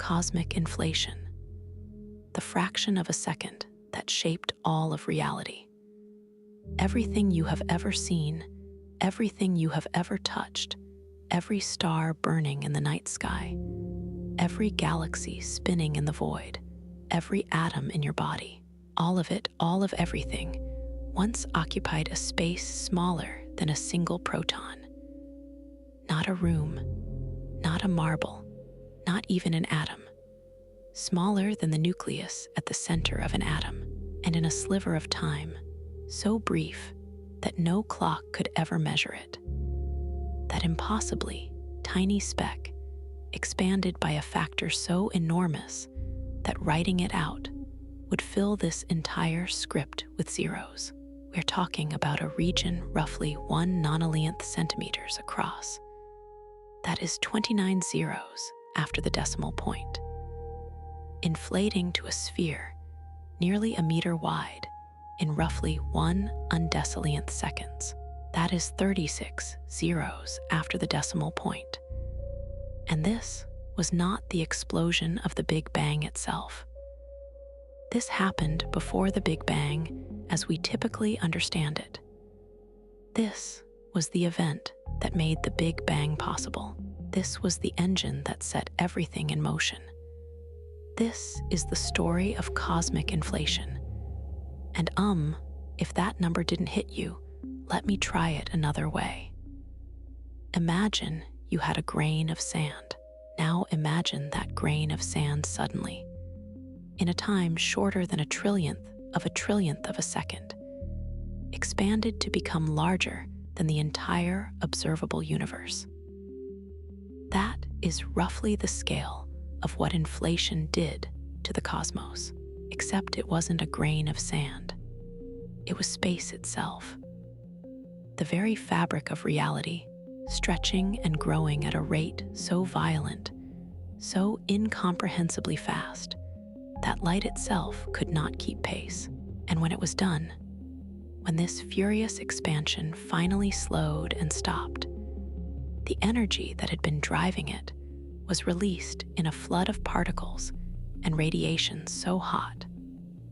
cosmic inflation, the fraction of a second that shaped all of reality. Everything you have ever seen, everything you have ever touched, every star burning in the night sky, every galaxy spinning in the void, every atom in your body, all of it, all of everything, once occupied a space smaller than a single proton. Not a room, not a marble, not even an atom. Smaller than the nucleus at the center of an atom, and in a sliver of time, so brief that no clock could ever measure it. That impossibly tiny speck expanded by a factor so enormous that writing it out would fill this entire script with zeros. We're talking about a region roughly 1 nonillionth centimeters across. That is 29 zeros after the decimal point. Inflating to a sphere nearly a meter wide in roughly 1 undecillionth seconds. That is 36 zeros after the decimal point. And this was not the explosion of the Big Bang itself. This happened before the Big Bang as we typically understand it. This was the event that made the Big Bang possible. This was the engine that set everything in motion. This is the story of cosmic inflation. And if that number didn't hit you, let me try it another way. Imagine you had a grain of sand. Now imagine that grain of sand suddenly, in a time shorter than a trillionth of a second, expanded to become larger than the entire observable universe. That is roughly the scale of what inflation did to the cosmos, except it wasn't a grain of sand. It was space itself. The very fabric of reality, stretching and growing at a rate so violent, so incomprehensibly fast, that light itself could not keep pace. And when it was done, when this furious expansion finally slowed and stopped, the energy that had been driving it was released in a flood of particles and radiation so hot,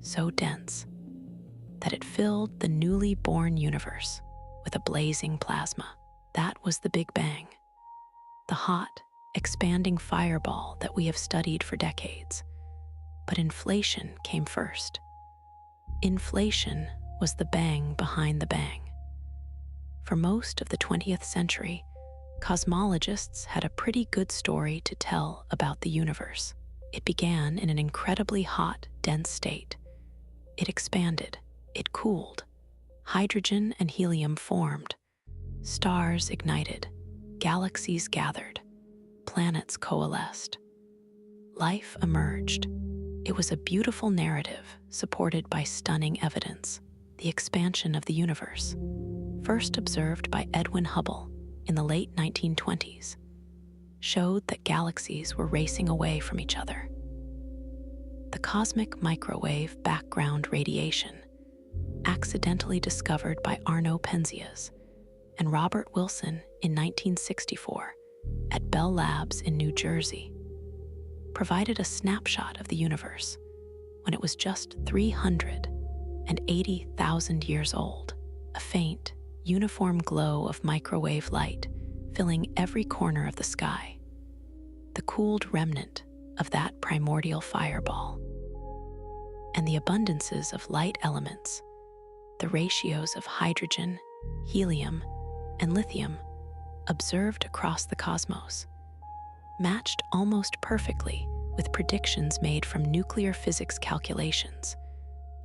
so dense, that it filled the newly born universe with a blazing plasma. That was the Big Bang, the hot, expanding fireball that we have studied for decades. But inflation came first. Inflation was the bang behind the bang. For most of the 20th century, cosmologists had a pretty good story to tell about the universe. It began in an incredibly hot, dense state. It expanded, it cooled, hydrogen and helium formed, stars ignited, galaxies gathered, planets coalesced. Life emerged. It was a beautiful narrative supported by stunning evidence. The expansion of the universe, first observed by Edwin Hubble in the late 1920s, showed that galaxies were racing away from each other. The cosmic microwave background radiation, accidentally discovered by Arno Penzias and Robert Wilson in 1964 at Bell Labs in New Jersey, provided a snapshot of the universe when it was just 380,000 years old, a faint, uniform glow of microwave light filling every corner of the sky, the cooled remnant of that primordial fireball. And the abundances of light elements, the ratios of hydrogen, helium, and lithium observed across the cosmos, matched almost perfectly with predictions made from nuclear physics calculations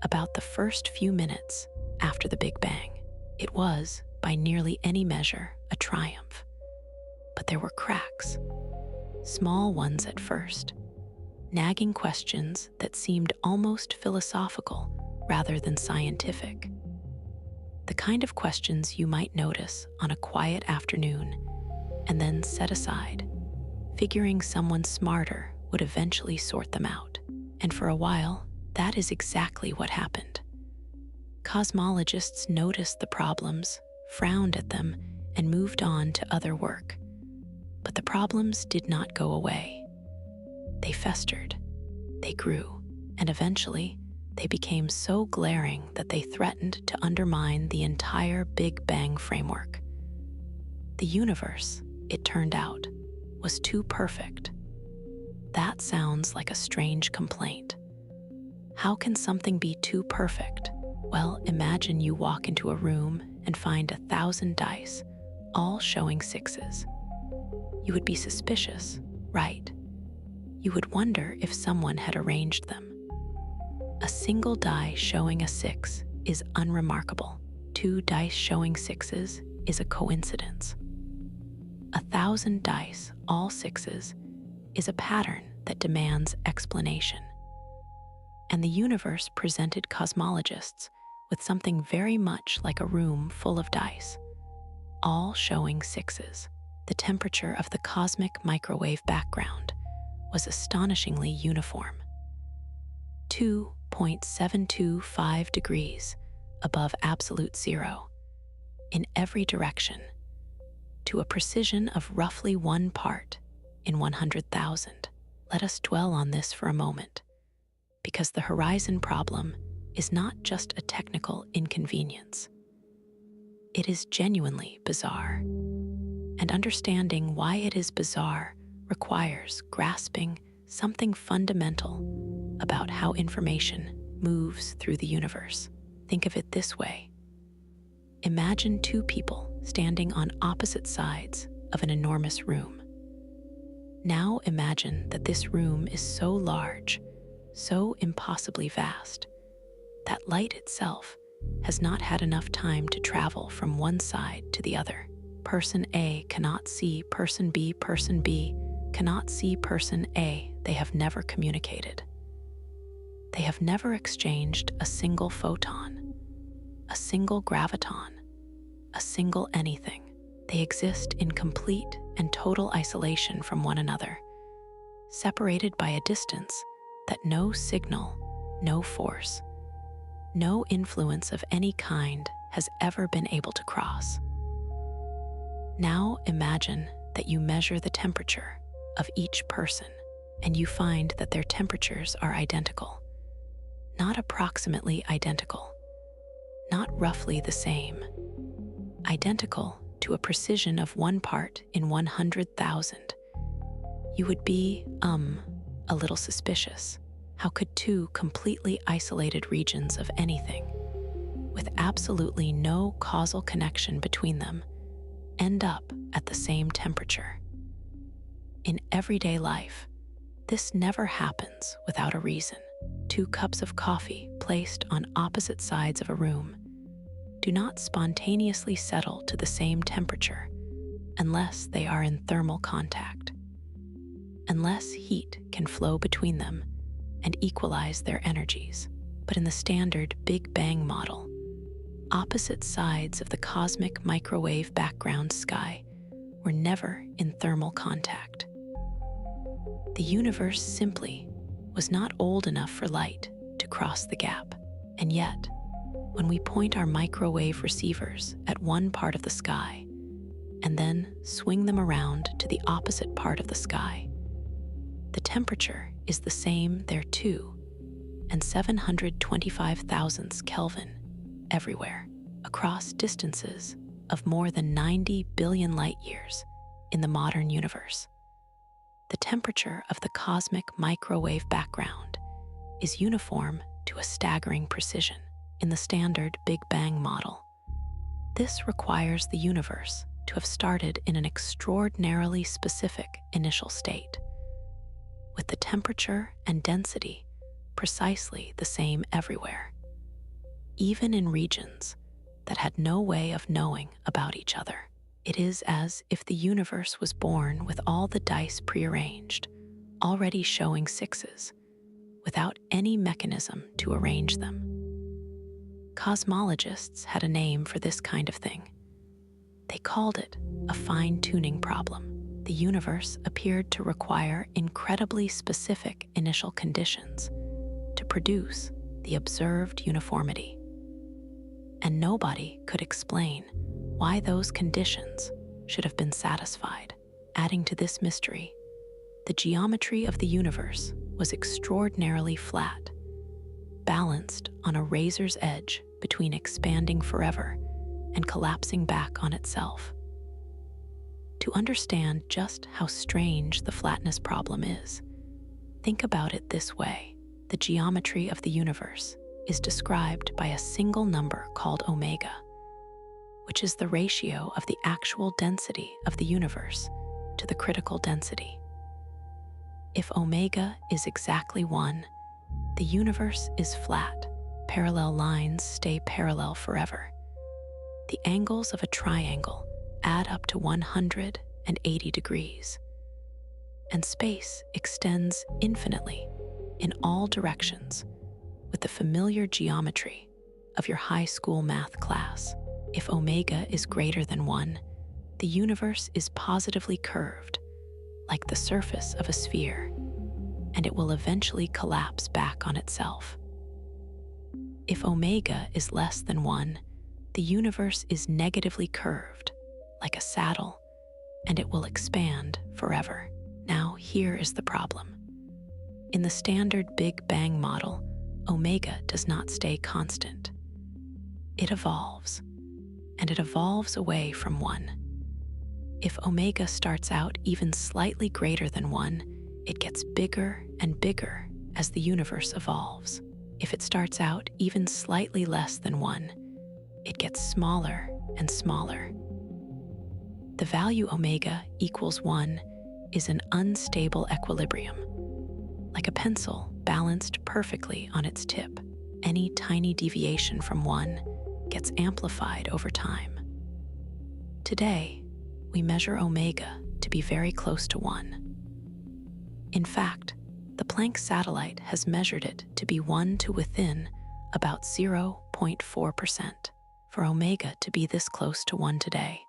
about the first few minutes after the Big Bang. It was, by nearly any measure, a triumph. But there were cracks, small ones at first, nagging questions that seemed almost philosophical rather than scientific. The kind of questions you might notice on a quiet afternoon and then set aside, figuring someone smarter would eventually sort them out. And for a while, that is exactly what happened. Cosmologists noticed the problems, frowned at them, and moved on to other work. But the problems did not go away. They festered, they grew, and eventually they became so glaring that they threatened to undermine the entire Big Bang framework. The universe, it turned out, was too perfect. That sounds like a strange complaint. How can something be too perfect? Well, imagine you walk into a room and find 1,000 dice, all showing sixes. You would be suspicious, right? You would wonder if someone had arranged them. A single die showing a 6 is unremarkable. 2 dice showing sixes is a coincidence. 1,000 dice, all sixes, is a pattern that demands explanation. And the universe presented cosmologists with something very much like a room full of dice, all showing sixes. The temperature of the cosmic microwave background was astonishingly uniform. 2.725 degrees above absolute zero in every direction, to a precision of roughly 1 part in 100,000. Let us dwell on this for a moment, because the horizon problem is not just a technical inconvenience. It is genuinely bizarre, and understanding why it is bizarre requires grasping something fundamental about how information moves through the universe. Think of it this way. Imagine 2 people standing on opposite sides of an enormous room. Now imagine that this room is so large, so impossibly vast, that light itself has not had enough time to travel from one side to the other. Person A cannot see person B, person B cannot see person A. They have never communicated. They have never exchanged a single photon, a single graviton, a single anything. They exist in complete and total isolation from one another, separated by a distance that no signal, no force, no influence of any kind has ever been able to cross. Now imagine that you measure the temperature of each person, and you find that their temperatures are identical. Not approximately identical, not roughly the same, identical to a precision of 1 part in 100,000. You would be, a little suspicious. How could 2 completely isolated regions of anything, with absolutely no causal connection between them, end up at the same temperature? In everyday life, this never happens without a reason. 2 cups of coffee placed on opposite sides of a room do not spontaneously settle to the same temperature unless they are in thermal contact, unless heat can flow between them and equalize their energies. But in the standard Big Bang model, opposite sides of the cosmic microwave background sky were never in thermal contact. The universe simply was not old enough for light to cross the gap. And yet, when we point our microwave receivers at one part of the sky and then swing them around to the opposite part of the sky, the temperature is the same there too, and 725 thousandths Kelvin everywhere, across distances of more than 90 billion light years in the modern universe. The temperature of the cosmic microwave background is uniform to a staggering precision in the standard Big Bang model. This requires the universe to have started in an extraordinarily specific initial state, with the temperature and density precisely the same everywhere, even in regions that had no way of knowing about each other. It is as if the universe was born with all the dice prearranged, already showing sixes, without any mechanism to arrange them. Cosmologists had a name for this kind of thing. They called it a fine-tuning problem. The universe appeared to require incredibly specific initial conditions to produce the observed uniformity. And nobody could explain why those conditions should have been satisfied. Adding to this mystery, the geometry of the universe was extraordinarily flat, balanced on a razor's edge between expanding forever and collapsing back on itself. To understand just how strange the flatness problem is, think about it this way. The geometry of the universe is described by a single number called omega, which is the ratio of the actual density of the universe to the critical density. If omega is exactly 1, the universe is flat. Parallel lines stay parallel forever. The angles of a triangle add up to 180 degrees, and space extends infinitely in all directions with the familiar geometry of your high school math class. If omega is greater than 1, the universe is positively curved, like the surface of a sphere, and it will eventually collapse back on itself. If omega is less than 1, the universe is negatively curved, like a saddle, and it will expand forever. Now, here is the problem. In the standard Big Bang model, omega does not stay constant. It evolves, and it evolves away from 1. If omega starts out even slightly greater than 1, it gets bigger and bigger as the universe evolves. If it starts out even slightly less than 1, it gets smaller and smaller. The value omega equals 1 is an unstable equilibrium, like a pencil balanced perfectly on its tip. Any tiny deviation from 1 gets amplified over time. Today, we measure omega to be very close to 1. In fact, the Planck satellite has measured it to be 1 to within about 0.4%. For omega to be this close to 1 today,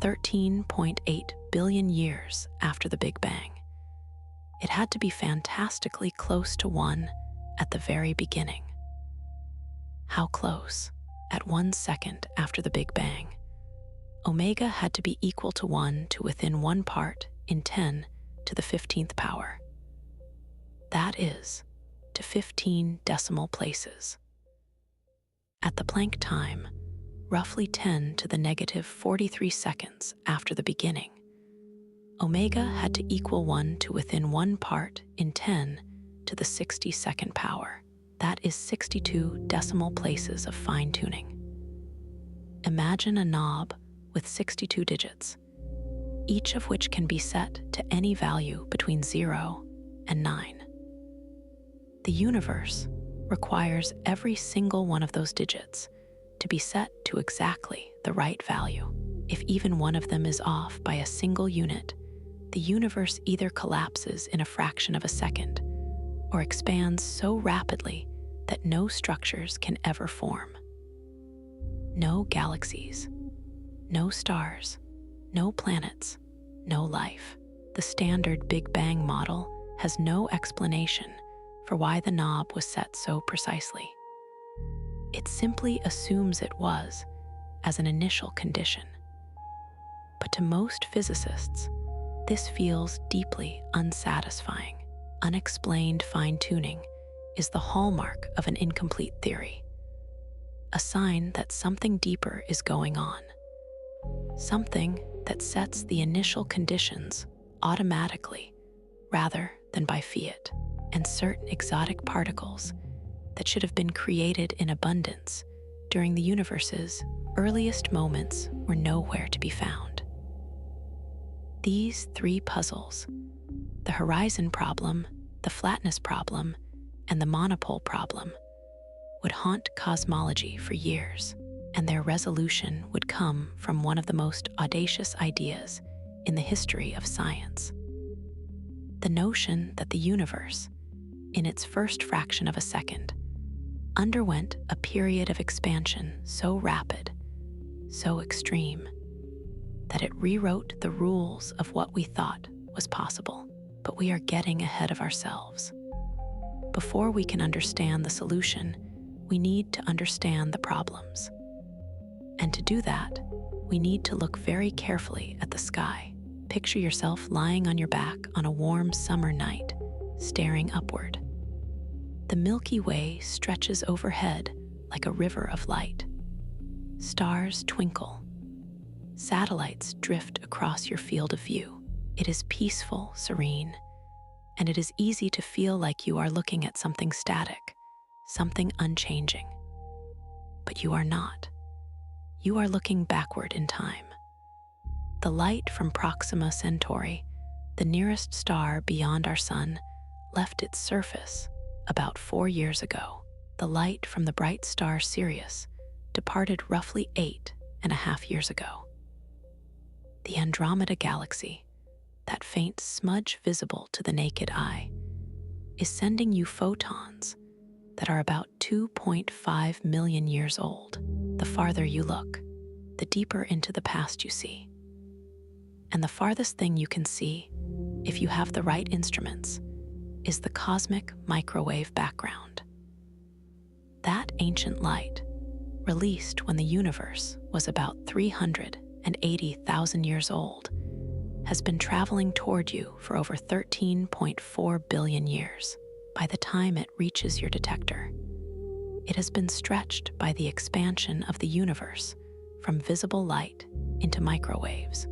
13.8 billion years after the Big Bang, it had to be fantastically close to 1 at the very beginning. How close? At 1 second after the Big Bang, omega had to be equal to 1 to within 1 part in 10 to the 15th power. That is, to 15 decimal places. At the Planck time, roughly 10 to the negative 43 seconds after the beginning, omega had to equal 1 to within 1 part in 10 to the 62nd power. That is 62 decimal places of fine-tuning. Imagine a knob with 62 digits, each of which can be set to any value between 0 and 9. The universe requires every single one of those digits to be set to exactly the right value. If even one of them is off by a single unit, the universe either collapses in a fraction of a second or expands so rapidly that no structures can ever form. No galaxies, no stars, no planets, no life. The standard Big Bang model has no explanation for why the knob was set so precisely. It simply assumes it was, as an initial condition. But to most physicists, this feels deeply unsatisfying. Unexplained fine-tuning is the hallmark of an incomplete theory, a sign that something deeper is going on, something that sets the initial conditions automatically rather than by fiat, and certain exotic particles that should have been created in abundance during the universe's earliest moments were nowhere to be found. These three puzzles, the horizon problem, the flatness problem, and the monopole problem, would haunt cosmology for years, and their resolution would come from one of the most audacious ideas in the history of science. The notion that the universe, in its first fraction of a second, underwent a period of expansion so rapid, so extreme, that it rewrote the rules of what we thought was possible. But we are getting ahead of ourselves. Before we can understand the solution, we need to understand the problems. And to do that, we need to look very carefully at the sky. Picture yourself lying on your back on a warm summer night, staring upward. The Milky Way stretches overhead like a river of light. Stars twinkle. Satellites drift across your field of view. It is peaceful, serene, and it is easy to feel like you are looking at something static, something unchanging. But you are not. You are looking backward in time. The light from Proxima Centauri, the nearest star beyond our sun, left its surface about 4 years ago. The light from the bright star Sirius departed roughly 8.5 years ago. The Andromeda Galaxy, that faint smudge visible to the naked eye, is sending you photons that are about 2.5 million years old. The farther you look, the deeper into the past you see. And the farthest thing you can see, if you have the right instruments, is the cosmic microwave background. That ancient light, released when the universe was about 380,000 years old, has been traveling toward you for over 13.4 billion years. By the time it reaches your detector, it has been stretched by the expansion of the universe from visible light into microwaves,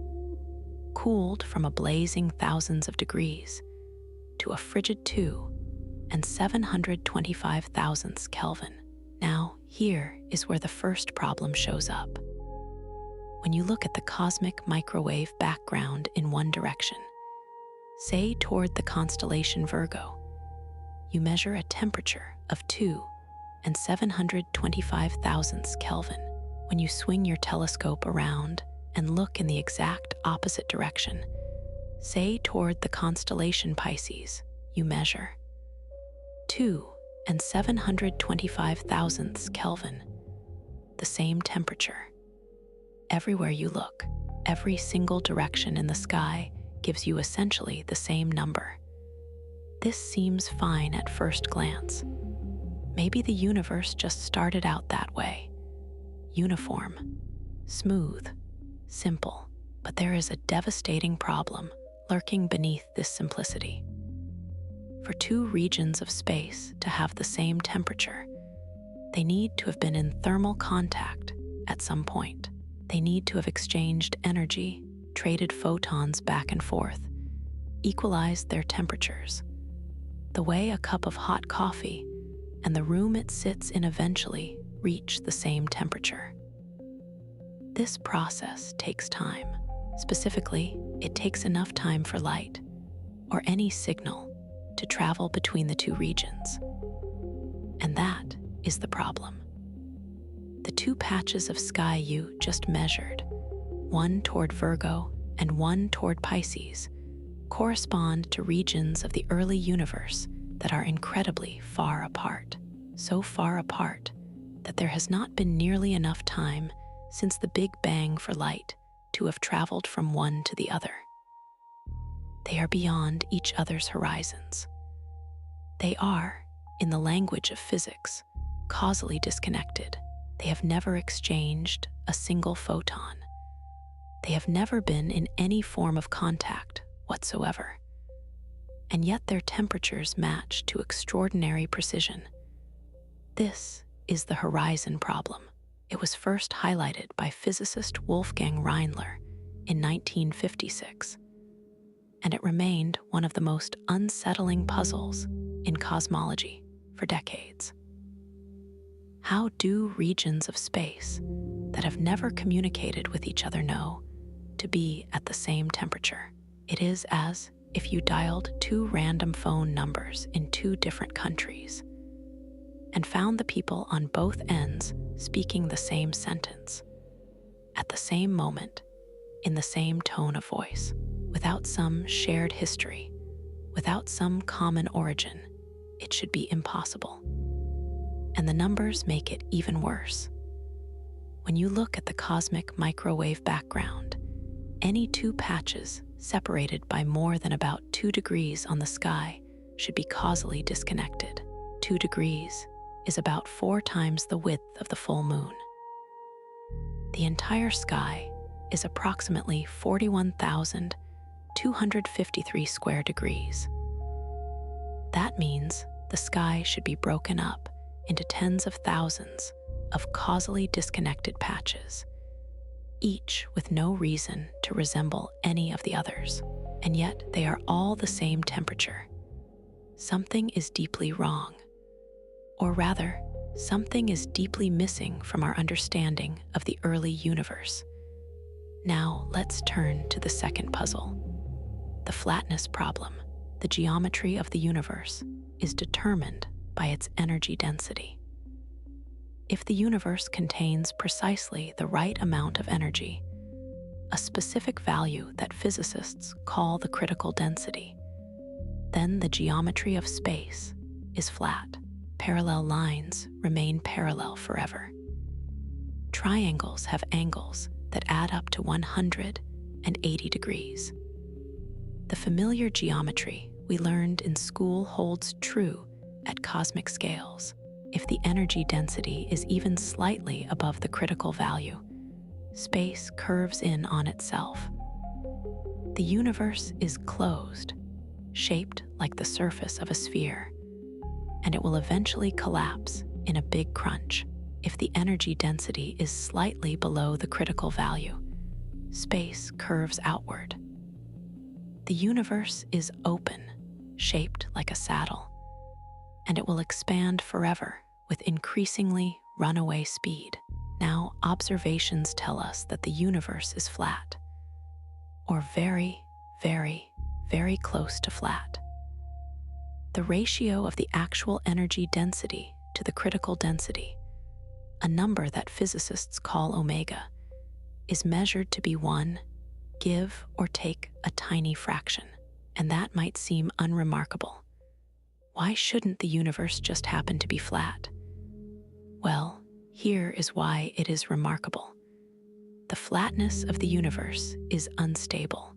cooled from a blazing thousands of degrees to a frigid 2.725 thousandths Kelvin. Now, here is where the first problem shows up. When you look at the cosmic microwave background in one direction, say toward the constellation Virgo, you measure a temperature of 2.725 thousandths Kelvin. When you swing your telescope around and look in the exact opposite direction, say toward the constellation Pisces, you measure 2.725 thousandths Kelvin, the same temperature. Everywhere you look, every single direction in the sky gives you essentially the same number. This seems fine at first glance. Maybe the universe just started out that way. Uniform, smooth, simple. But there is a devastating problem lurking beneath this simplicity. For two regions of space to have the same temperature, they need to have been in thermal contact at some point. They need to have exchanged energy, traded photons back and forth, equalized their temperatures, the way a cup of hot coffee and the room it sits in eventually reach the same temperature. This process takes time. Specifically, it takes enough time for light, or any signal, to travel between the two regions. And that is the problem. The two patches of sky you just measured, one toward Virgo and one toward Pisces, correspond to regions of the early universe that are incredibly far apart. So far apart that there has not been nearly enough time since the Big Bang for light to have traveled from one to the other. They are beyond each other's horizons. They are, in the language of physics, causally disconnected. They have never exchanged a single photon. They have never been in any form of contact whatsoever. And yet their temperatures match to extraordinary precision. This is the horizon problem. It was first highlighted by physicist Wolfgang Reinler in 1956, and it remained one of the most unsettling puzzles in cosmology for decades. How do regions of space that have never communicated with each other know to be at the same temperature? It is as if you dialed two random phone numbers in two different countries and found the people on both ends speaking the same sentence, at the same moment, in the same tone of voice, without some shared history, without some common origin. It should be impossible. And the numbers make it even worse. When you look at the cosmic microwave background, any two patches separated by more than about 2 degrees on the sky should be causally disconnected. 2 degrees is about 4 times the width of the full moon. The entire sky is approximately 253 square degrees. That means the sky should be broken up into tens of thousands of causally disconnected patches, each with no reason to resemble any of the others, and yet they are all the same temperature. Something is deeply wrong, or rather, something is deeply missing from our understanding of the early universe. Now let's turn to the second puzzle. The flatness problem, the geometry of the universe, is determined by its energy density. If the universe contains precisely the right amount of energy, a specific value that physicists call the critical density, then the geometry of space is flat. Parallel lines remain parallel forever. Triangles have angles that add up to 180 degrees. The familiar geometry we learned in school holds true at cosmic scales. If the energy density is even slightly above the critical value, space curves in on itself. The universe is closed, shaped like the surface of a sphere, and it will eventually collapse in a big crunch. If the energy density is slightly below the critical value, space curves outward. The universe is open, shaped like a saddle, and it will expand forever with increasingly runaway speed. Now, observations tell us that the universe is flat, or very, very, very close to flat. The ratio of the actual energy density to the critical density, a number that physicists call omega, is measured to be 1, give or take a tiny fraction, and that might seem unremarkable. Why shouldn't the universe just happen to be flat? Well, here is why it is remarkable. The flatness of the universe is unstable.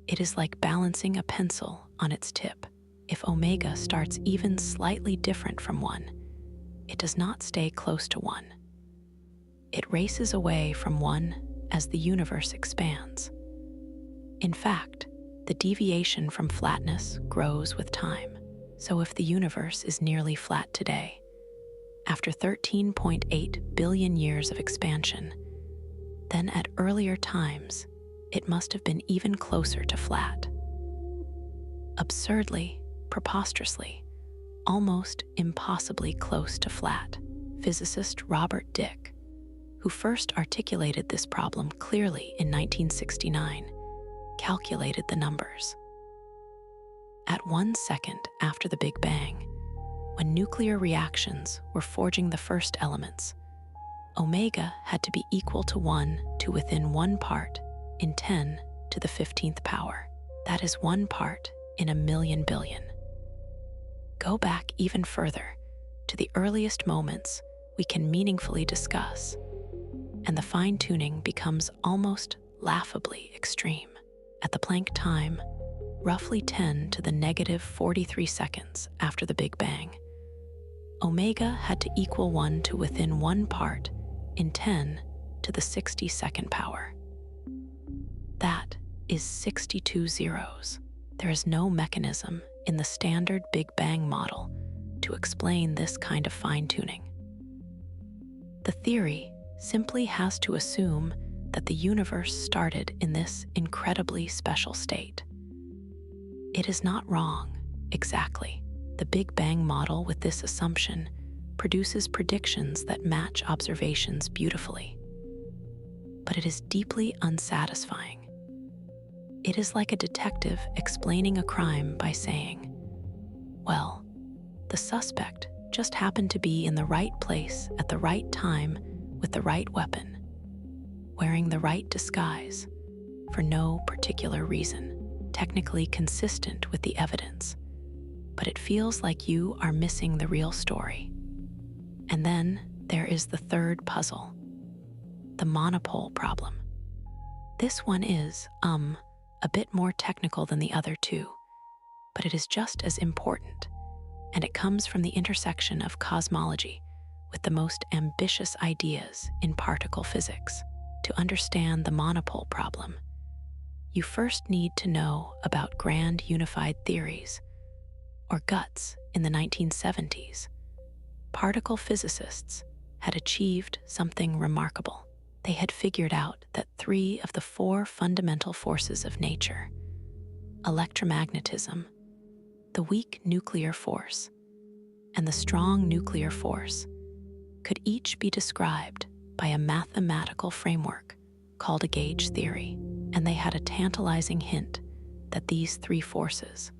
It is like balancing a pencil on its tip. If omega starts even slightly different from 1, it does not stay close to 1. It races away from 1 as the universe expands. In fact, the deviation from flatness grows with time. So if the universe is nearly flat today, after 13.8 billion years of expansion, then at earlier times, it must have been even closer to flat. Absurdly, preposterously, almost impossibly close to flat. Physicist Robert Dicke, who first articulated this problem clearly in 1969, calculated the numbers. At 1 second after the Big Bang, when nuclear reactions were forging the first elements, omega had to be equal to 1 to within 1 part in 10 to the 15th power. That is 1 part in a million billion. Go back even further to the earliest moments we can meaningfully discuss, and the fine-tuning becomes almost laughably extreme. At the Planck time, roughly 10 to the negative 43 seconds after the Big Bang, omega had to equal 1 to within 1 part in 10 to the 62nd power. That is 62 zeros. There is no mechanism in the standard Big Bang model to explain this kind of fine-tuning. The theory simply has to assume that the universe started in this incredibly special state. It is not wrong, exactly. The Big Bang model with this assumption produces predictions that match observations beautifully. But it is deeply unsatisfying. It is like a detective explaining a crime by saying, well, the suspect just happened to be in the right place at the right time with the right weapon, wearing the right disguise, for no particular reason, technically consistent with the evidence. But it feels like you are missing the real story. And then there is the third puzzle, the monopole problem. This one is, a bit more technical than the other two, but it is just as important, and it comes from the intersection of cosmology with the most ambitious ideas in particle physics. To understand the monopole problem, you first need to know about grand unified theories, or GUTS. In the 1970s, particle physicists had achieved something remarkable. They had figured out that 3 of the 4 fundamental forces of nature, electromagnetism, the weak nuclear force, and the strong nuclear force, could each be described by a mathematical framework called a gauge theory. And they had a tantalizing hint that these 3 forces,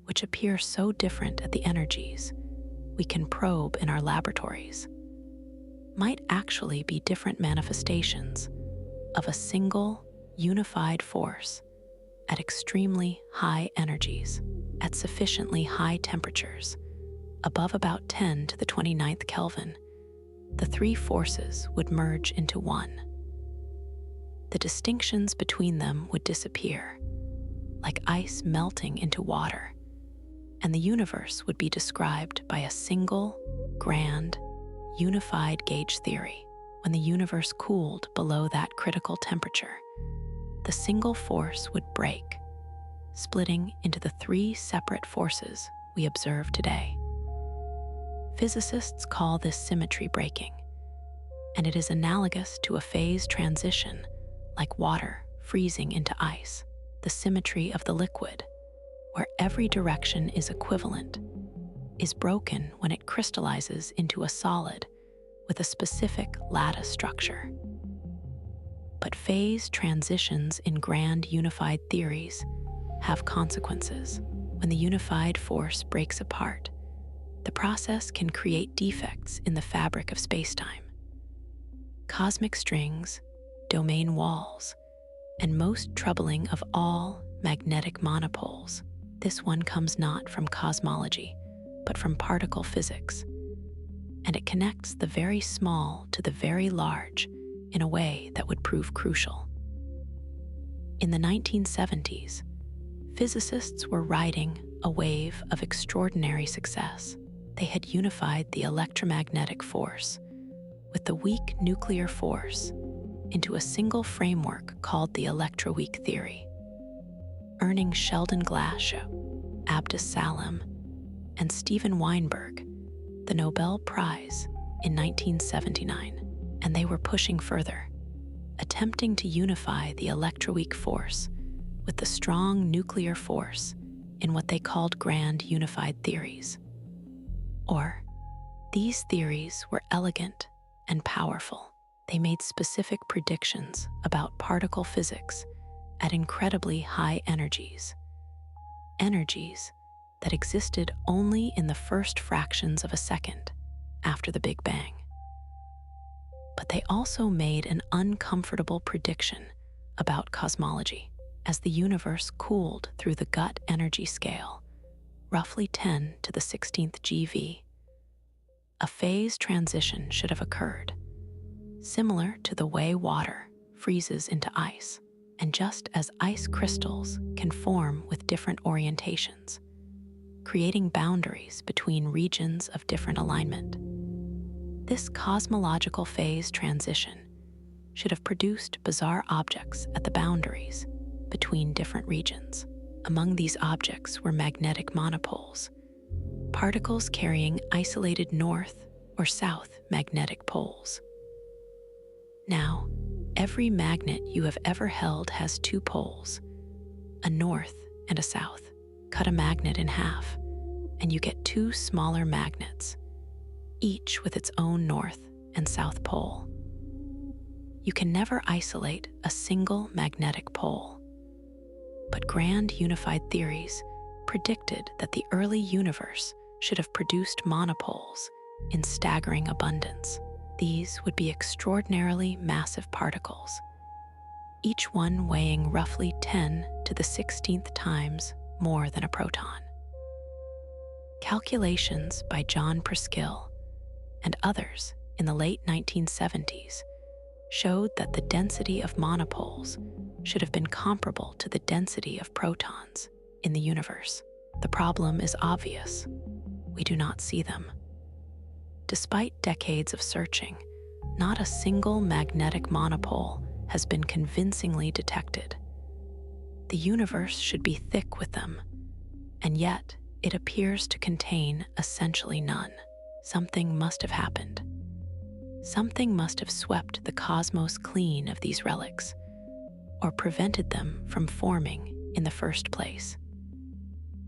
which appear so different at the energies we can probe in our laboratories, might actually be different manifestations of a single, unified force at extremely high energies, at sufficiently high temperatures, above about 10 to the 29th Kelvin. The 3 forces would merge into one. The distinctions between them would disappear, like ice melting into water, and the universe would be described by a single, grand, unified gauge theory. When the universe cooled below that critical temperature, the single force would break, splitting into the 3 separate forces we observe today. Physicists call this symmetry breaking, and it is analogous to a phase transition, like water freezing into ice. The symmetry of the liquid, where every direction is equivalent, is broken when it crystallizes into a solid with a specific lattice structure. But phase transitions in grand unified theories have consequences. When the unified force breaks apart, the process can create defects in the fabric of spacetime. Cosmic strings, domain walls, and most troubling of all, magnetic monopoles. This one comes not from cosmology, but from particle physics, and it connects the very small to the very large in a way that would prove crucial. In the 1970s, physicists were riding a wave of extraordinary success. They had unified the electromagnetic force with the weak nuclear force into a single framework called the electroweak theory, earning Sheldon Glashow, Abdus Salam, and Steven Weinberg the Nobel Prize in 1979. And they were pushing further, attempting to unify the electroweak force with the strong nuclear force in what they called grand unified theories. Or, these theories were elegant and powerful. They made specific predictions about particle physics at incredibly high energies that existed only in the first fractions of a second after the Big Bang. But they also made an uncomfortable prediction about cosmology. As the universe cooled through the gut energy scale, roughly 10 to the 16th GeV, a phase transition should have occurred, similar to the way water freezes into ice. And just as ice crystals can form with different orientations, creating boundaries between regions of different alignment, this cosmological phase transition should have produced bizarre objects at the boundaries between different regions. Among these objects were magnetic monopoles, particles carrying isolated north or south magnetic poles. Now, every magnet you have ever held has 2 poles, a north and a south. Cut a magnet in half, and you get 2 smaller magnets, each with its own north and south pole. You can never isolate a single magnetic pole, but grand unified theories predicted that the early universe should have produced monopoles in staggering abundance. These would be extraordinarily massive particles, each one weighing roughly 10 to the 16th times more than a proton. Calculations by John Preskill and others in the late 1970s showed that the density of monopoles should have been comparable to the density of protons in the universe. The problem is obvious. We do not see them. Despite decades of searching, not a single magnetic monopole has been convincingly detected. The universe should be thick with them, and yet it appears to contain essentially none. Something must have happened. Something must have swept the cosmos clean of these relics, or prevented them from forming in the first place.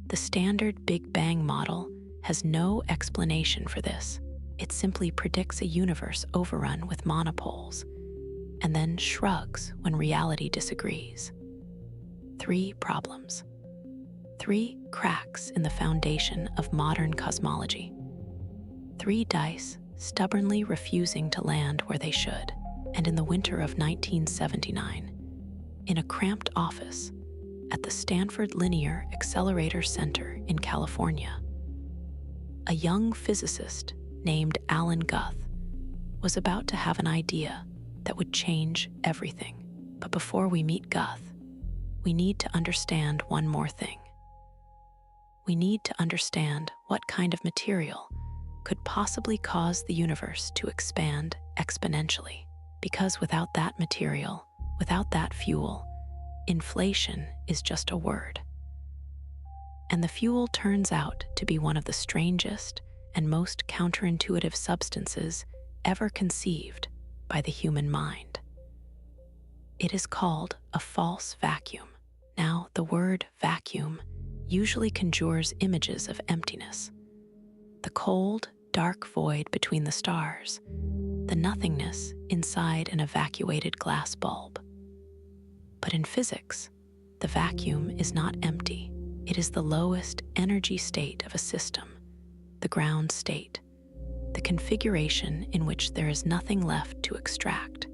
The standard Big Bang model has no explanation for this. It simply predicts a universe overrun with monopoles, and then shrugs when reality disagrees. 3 problems. 3 cracks in the foundation of modern cosmology. 3 dice stubbornly refusing to land where they should. And in the winter of 1979, in a cramped office at the Stanford Linear Accelerator Center in California, a young physicist named Alan Guth was about to have an idea that would change everything. But before we meet Guth, we need to understand one more thing. We need to understand what kind of material could possibly cause the universe to expand exponentially. Because without that material, without that fuel, inflation is just a word. And the fuel turns out to be one of the strangest and most counterintuitive substances ever conceived by the human mind. It is called a false vacuum. Now, the word vacuum usually conjures images of emptiness. The cold, dark void between the stars, the nothingness inside an evacuated glass bulb. But in physics, the vacuum is not empty. It is the lowest energy state of a system, the ground state, the configuration in which there is nothing left to extract.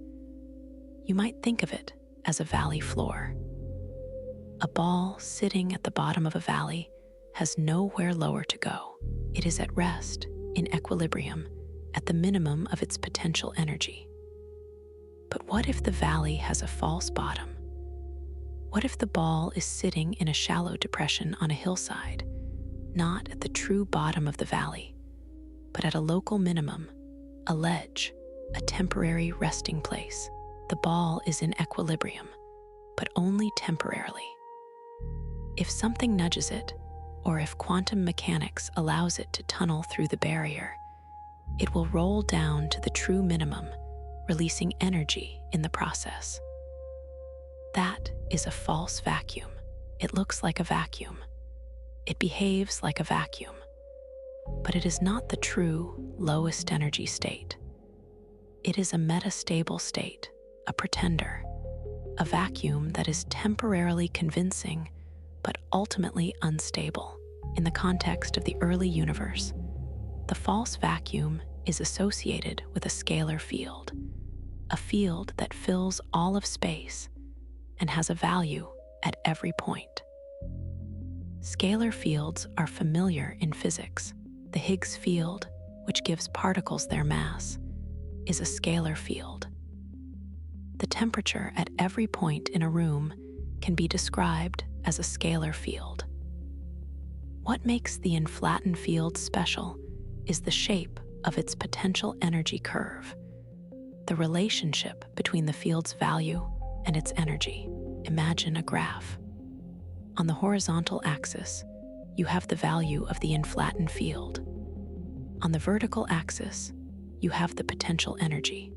You might think of it as a valley floor. A ball sitting at the bottom of a valley has nowhere lower to go. It is at rest, in equilibrium, at the minimum of its potential energy. But what if the valley has a false bottom? What if the ball is sitting in a shallow depression on a hillside, not at the true bottom of the valley, but at a local minimum, a ledge, a temporary resting place? The ball is in equilibrium, but only temporarily. If something nudges it, or if quantum mechanics allows it to tunnel through the barrier, it will roll down to the true minimum, releasing energy in the process. That is a false vacuum. It looks like a vacuum. It behaves like a vacuum. But it is not the true lowest energy state. It is a metastable state, a pretender, a vacuum that is temporarily convincing but ultimately unstable. In the context of the early universe, the false vacuum is associated with a scalar field, a field that fills all of space and has a value at every point. Scalar fields are familiar in physics. The Higgs field, which gives particles their mass, is a scalar field. The temperature at every point in a room can be described as a scalar field. What makes the inflated field special is the shape of its potential energy curve, the relationship between the field's value and its energy. Imagine a graph. On the horizontal axis, you have the value of the inflated field. On the vertical axis, you have the potential energy.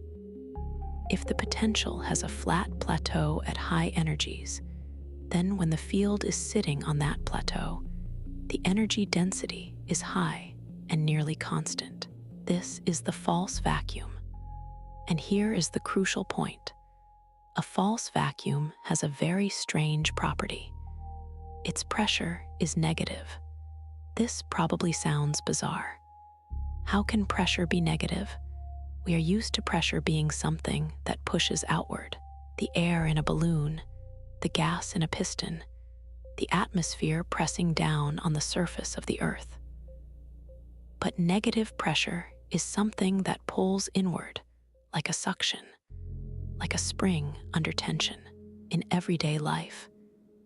If the potential has a flat plateau at high energies, then when the field is sitting on that plateau, the energy density is high and nearly constant. This is the false vacuum. And here is the crucial point. A false vacuum has a very strange property. Its pressure is negative. This probably sounds bizarre. How can pressure be negative? We are used to pressure being something that pushes outward. The air in a balloon, the gas in a piston, the atmosphere pressing down on the surface of the earth. But negative pressure is something that pulls inward, like a suction, like a spring under tension. In everyday life,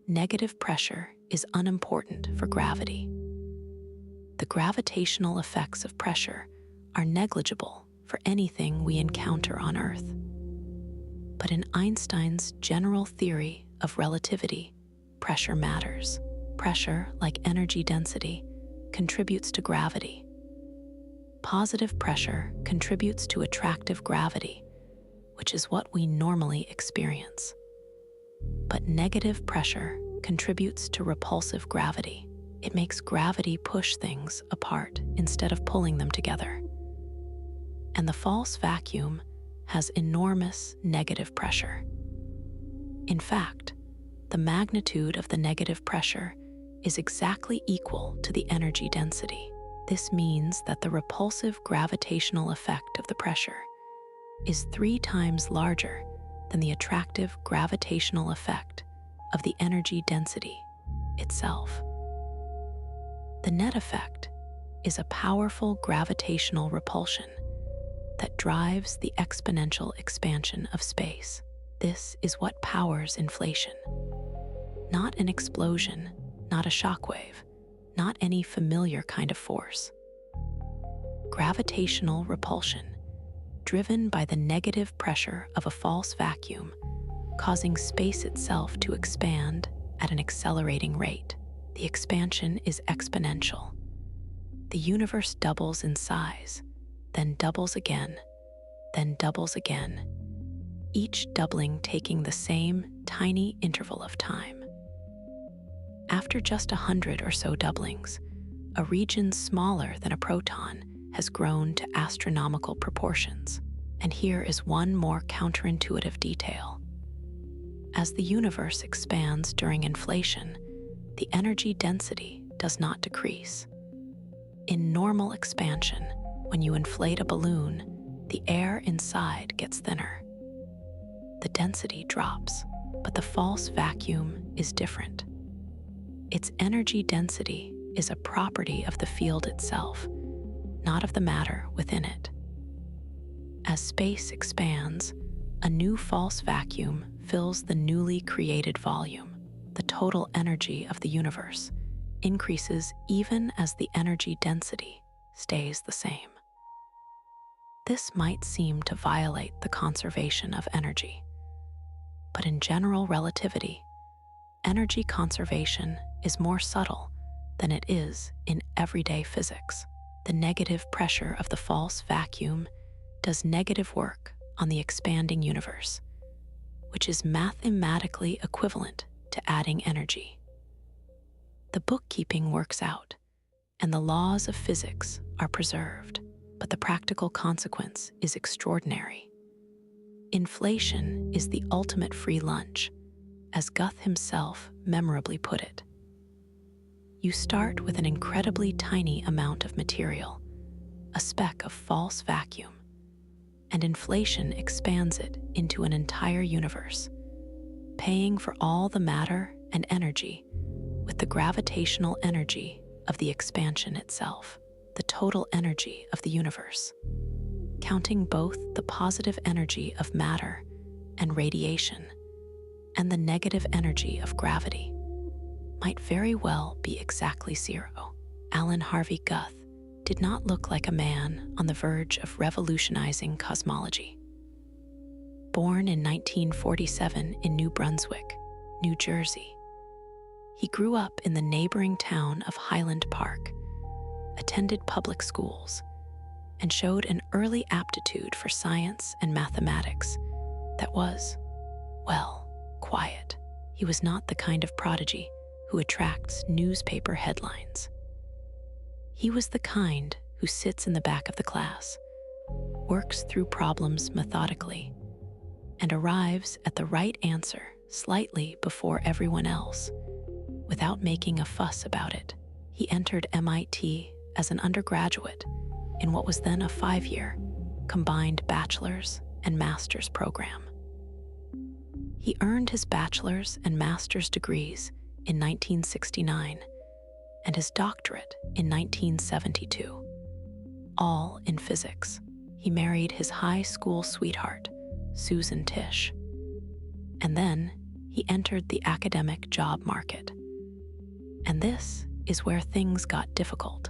negative pressure is unimportant for gravity. The gravitational effects of pressure are negligible for anything we encounter on Earth. But in Einstein's general theory of relativity, pressure matters. Pressure, like energy density, contributes to gravity. Positive pressure contributes to attractive gravity, which is what we normally experience. But negative pressure contributes to repulsive gravity. It makes gravity push things apart instead of pulling them together. And the false vacuum has enormous negative pressure. In fact, the magnitude of the negative pressure is exactly equal to the energy density. This means that the repulsive gravitational effect of the pressure is 3 times larger than the attractive gravitational effect of the energy density itself. The net effect is a powerful gravitational repulsion that drives the exponential expansion of space. This is what powers inflation. Not an explosion, not a shockwave, not any familiar kind of force. Gravitational repulsion, driven by the negative pressure of a false vacuum, causing space itself to expand at an accelerating rate. The expansion is exponential. The universe doubles in size, then doubles again, then doubles again, each doubling taking the same tiny interval of time. After just 100 or so doublings, a region smaller than a proton has grown to astronomical proportions. And here is one more counterintuitive detail. As the universe expands during inflation, the energy density does not decrease. In normal expansion, when you inflate a balloon, the air inside gets thinner. The density drops, but the false vacuum is different. Its energy density is a property of the field itself, not of the matter within it. As space expands, a new false vacuum fills the newly created volume. The total energy of the universe increases even as the energy density stays the same. This might seem to violate the conservation of energy, but in general relativity, energy conservation is more subtle than it is in everyday physics. The negative pressure of the false vacuum does negative work on the expanding universe, which is mathematically equivalent to adding energy. The bookkeeping works out, and the laws of physics are preserved, but the practical consequence is extraordinary. Inflation is the ultimate free lunch, as Goethe himself memorably put it. You start with an incredibly tiny amount of material, a speck of false vacuum, and inflation expands it into an entire universe, paying for all the matter and energy with the gravitational energy of the expansion itself, the total energy of the universe. Counting both the positive energy of matter and radiation and the negative energy of gravity might very well be exactly 0. Alan Harvey Goethe did not look like a man on the verge of revolutionizing cosmology. Born in 1947 in New Brunswick, New Jersey, he grew up in the neighboring town of Highland Park, attended public schools, and showed an early aptitude for science and mathematics that was, well, quiet. He was not the kind of prodigy who attracts newspaper headlines. He was the kind who sits in the back of the class, works through problems methodically, and arrives at the right answer slightly before everyone else, without making a fuss about it. He entered MIT as an undergraduate in what was then a 5-year combined bachelor's and master's program. He earned his bachelor's and master's degrees in 1969 and his doctorate in 1972, all in physics. He married his high school sweetheart, Susan Tisch, and then he entered the academic job market. And this is where things got difficult.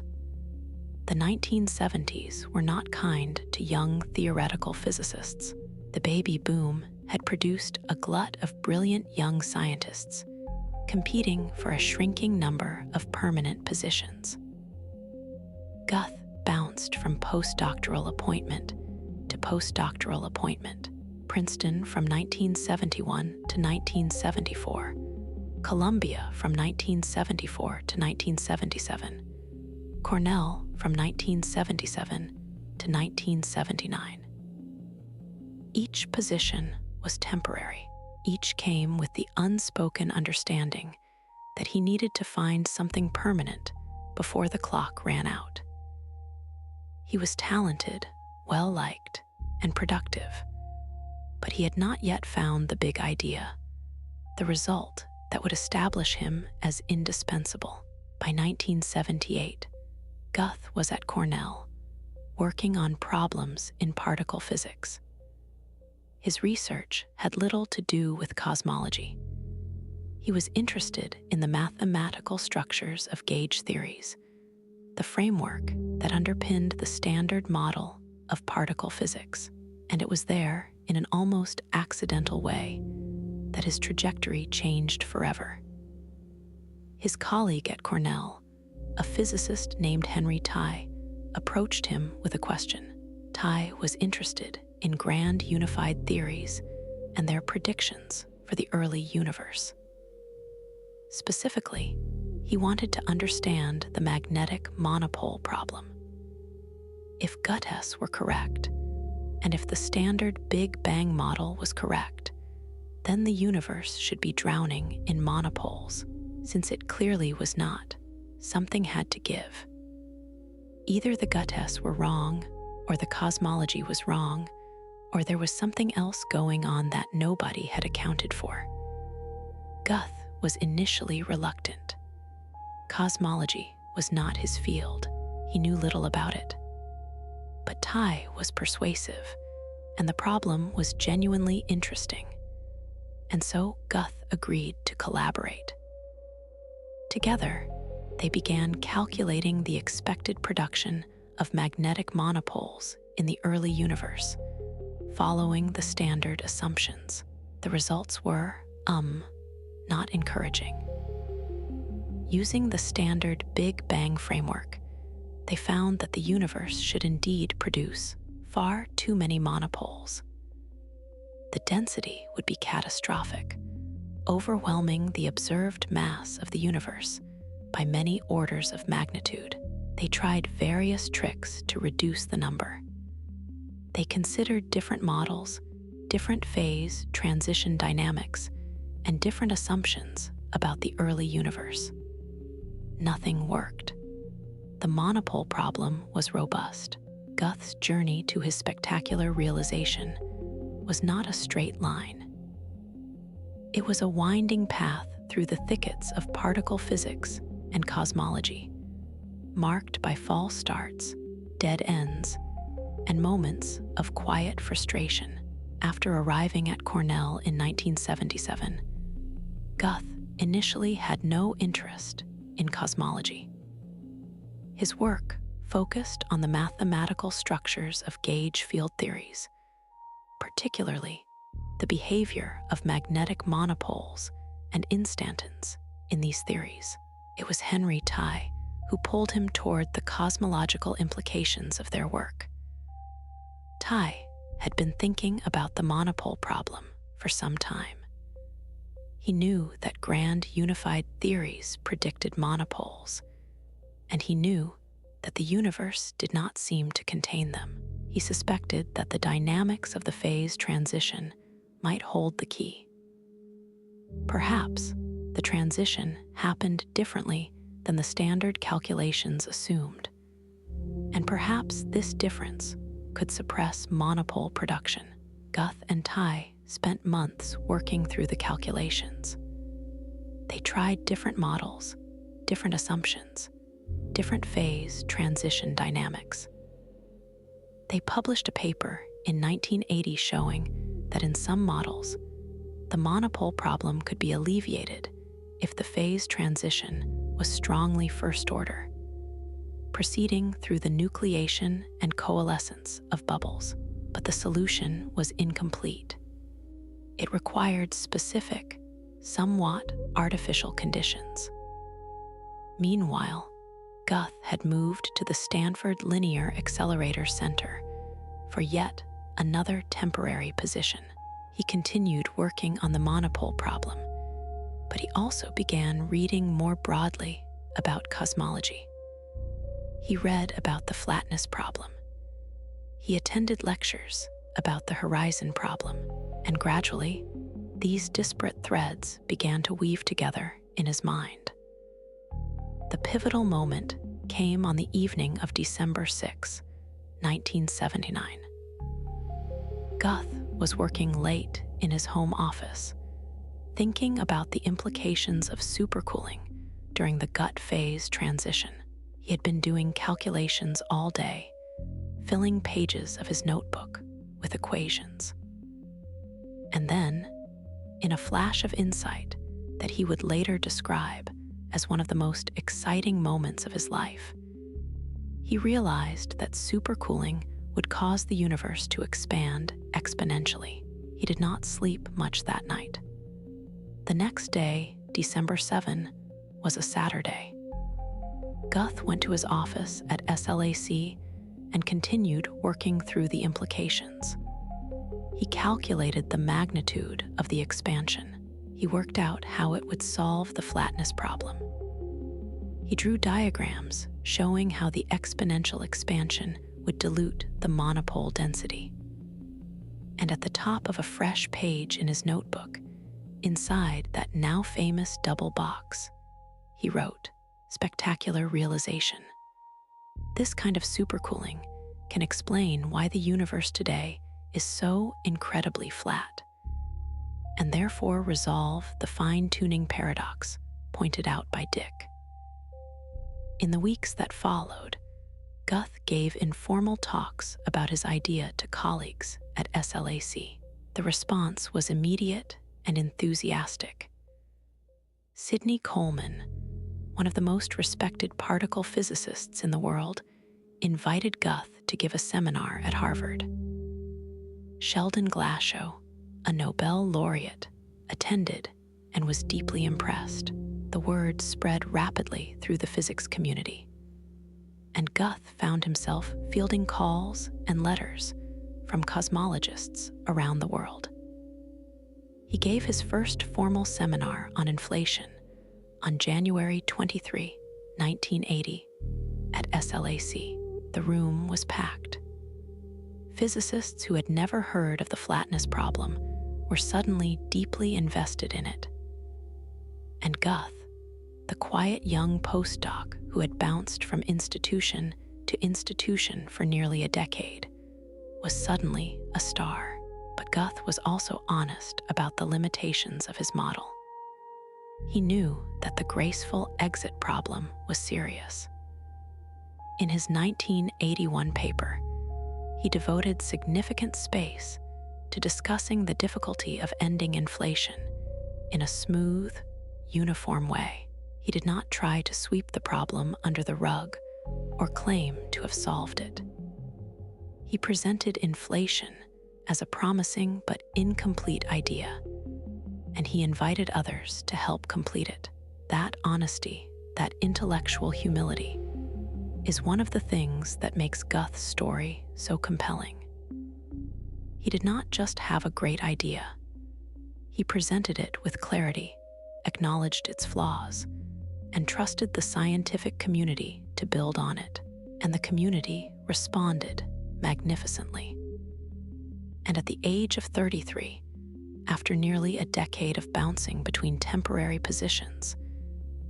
The 1970s were not kind to young theoretical physicists. The baby boom had produced a glut of brilliant young scientists, competing for a shrinking number of permanent positions. Guth bounced from postdoctoral appointment to postdoctoral appointment. Princeton from 1971 to 1974, Columbia from 1974 to 1977, Cornell from 1977 to 1979. Each position was temporary. Each came with the unspoken understanding that he needed to find something permanent before the clock ran out. He was talented, well-liked, and productive, but he had not yet found the big idea, the result that would establish him as indispensable. By 1978, Guth was at Cornell, working on problems in particle physics. His research had little to do with cosmology. He was interested in the mathematical structures of gauge theories, the framework that underpinned the standard model of particle physics, and it was there, in an almost accidental way, that his trajectory changed forever. His colleague at Cornell, a physicist named Henry Tye, approached him with a question. Tye was interested in grand unified theories and their predictions for the early universe. Specifically, he wanted to understand the magnetic monopole problem. If Guth were correct, and if the standard Big Bang model was correct, then the universe should be drowning in monopoles. Since it clearly was not, something had to give. Either the Guth were wrong, or the cosmology was wrong, or there was something else going on that nobody had accounted for. Guth was initially reluctant. Cosmology was not his field. He knew little about it. But Tye was persuasive, and the problem was genuinely interesting. And so Guth agreed to collaborate. Together, they began calculating the expected production of magnetic monopoles in the early universe, following the standard assumptions. The results were, not encouraging. Using the standard Big Bang framework, they found that the universe should indeed produce far too many monopoles. The density would be catastrophic, overwhelming the observed mass of the universe by many orders of magnitude. They tried various tricks to reduce the number. They considered different models, different phase transition dynamics, and different assumptions about the early universe. Nothing worked. The monopole problem was robust. Guth's journey to his spectacular realization was not a straight line. It was a winding path through the thickets of particle physics and cosmology, marked by false starts, dead ends, and moments of quiet frustration. After arriving at Cornell in 1977, Guth initially had no interest in cosmology. His work focused on the mathematical structures of gauge field theories, particularly the behavior of magnetic monopoles and instantons in these theories. It was Henry Tye who pulled him toward the cosmological implications of their work. Tye had been thinking about the monopole problem for some time. He knew that grand unified theories predicted monopoles, and he knew that the universe did not seem to contain them. He suspected that the dynamics of the phase transition might hold the key. Perhaps the transition happened differently than the standard calculations assumed, and perhaps this difference could suppress monopole production. Guth and Tye spent months working through the calculations. They tried different models, different assumptions, different phase transition dynamics. They published a paper in 1980 showing that in some models, the monopole problem could be alleviated if the phase transition was strongly first order, proceeding through the nucleation and coalescence of bubbles. But the solution was incomplete. It required specific, somewhat artificial conditions. Meanwhile, Guth had moved to the Stanford Linear Accelerator Center for yet another temporary position. He continued working on the monopole problem, but he also began reading more broadly about cosmology. He read about the flatness problem. He attended lectures about the horizon problem, and gradually, these disparate threads began to weave together in his mind. The pivotal moment came on the evening of December 6, 1979. Guth was working late in his home office, thinking about the implications of supercooling during the gut phase transition. He had been doing calculations all day, filling pages of his notebook with equations. And then, in a flash of insight that he would later describe as one of the most exciting moments of his life, he realized that supercooling would cause the universe to expand exponentially. He did not sleep much that night. The next day, December 7, was a Saturday. Guth went to his office at SLAC and continued working through the implications. He calculated the magnitude of the expansion. He worked out how it would solve the flatness problem. He drew diagrams showing how the exponential expansion would dilute the monopole density. And at the top of a fresh page in his notebook, inside that now famous double box, he wrote, "Spectacular realization. This kind of supercooling can explain why the universe today is so incredibly flat, and therefore resolve the fine-tuning paradox pointed out by Dick." In the weeks that followed, Guth gave informal talks about his idea to colleagues at SLAC. The response was immediate and enthusiastic. Sidney Coleman, one of the most respected particle physicists in the world, invited Guth to give a seminar at Harvard. Sheldon Glashow, a Nobel laureate, attended and was deeply impressed. The word spread rapidly through the physics community, and Guth found himself fielding calls and letters from cosmologists around the world. He gave his first formal seminar on inflation on January 23, 1980, at SLAC. The room was packed. Physicists who had never heard of the flatness problem were suddenly deeply invested in it. And Guth, the quiet young postdoc who had bounced from institution to institution for nearly a decade, was suddenly a star. But Guth was also honest about the limitations of his model. He knew that the graceful exit problem was serious. In his 1981 paper, he devoted significant space to discussing the difficulty of ending inflation in a smooth, uniform way. He did not try to sweep the problem under the rug or claim to have solved it. He presented inflation as a promising but incomplete idea, and he invited others to help complete it. That honesty, that intellectual humility, is one of the things that makes Guth's story so compelling. He did not just have a great idea. He presented it with clarity, acknowledged its flaws, and trusted the scientific community to build on it. And the community responded magnificently. And at the age of 33, after nearly a decade of bouncing between temporary positions,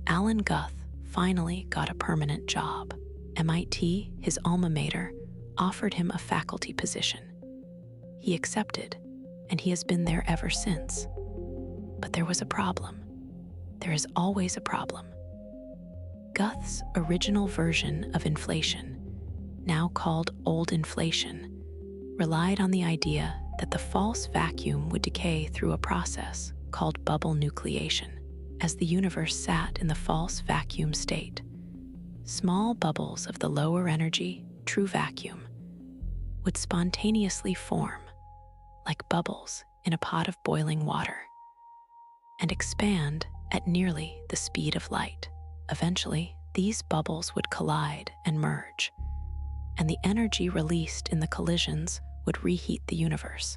Alan Guth finally got a permanent job. MIT, his alma mater, offered him a faculty position. He accepted, and he has been there ever since. But there was a problem. There is always a problem. Guth's original version of inflation, now called old inflation, relied on the idea that the false vacuum would decay through a process called bubble nucleation. As the universe sat in the false vacuum state, small bubbles of the lower energy, true vacuum, would spontaneously form, like bubbles in a pot of boiling water. and expand at nearly the speed of light. Eventually, these bubbles would collide and merge, and the energy released in the collisions would reheat the universe,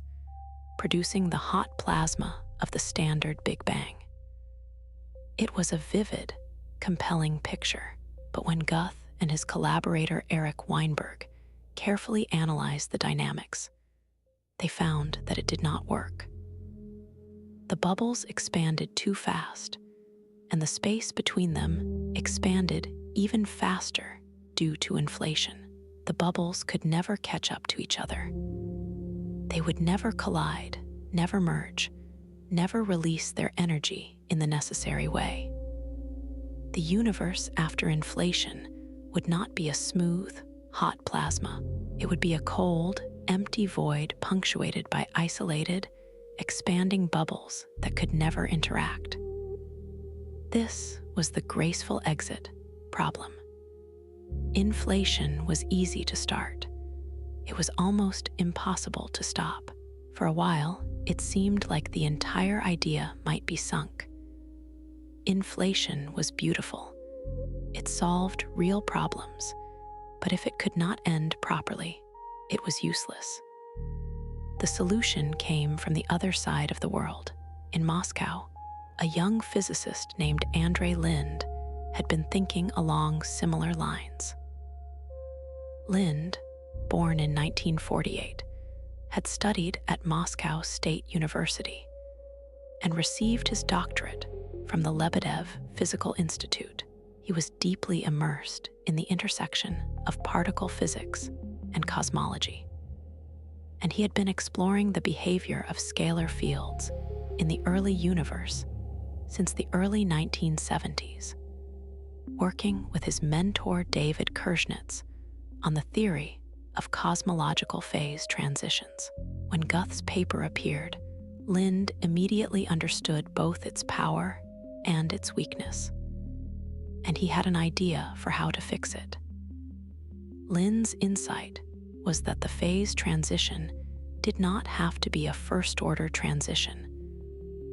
producing the hot plasma of the standard Big Bang. It was a vivid, compelling picture, but when Guth and his collaborator Eric Weinberg carefully analyzed the dynamics, they found that it did not work. The bubbles expanded too fast, and the space between them expanded even faster due to inflation. The bubbles could never catch up to each other. They would never collide, never merge, never release their energy in the necessary way. The universe after inflation would not be a smooth, hot plasma. It would be a cold, empty void punctuated by isolated, expanding bubbles that could never interact. This was the graceful exit problem. Inflation was easy to start. It was almost impossible to stop. For a while, it seemed like the entire idea might be sunk. Inflation was beautiful. It solved real problems, but if it could not end properly, it was useless. The solution came from the other side of the world. In Moscow, a young physicist named Andrei Lind had been thinking along similar lines. Lind, born in 1948, had studied at Moscow State University and received his doctorate from the Lebedev Physical Institute. He was deeply immersed in the intersection of particle physics and cosmology, and he had been exploring the behavior of scalar fields in the early universe since the early 1970s, working with his mentor David Kershnitz on the theory of cosmological phase transitions. When Guth's paper appeared, Lind immediately understood both its power and its weakness, and he had an idea for how to fix it. Lind's insight was that the phase transition did not have to be a first-order transition,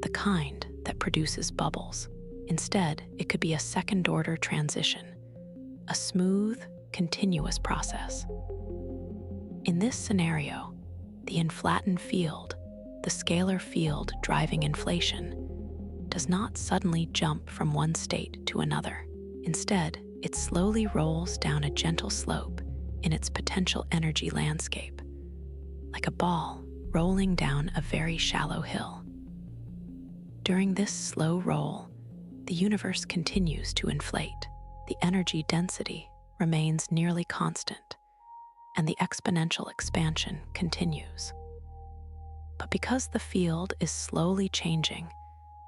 the kind that produces bubbles. Instead, it could be a second-order transition, a smooth, continuous process. In this scenario, the inflated field, the scalar field driving inflation, does not suddenly jump from one state to another. Instead, it slowly rolls down a gentle slope in its potential energy landscape, like a ball rolling down a very shallow hill. During this slow roll, the universe continues to inflate. The energy density remains nearly constant, and the exponential expansion continues. But because the field is slowly changing,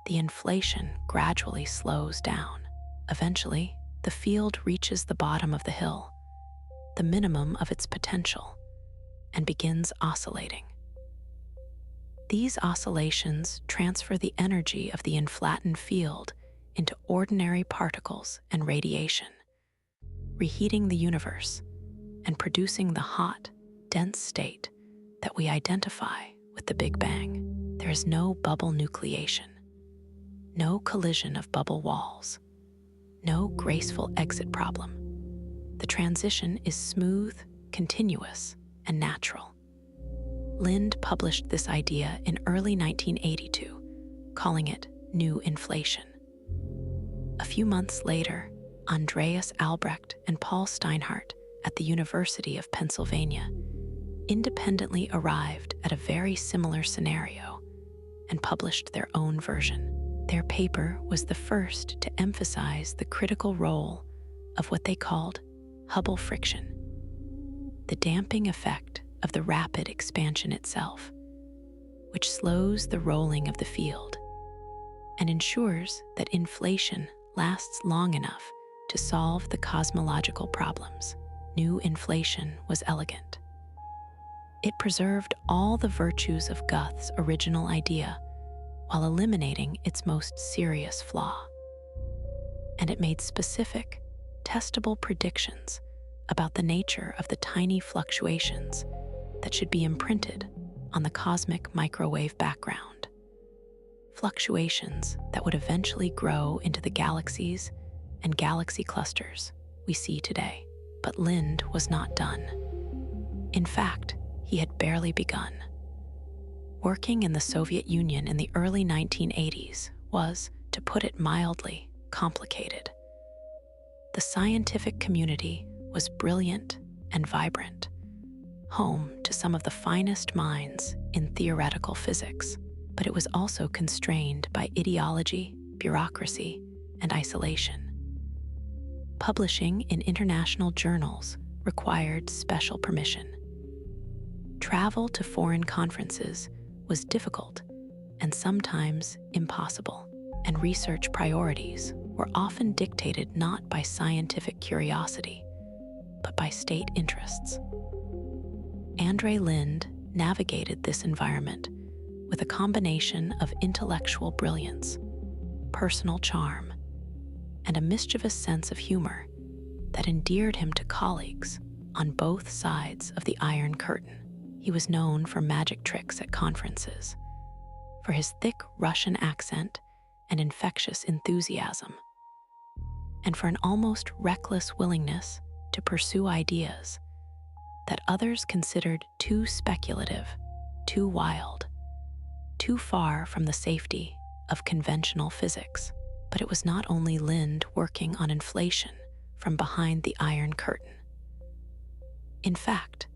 the inflation gradually slows down. Eventually, the field reaches the bottom of the hill, the minimum of its potential, and begins oscillating. These oscillations transfer the energy of the inflated field into ordinary particles and radiation, reheating the universe and producing the hot, dense state that we identify with the Big Bang. There is no bubble nucleation, no collision of bubble walls, no graceful exit problem. The transition is smooth, continuous, and natural. Lind published this idea in early 1982, calling it new inflation. A few months later, Andreas Albrecht and Paul Steinhardt at the University of Pennsylvania independently arrived at a very similar scenario and published their own version. Their paper was the first to emphasize the critical role of what they called Hubble friction, the damping effect of the rapid expansion itself, which slows the rolling of the field and ensures that inflation lasts long enough to solve the cosmological problems. New inflation was elegant. It preserved all the virtues of Guth's original idea while eliminating its most serious flaw. And it made specific, testable predictions about the nature of the tiny fluctuations that should be imprinted on the cosmic microwave background. fluctuations that would eventually grow into the galaxies and galaxy clusters we see today. But Lind was not done. In fact, he had barely begun. Working in the Soviet Union in the early 1980s was, to put it mildly, complicated. The scientific community was brilliant and vibrant, home to some of the finest minds in theoretical physics, but it was also constrained by ideology, bureaucracy, and isolation. Publishing in international journals required special permission. Travel to foreign conferences was difficult and sometimes impossible, and research priorities were often dictated not by scientific curiosity, but by state interests. Andrei Lind navigated this environment with a combination of intellectual brilliance, personal charm, and a mischievous sense of humor that endeared him to colleagues on both sides of the Iron Curtain. He was known for magic tricks at conferences, for his thick Russian accent and infectious enthusiasm, and for an almost reckless willingness to pursue ideas that others considered too speculative, too wild, too far from the safety of conventional physics. But it was not only Lind working on inflation from behind the Iron Curtain. In fact,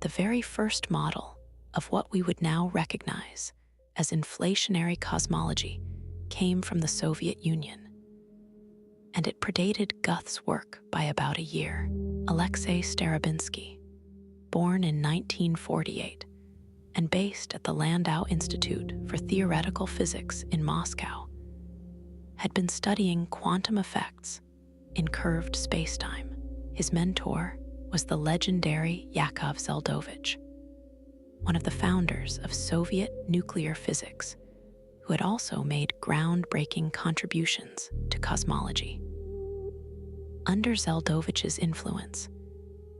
the very first model of what we would now recognize as inflationary cosmology came from the Soviet Union, and it predated Guth's work by about a year. Alexei Starobinsky, born in 1948 and based at the Landau Institute for Theoretical Physics in Moscow, had been studying quantum effects in curved spacetime. His mentor was the legendary Yakov Zeldovich, one of the founders of Soviet nuclear physics, who had also made groundbreaking contributions to cosmology. Under Zeldovich's influence,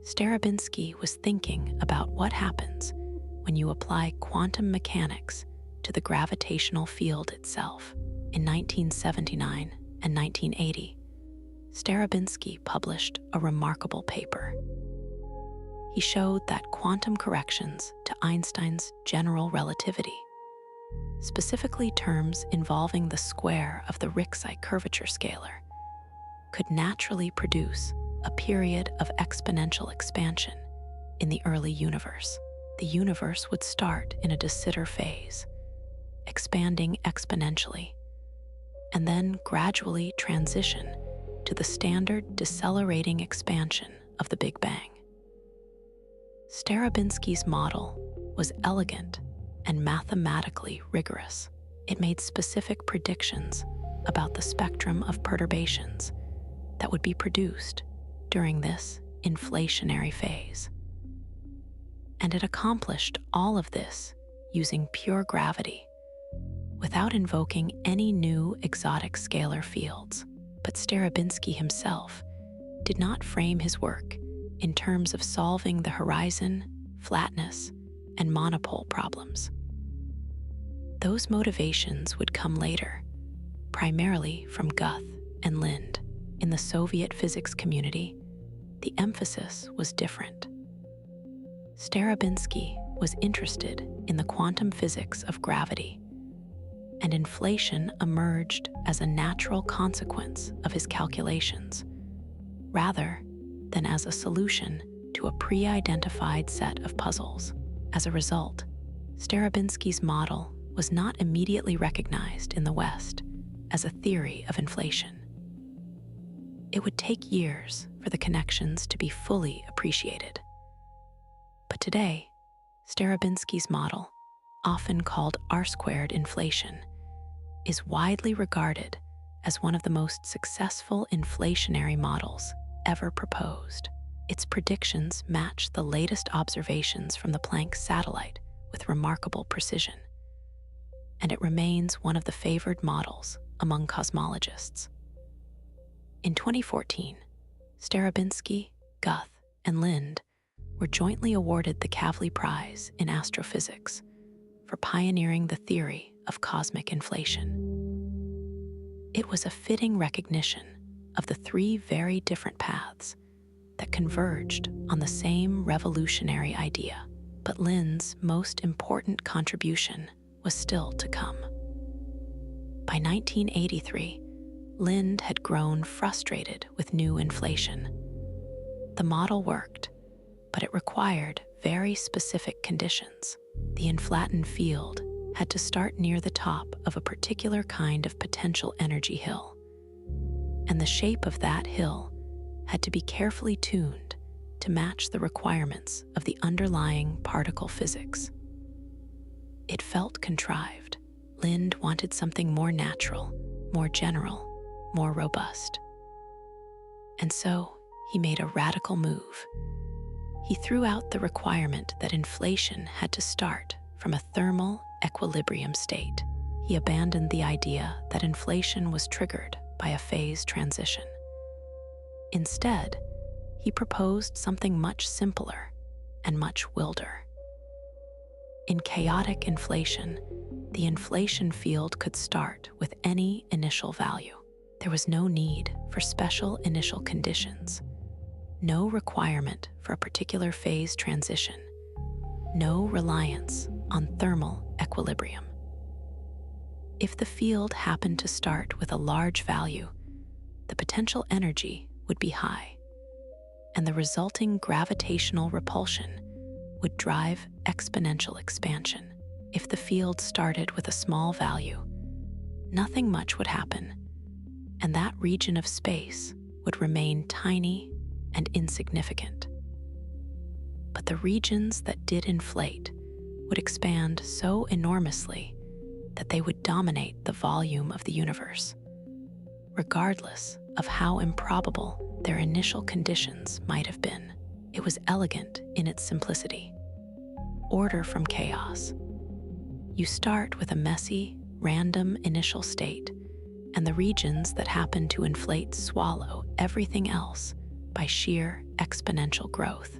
Starobinsky was thinking about what happens when you apply quantum mechanics to the gravitational field itself. In 1979 and 1980, Starobinsky published a remarkable paper. He showed that quantum corrections to Einstein's general relativity, specifically terms involving the square of the Ricci curvature scalar, could naturally produce a period of exponential expansion in the early universe. The universe would start in a de Sitter phase, expanding exponentially, and then gradually transition to the standard decelerating expansion of the Big Bang. Starobinsky's model was elegant and mathematically rigorous. It made specific predictions about the spectrum of perturbations that would be produced during this inflationary phase. And it accomplished all of this using pure gravity, without invoking any new exotic scalar fields. But Starobinsky himself did not frame his work in terms of solving the horizon, flatness, and monopole problems. Those motivations would come later, primarily from Guth and Lind. In the Soviet physics community, the emphasis was different. Starobinsky was interested in the quantum physics of gravity, and inflation emerged as a natural consequence of his calculations, rather than as a solution to a pre-identified set of puzzles. As a result, Starobinsky's model was not immediately recognized in the West as a theory of inflation. It would take years for the connections to be fully appreciated. But today, Starobinsky's model, often called R-squared inflation, is widely regarded as one of the most successful inflationary models ever proposed. Its predictions match the latest observations from the Planck satellite with remarkable precision, and it remains one of the favored models among cosmologists. In 2014, Starobinsky, Guth, and Lind were jointly awarded the Kavli Prize in Astrophysics for pioneering the theory of cosmic inflation. It was a fitting recognition of the three very different paths that converged on the same revolutionary idea. But Lind's most important contribution was still to come. By 1983, Lind had grown frustrated with new inflation. The model worked, but it required very specific conditions. The inflated field had to start near the top of a particular kind of potential energy hill, and the shape of that hill had to be carefully tuned to match the requirements of the underlying particle physics. It felt contrived. Lind wanted something more natural, more general, more robust. And so he made a radical move. He threw out the requirement that inflation had to start from a thermal equilibrium state. He abandoned the idea that inflation was triggered by a phase transition. Instead, he proposed something much simpler and much wilder. In chaotic inflation, the inflation field could start with any initial value. There was no need for special initial conditions, no requirement for a particular phase transition, no reliance on thermal equilibrium. If the field happened to start with a large value, the potential energy would be high, and the resulting gravitational repulsion would drive exponential expansion. If the field started with a small value, nothing much would happen, and that region of space would remain tiny and insignificant. But the regions that did inflate would expand so enormously that they would dominate the volume of the universe, regardless of how improbable their initial conditions might have been. It was elegant in its simplicity. Order from chaos. You start with a messy, random initial state, and the regions that happen to inflate swallow everything else by sheer exponential growth.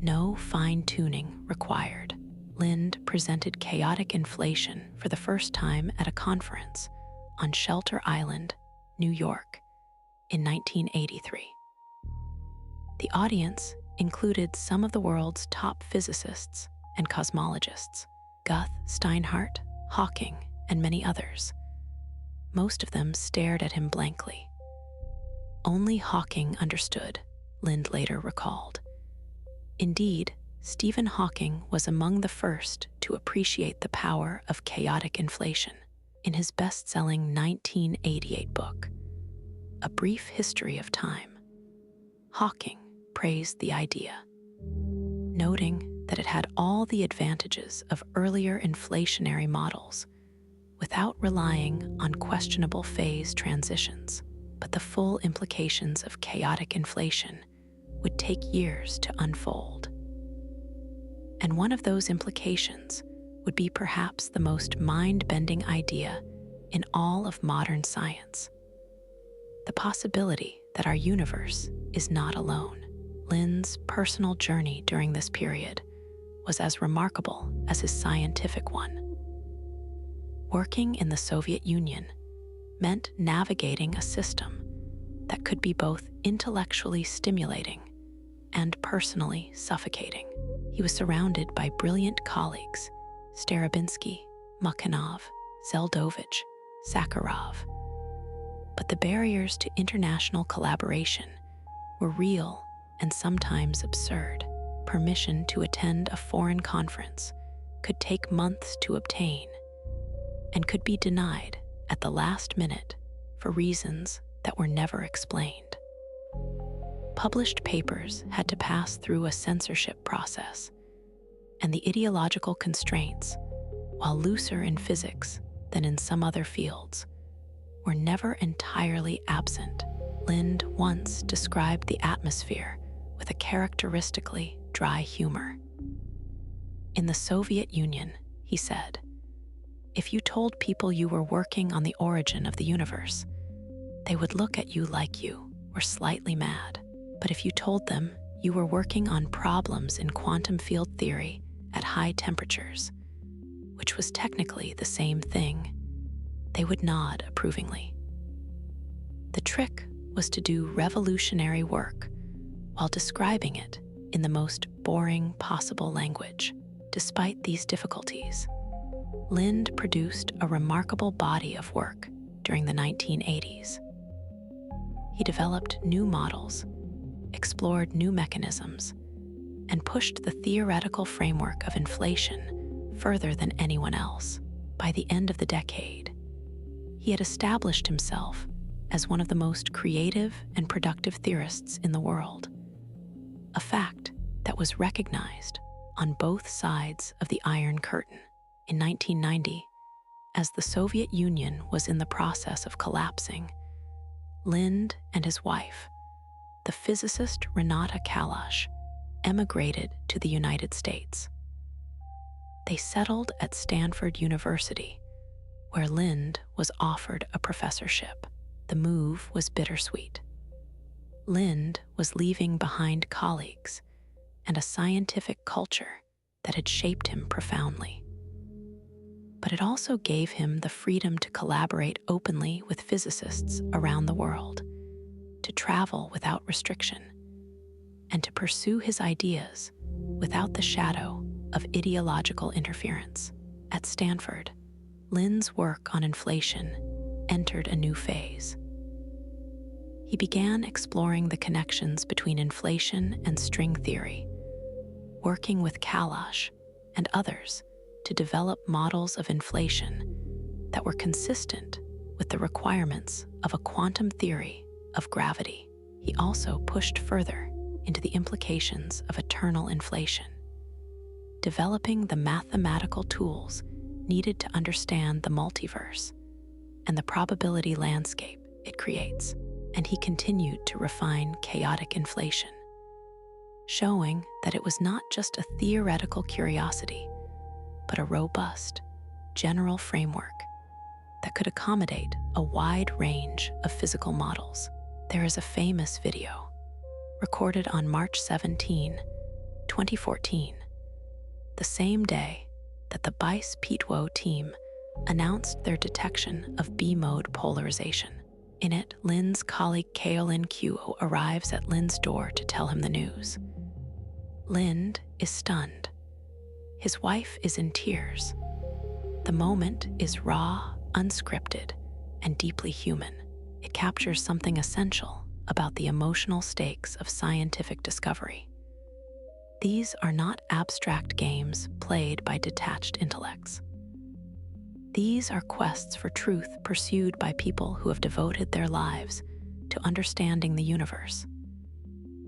No fine-tuning required. Lind presented chaotic inflation for the first time at a conference on Shelter Island, New York, in 1983. The audience included some of the world's top physicists and cosmologists, Guth, Steinhardt, Hawking, and many others. Most of them stared at him blankly. Only Hawking understood, Lind later recalled. Indeed, Stephen Hawking was among the first to appreciate the power of chaotic inflation. In his best-selling 1988 book, A Brief History of Time, Hawking praised the idea, noting that it had all the advantages of earlier inflationary models without relying on questionable phase transitions. But the full implications of chaotic inflation would take years to unfold. And one of those implications would be perhaps the most mind-bending idea in all of modern science: the possibility that our universe is not alone. Lind's personal journey during this period was as remarkable as his scientific one. Working in the Soviet Union meant navigating a system that could be both intellectually stimulating and personally suffocating. He was surrounded by brilliant colleagues: Starobinsky, Mukhanov, Zeldovich, Sakharov. But the barriers to international collaboration were real and sometimes absurd. Permission to attend a foreign conference could take months to obtain and could be denied at the last minute for reasons that were never explained. Published papers had to pass through a censorship process, and the ideological constraints, while looser in physics than in some other fields, were never entirely absent. Lind once described the atmosphere with a characteristically dry humor. In the Soviet Union, he said, if you told people you were working on the origin of the universe, they would look at you like you were slightly mad. But if you told them you were working on problems in quantum field theory at high temperatures, which was technically the same thing, they would nod approvingly. The trick was to do revolutionary work while describing it in the most boring possible language. Despite these difficulties, Lind produced a remarkable body of work during the 1980s. He developed new models, explored new mechanisms, and pushed the theoretical framework of inflation further than anyone else. By the end of the decade, he had established himself as one of the most creative and productive theorists in the world, a fact that was recognized on both sides of the Iron Curtain. In 1990, as the Soviet Union was in the process of collapsing, Lind and his wife, the physicist Renata Kalash, emigrated to the United States. They settled at Stanford University, where Lind was offered a professorship. The move was bittersweet. Lind was leaving behind colleagues and a scientific culture that had shaped him profoundly. But it also gave him the freedom to collaborate openly with physicists around the world, to travel without restriction, and to pursue his ideas without the shadow of ideological interference. At Stanford, Lind's work on inflation entered a new phase. He began exploring the connections between inflation and string theory, working with Kalash and others to develop models of inflation that were consistent with the requirements of a quantum theory of gravity. He also pushed further into the implications of eternal inflation, developing the mathematical tools needed to understand the multiverse and the probability landscape it creates. And he continued to refine chaotic inflation, showing that it was not just a theoretical curiosity, but a robust, general framework that could accommodate a wide range of physical models. There is a famous video recorded on March 17, 2014, the same day that the BICE-Pitwo team announced their detection of B-mode polarization. In it, Lind's colleague Kaolin Kuo arrives at Lind's door to tell him the news. Lind is stunned. His wife is in tears. The moment is raw, unscripted, and deeply human. It captures something essential about the emotional stakes of scientific discovery. These are not abstract games played by detached intellects. These are quests for truth pursued by people who have devoted their lives to understanding the universe,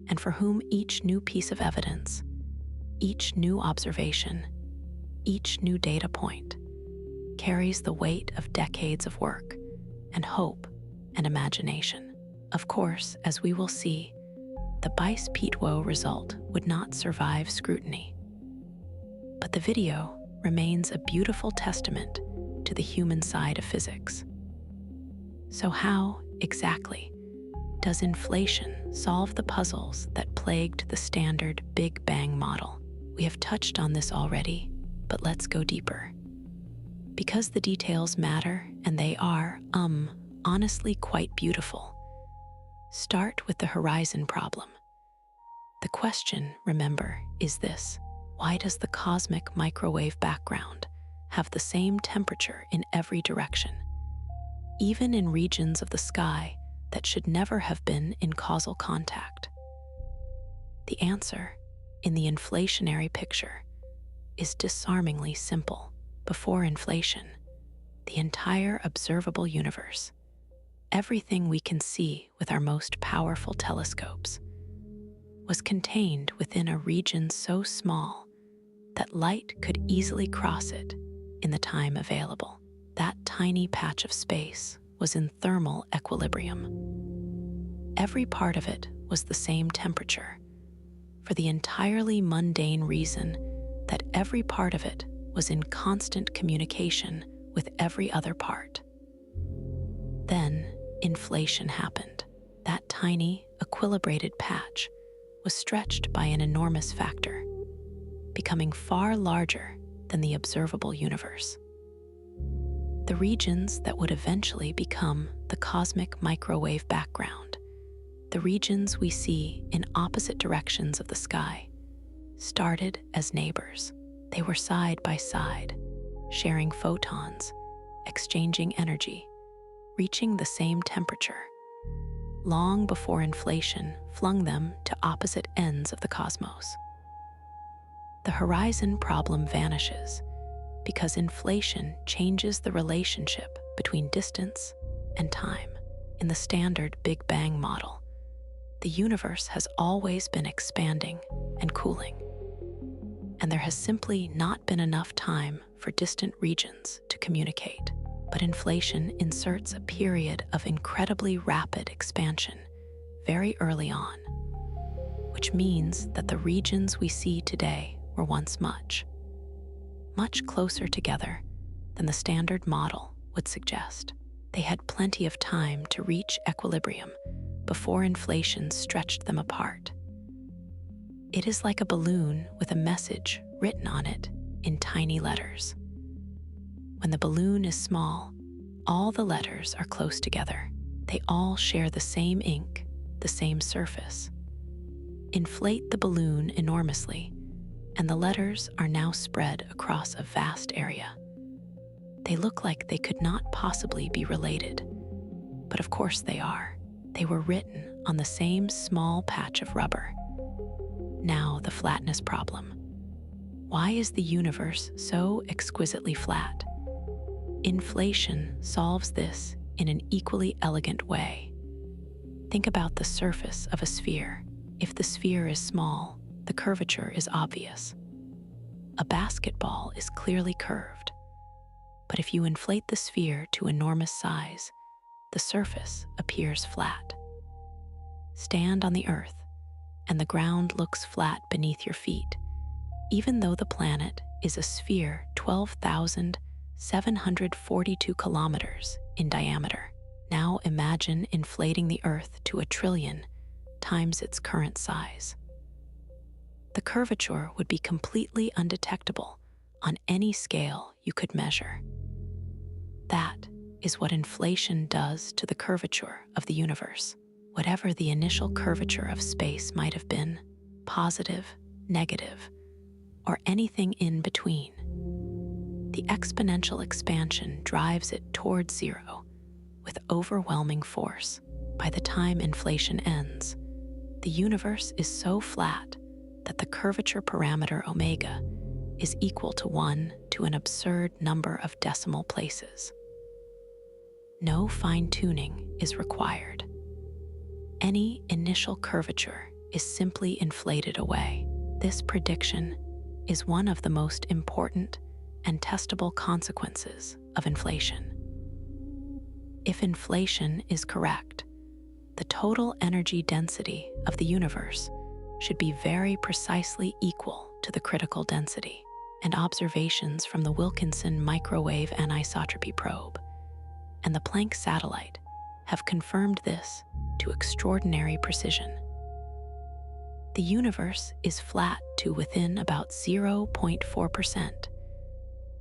and for whom each new piece of evidence, each new observation, each new data point carries the weight of decades of work and hope and imagination. Of course, as we will see, the BICE-Pitwo result would not survive scrutiny. But the video remains a beautiful testament to the human side of physics. So how, exactly, does inflation solve the puzzles that plagued the standard Big Bang model? We have touched on this already, but let's go deeper. Because the details matter, and they are, honestly quite beautiful. Start with the horizon problem. The question, remember, is this: why does the cosmic microwave background have the same temperature in every direction, even in regions of the sky that should never have been in causal contact? The answer, in the inflationary picture, is disarmingly simple. Before inflation, the entire observable universe, everything we can see with our most powerful telescopes, was contained within a region so small that light could easily cross it in the time available. That tiny patch of space was in thermal equilibrium. Every part of it was the same temperature, for the entirely mundane reason that every part of it was in constant communication with every other part. Then inflation happened. That tiny, equilibrated patch was stretched by an enormous factor, becoming far larger than the observable universe. The regions that would eventually become the cosmic microwave background, the regions we see in opposite directions of the sky, started as neighbors. They were side by side, sharing photons, exchanging energy, reaching the same temperature, long before inflation flung them to opposite ends of the cosmos. The horizon problem vanishes because inflation changes the relationship between distance and time. In the standard Big Bang model, the universe has always been expanding and cooling, and there has simply not been enough time for distant regions to communicate. But inflation inserts a period of incredibly rapid expansion very early on, which means that the regions we see today were once much closer together than the standard model would suggest. They had plenty of time to reach equilibrium before inflation stretched them apart. It is like a balloon with a message written on it in tiny letters. When the balloon is small, all the letters are close together. They all share the same ink, the same surface. Inflate the balloon enormously, and the letters are now spread across a vast area. They look like they could not possibly be related, but of course they are. They were written on the same small patch of rubber. Now the flatness problem. Why is the universe so exquisitely flat? Inflation solves this in an equally elegant way. Think about the surface of a sphere. If the sphere is small, the curvature is obvious. A basketball is clearly curved. But if you inflate the sphere to enormous size, the surface appears flat. Stand on the Earth, and the ground looks flat beneath your feet, even though the planet is a sphere 12,742 kilometers in diameter. Now imagine inflating the Earth to 1 trillion times its current size. The curvature would be completely undetectable on any scale you could measure. That is what inflation does to the curvature of the universe. Whatever the initial curvature of space might have been, positive, negative, or anything in between, the exponential expansion drives it towards zero with overwhelming force. By the time inflation ends, the universe is so flat that the curvature parameter omega is equal to 1 to an absurd number of decimal places. No fine-tuning is required. Any initial curvature is simply inflated away. This prediction is one of the most important and testable consequences of inflation. If inflation is correct, the total energy density of the universe should be very precisely equal to the critical density, and observations from the Wilkinson microwave anisotropy probe and the Planck satellite have confirmed this to extraordinary precision. The universe is flat to within about 0.4%,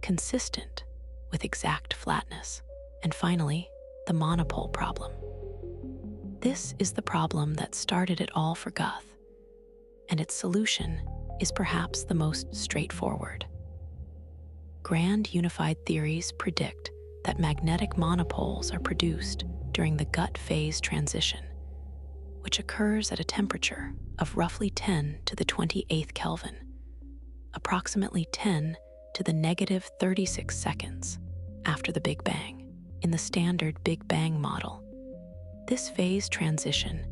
consistent with exact flatness. And finally, the monopole problem. This is the problem that started it all for Guth, and its solution is perhaps the most straightforward. Grand unified theories predict that magnetic monopoles are produced during the Guth phase transition, which occurs at a temperature of roughly 10 to the 28th Kelvin, approximately 10 to the negative 36 seconds after the Big Bang. In the standard Big Bang model, this phase transition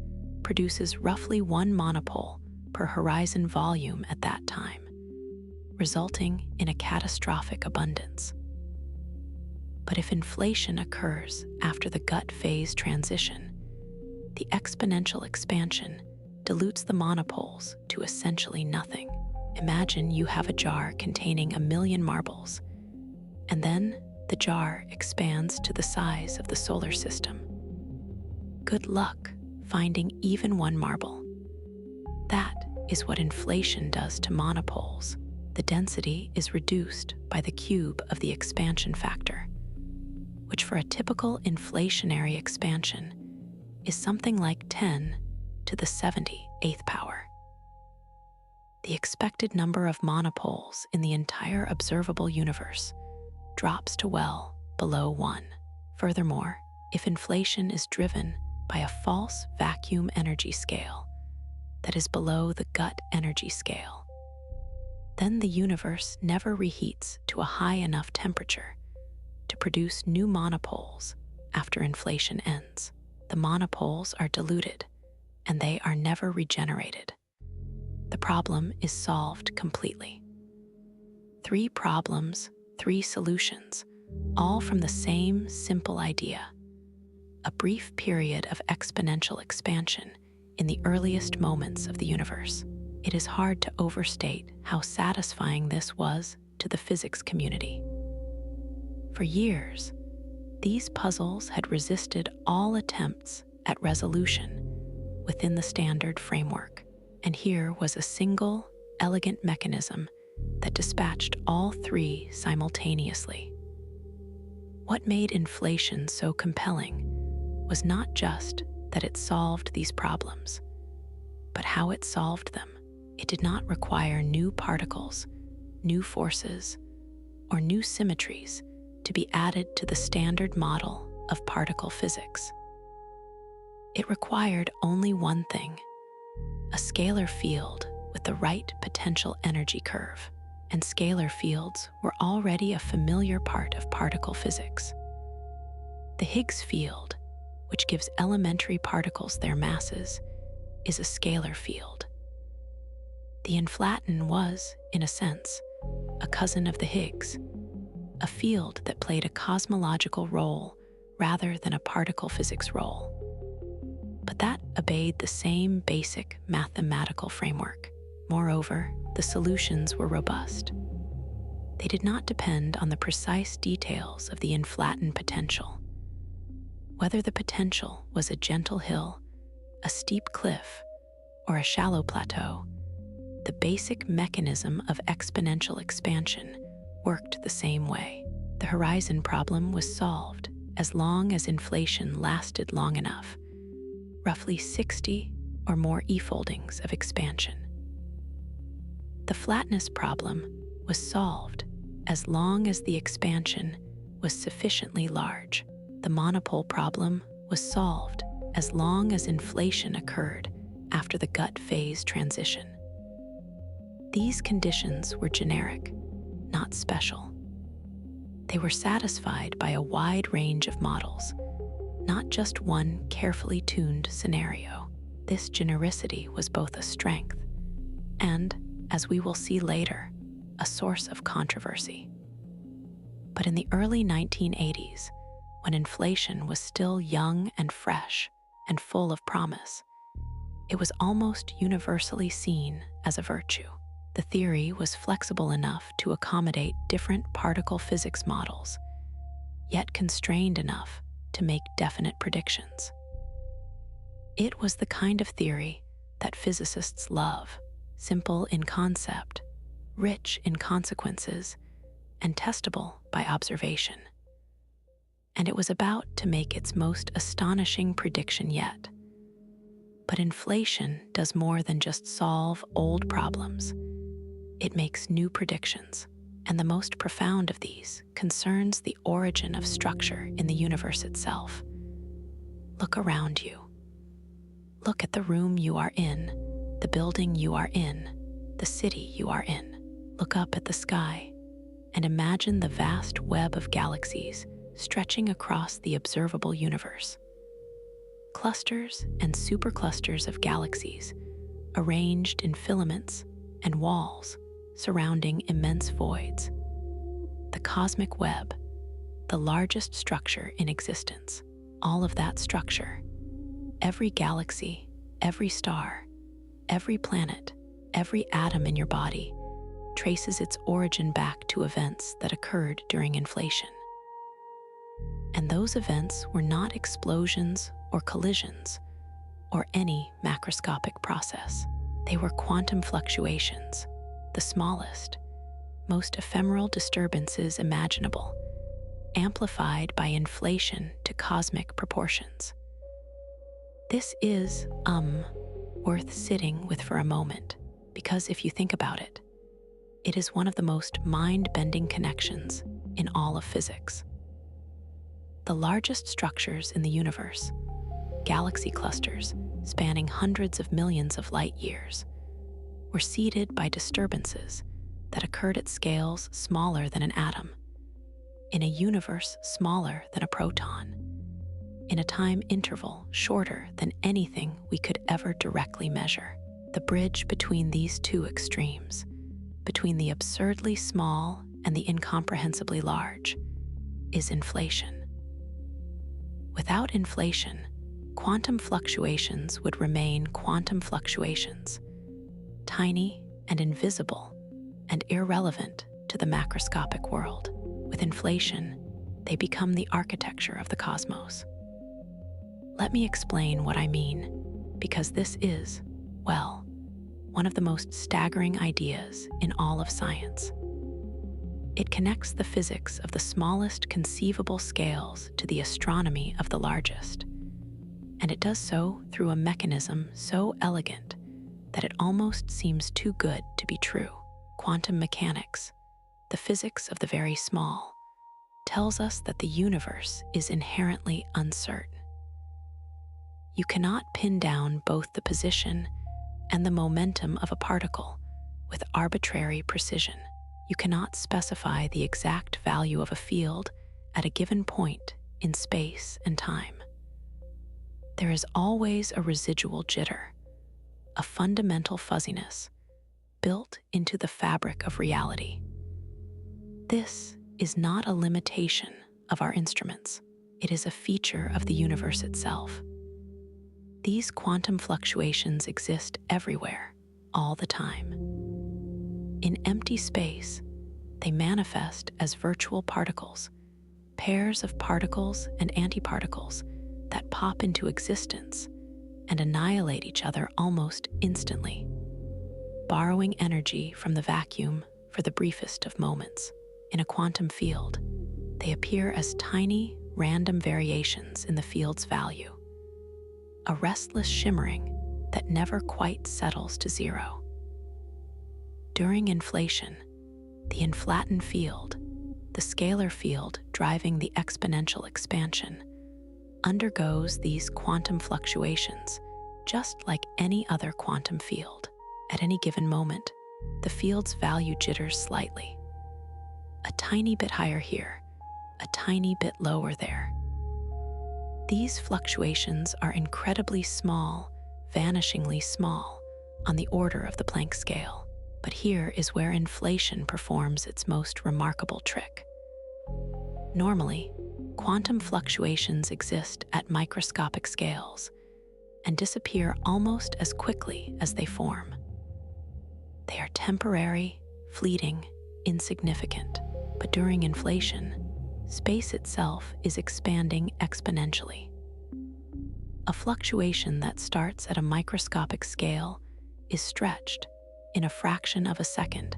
produces roughly 1 monopole per horizon volume at that time, resulting in a catastrophic abundance. But if inflation occurs after the Guth phase transition, the exponential expansion dilutes the monopoles to essentially nothing. Imagine you have a jar containing 1,000,000 marbles, and then the jar expands to the size of the solar system. Good luck finding even one marble. That is what inflation does to monopoles. the density is reduced by the cube of the expansion factor, which for a typical inflationary expansion is something like 10 to the 78th power. The expected number of monopoles in the entire observable universe drops to well below 1. Furthermore, if inflation is driven by a false vacuum energy scale that is below the gut energy scale, then the universe never reheats to a high enough temperature to produce new monopoles after inflation ends. The monopoles are diluted and they are never regenerated. The problem is solved completely. 3 problems, 3 solutions, all from the same simple idea: a brief period of exponential expansion in the earliest moments of the universe. It is hard to overstate how satisfying this was to the physics community. For years, these puzzles had resisted all attempts at resolution within the standard framework, and here was a single, elegant mechanism that dispatched all 3 simultaneously. What made inflation so compelling was not just that it solved these problems, but how it solved them. It did not require new particles, new forces, or new symmetries to be added to the standard model of particle physics. It required only one thing: a scalar field with the right potential energy curve, and scalar fields were already a familiar part of particle physics. The Higgs field, which gives elementary particles their masses, is a scalar field. The inflaton was, in a sense, a cousin of the Higgs, a field that played a cosmological role rather than a particle physics role. But that obeyed the same basic mathematical framework. Moreover, the solutions were robust. They did not depend on the precise details of the inflaton potential. Whether the potential was a gentle hill, a steep cliff, or a shallow plateau, the basic mechanism of exponential expansion worked the same way. The horizon problem was solved as long as inflation lasted long enough, roughly 60 or more e-foldings of expansion. The flatness problem was solved as long as the expansion was sufficiently large. The monopole problem was solved as long as inflation occurred after the gut phase transition. These conditions were generic, not special. They were satisfied by a wide range of models, not just one carefully tuned scenario. This genericity was both a strength and, as we will see later, a source of controversy. But in the early 1980s, when inflation was still young and fresh and full of promise, it was almost universally seen as a virtue. The theory was flexible enough to accommodate different particle physics models, yet constrained enough to make definite predictions. It was the kind of theory that physicists love: simple in concept, rich in consequences, and testable by observation. And it was about to make its most astonishing prediction yet. But inflation does more than just solve old problems. It makes new predictions, and the most profound of these concerns the origin of structure in the universe itself. Look around you. Look at the room you are in, the building you are in, the city you are in. Look up at the sky and imagine the vast web of galaxies stretching across the observable universe. Clusters and superclusters of galaxies arranged in filaments and walls surrounding immense voids. The cosmic web, the largest structure in existence. All of that structure, every galaxy, every star, every planet, every atom in your body, traces its origin back to events that occurred during inflation. And those events were not explosions or collisions or any macroscopic process. They were quantum fluctuations, the smallest, most ephemeral disturbances imaginable, amplified by inflation to cosmic proportions. This is, worth sitting with for a moment, because if you think about it, it is one of the most mind-bending connections in all of physics. The largest structures in the universe, galaxy clusters spanning hundreds of millions of light years, were seeded by disturbances that occurred at scales smaller than an atom, in a universe smaller than a proton, in a time interval shorter than anything we could ever directly measure. The bridge between these two extremes, between the absurdly small and the incomprehensibly large, is inflation. Without inflation, quantum fluctuations would remain quantum fluctuations, tiny and invisible and irrelevant to the macroscopic world. With inflation, they become the architecture of the cosmos. Let me explain what I mean, because this is, well, one of the most staggering ideas in all of science. It connects the physics of the smallest conceivable scales to the astronomy of the largest, and it does so through a mechanism so elegant that it almost seems too good to be true. Quantum mechanics, the physics of the very small, tells us that the universe is inherently uncertain. You cannot pin down both the position and the momentum of a particle with arbitrary precision. You cannot specify the exact value of a field at a given point in space and time. There is always a residual jitter, a fundamental fuzziness built into the fabric of reality. This is not a limitation of our instruments. It is a feature of the universe itself. These quantum fluctuations exist everywhere, all the time. In empty space, they manifest as virtual particles, pairs of particles and antiparticles that pop into existence and annihilate each other almost instantly, borrowing energy from the vacuum for the briefest of moments. In a quantum field, they appear as tiny, random variations in the field's value, a restless shimmering that never quite settles to zero. During inflation, the inflated field, the scalar field driving the exponential expansion, undergoes these quantum fluctuations just like any other quantum field. At any given moment, the field's value jitters slightly. A tiny bit higher here, a tiny bit lower there. These fluctuations are incredibly small, vanishingly small, on the order of the Planck scale. But here is where inflation performs its most remarkable trick. Normally, quantum fluctuations exist at microscopic scales and disappear almost as quickly as they form. They are temporary, fleeting, insignificant. But during inflation, space itself is expanding exponentially. A fluctuation that starts at a microscopic scale is stretched in a fraction of a second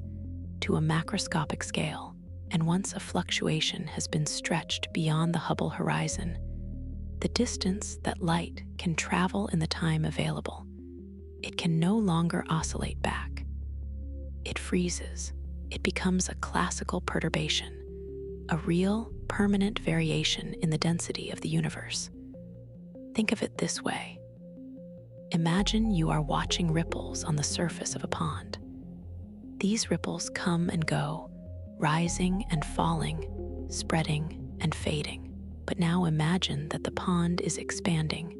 to a macroscopic scale, and once a fluctuation has been stretched beyond the Hubble horizon, the distance that light can travel in the time available, it can no longer oscillate back. It freezes. It becomes a classical perturbation, a real, permanent variation in the density of the universe. Think of it this way. Imagine you are watching ripples on the surface of a pond. These ripples come and go, rising and falling, spreading and fading. But now imagine that the pond is expanding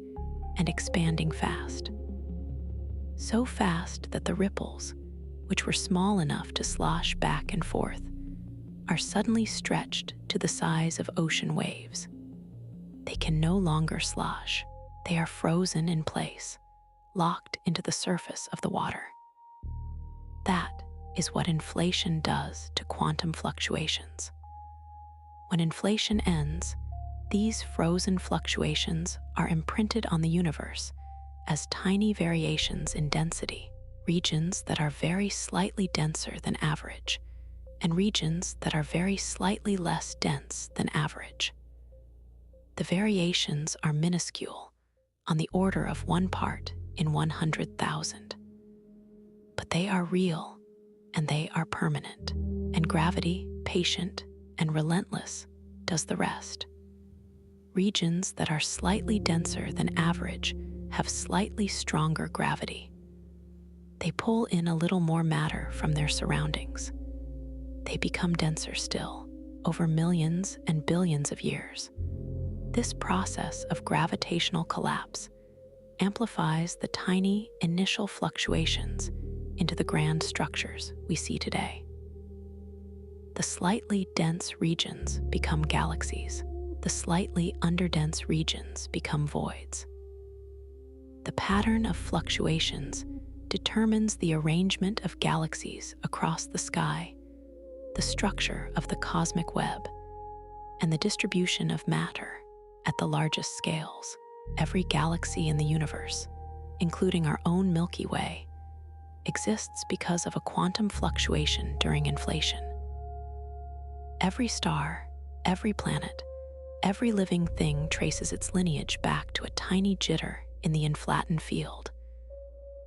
and expanding fast. So fast that the ripples, which were small enough to slosh back and forth, are suddenly stretched to the size of ocean waves. They can no longer slosh. They are frozen in place, locked into the surface of the water. That is what inflation does to quantum fluctuations. When inflation ends, these frozen fluctuations are imprinted on the universe as tiny variations in density, regions that are very slightly denser than average, and regions that are very slightly less dense than average. The variations are minuscule, on the order of 1 part in 100,000. But they are real, and they are permanent, and gravity, patient and relentless, does the rest. Regions that are slightly denser than average have slightly stronger gravity. They pull in a little more matter from their surroundings. They become denser still, over millions and billions of years. This process of gravitational collapse amplifies the tiny initial fluctuations into the grand structures we see today. The slightly dense regions become galaxies. The slightly underdense regions become voids. The pattern of fluctuations determines the arrangement of galaxies across the sky, the structure of the cosmic web, and the distribution of matter at the largest scales. Every galaxy in the universe, including our own Milky Way, exists because of a quantum fluctuation during inflation. Every star, every planet, every living thing traces its lineage back to a tiny jitter in the inflated field,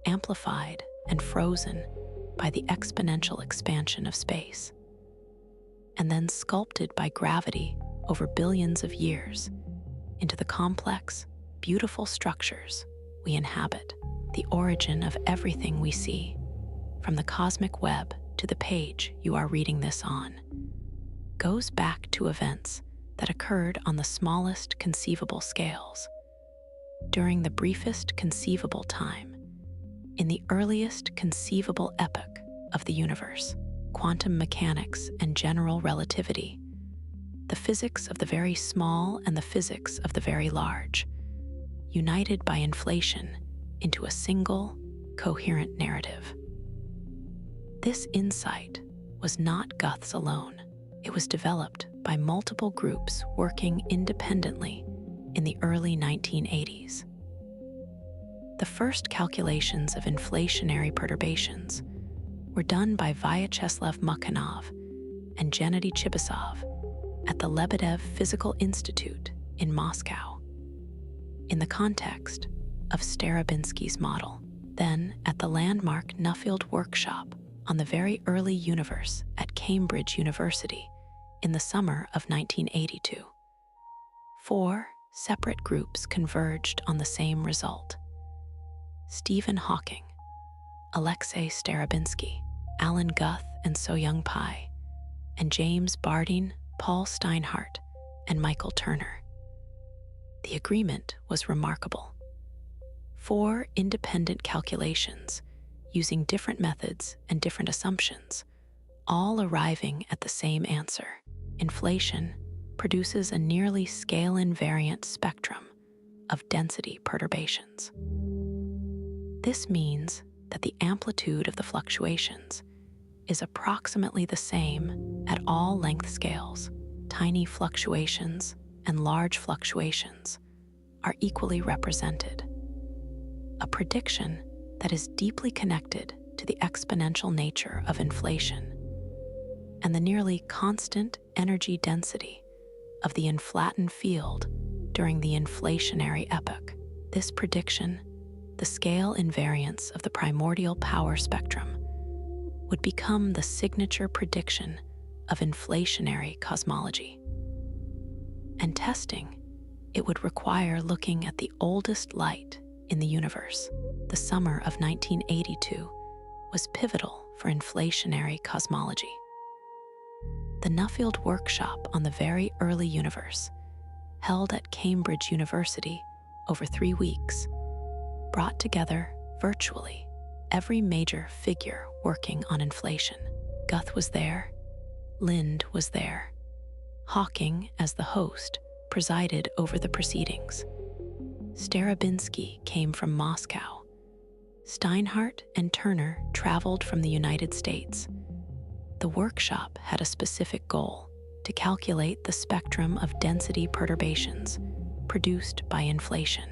amplified and frozen by the exponential expansion of space, and then sculpted by gravity over billions of years into the complex, beautiful structures we inhabit. The origin of everything we see, from the cosmic web to the page you are reading this on, goes back to events that occurred on the smallest conceivable scales, during the briefest conceivable time, in the earliest conceivable epoch of the universe. Quantum mechanics and general relativity, the physics of the very small and the physics of the very large, united by inflation into a single, coherent narrative. This insight was not Guth's alone. It was developed by multiple groups working independently in the early 1980s. The first calculations of inflationary perturbations were done by Vyacheslav Mukhanov and Gennady Chibisov at the Lebedev Physical Institute in Moscow, in the context of Starobinsky's model, then at the landmark Nuffield workshop on the very early universe at Cambridge University in the summer of 1982. 4 separate groups converged on the same result. Stephen Hawking, Alexei Starobinsky, Alan Guth and So-Young Pai, and James Bardeen, Paul Steinhardt, and Michael Turner. The agreement was remarkable. 4 independent calculations, using different methods and different assumptions, all arriving at the same answer. Inflation produces a nearly scale-invariant spectrum of density perturbations. This means that the amplitude of the fluctuations is approximately the same at all length scales. Tiny fluctuations and large fluctuations are equally represented. A prediction that is deeply connected to the exponential nature of inflation and the nearly constant energy density of the inflated field during the inflationary epoch. This prediction, the scale invariance of the primordial power spectrum, would become the signature prediction of inflationary cosmology. And testing it would require looking at the oldest light in the universe. The summer of 1982 was pivotal for inflationary cosmology. The Nuffield workshop on the very early universe, held at Cambridge University over 3 weeks, brought together virtually every major figure working on inflation. Guth was there, Lind was there. Hawking, as the host, presided over the proceedings. Starobinsky came from Moscow. Steinhardt and Turner traveled from the United States. The workshop had a specific goal: to calculate the spectrum of density perturbations produced by inflation.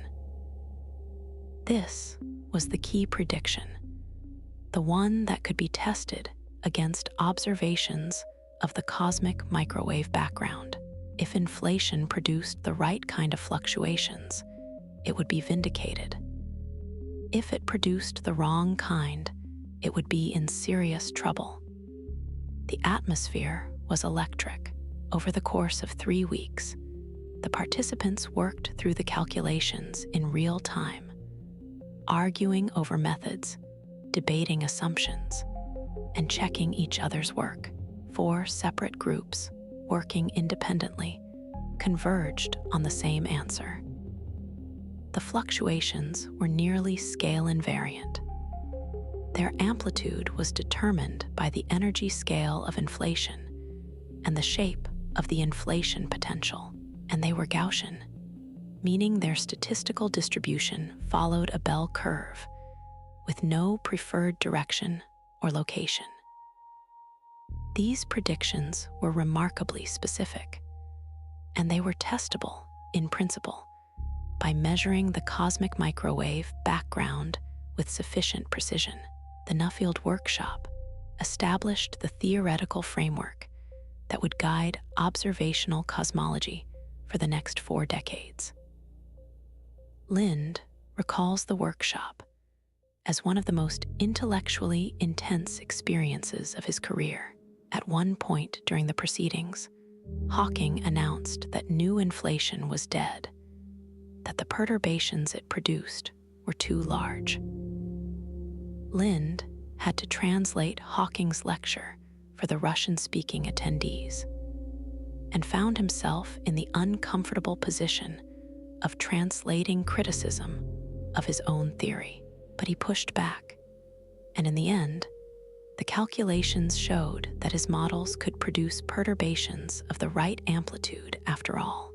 This was the key prediction, the one that could be tested against observations of the cosmic microwave background. If inflation produced the right kind of fluctuations, it would be vindicated. If it produced the wrong kind, it would be in serious trouble. The atmosphere was electric. Over the course of 3 weeks, the participants worked through the calculations in real time, arguing over methods, debating assumptions, and checking each other's work. 4 separate groups, working independently, converged on the same answer. The fluctuations were nearly scale invariant. Their amplitude was determined by the energy scale of inflation and the shape of the inflation potential, and they were Gaussian, meaning their statistical distribution followed a bell curve with no preferred direction or location. These predictions were remarkably specific, and they were testable in principle by measuring the cosmic microwave background with sufficient precision. The Nuffield workshop established the theoretical framework that would guide observational cosmology for the next 4 decades. Lind recalls the workshop as one of the most intellectually intense experiences of his career. At one point during the proceedings, Hawking announced that new inflation was dead, that the perturbations it produced were too large. Lind had to translate Hawking's lecture for the Russian-speaking attendees, and found himself in the uncomfortable position of translating criticism of his own theory. But he pushed back, and in the end, the calculations showed that his models could produce perturbations of the right amplitude after all.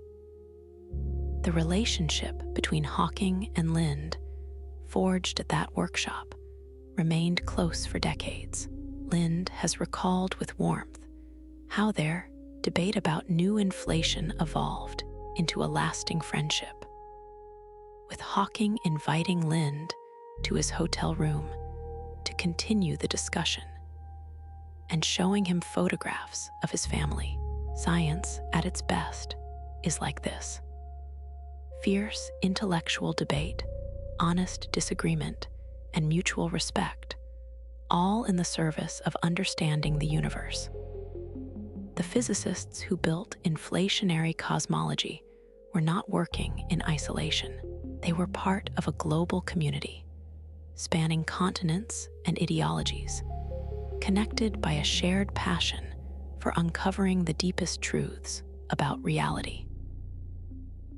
The relationship between Hawking and Lind, forged at that workshop, remained close for decades. Lind has recalled with warmth how their debate about new inflation evolved into a lasting friendship, with Hawking inviting Lind to his hotel room to continue the discussion and showing him photographs of his family. Science, at its best, is like this: fierce intellectual debate, honest disagreement, and mutual respect, all in the service of understanding the universe. The physicists who built inflationary cosmology were not working in isolation. They were part of a global community, spanning continents and ideologies, connected by a shared passion for uncovering the deepest truths about reality.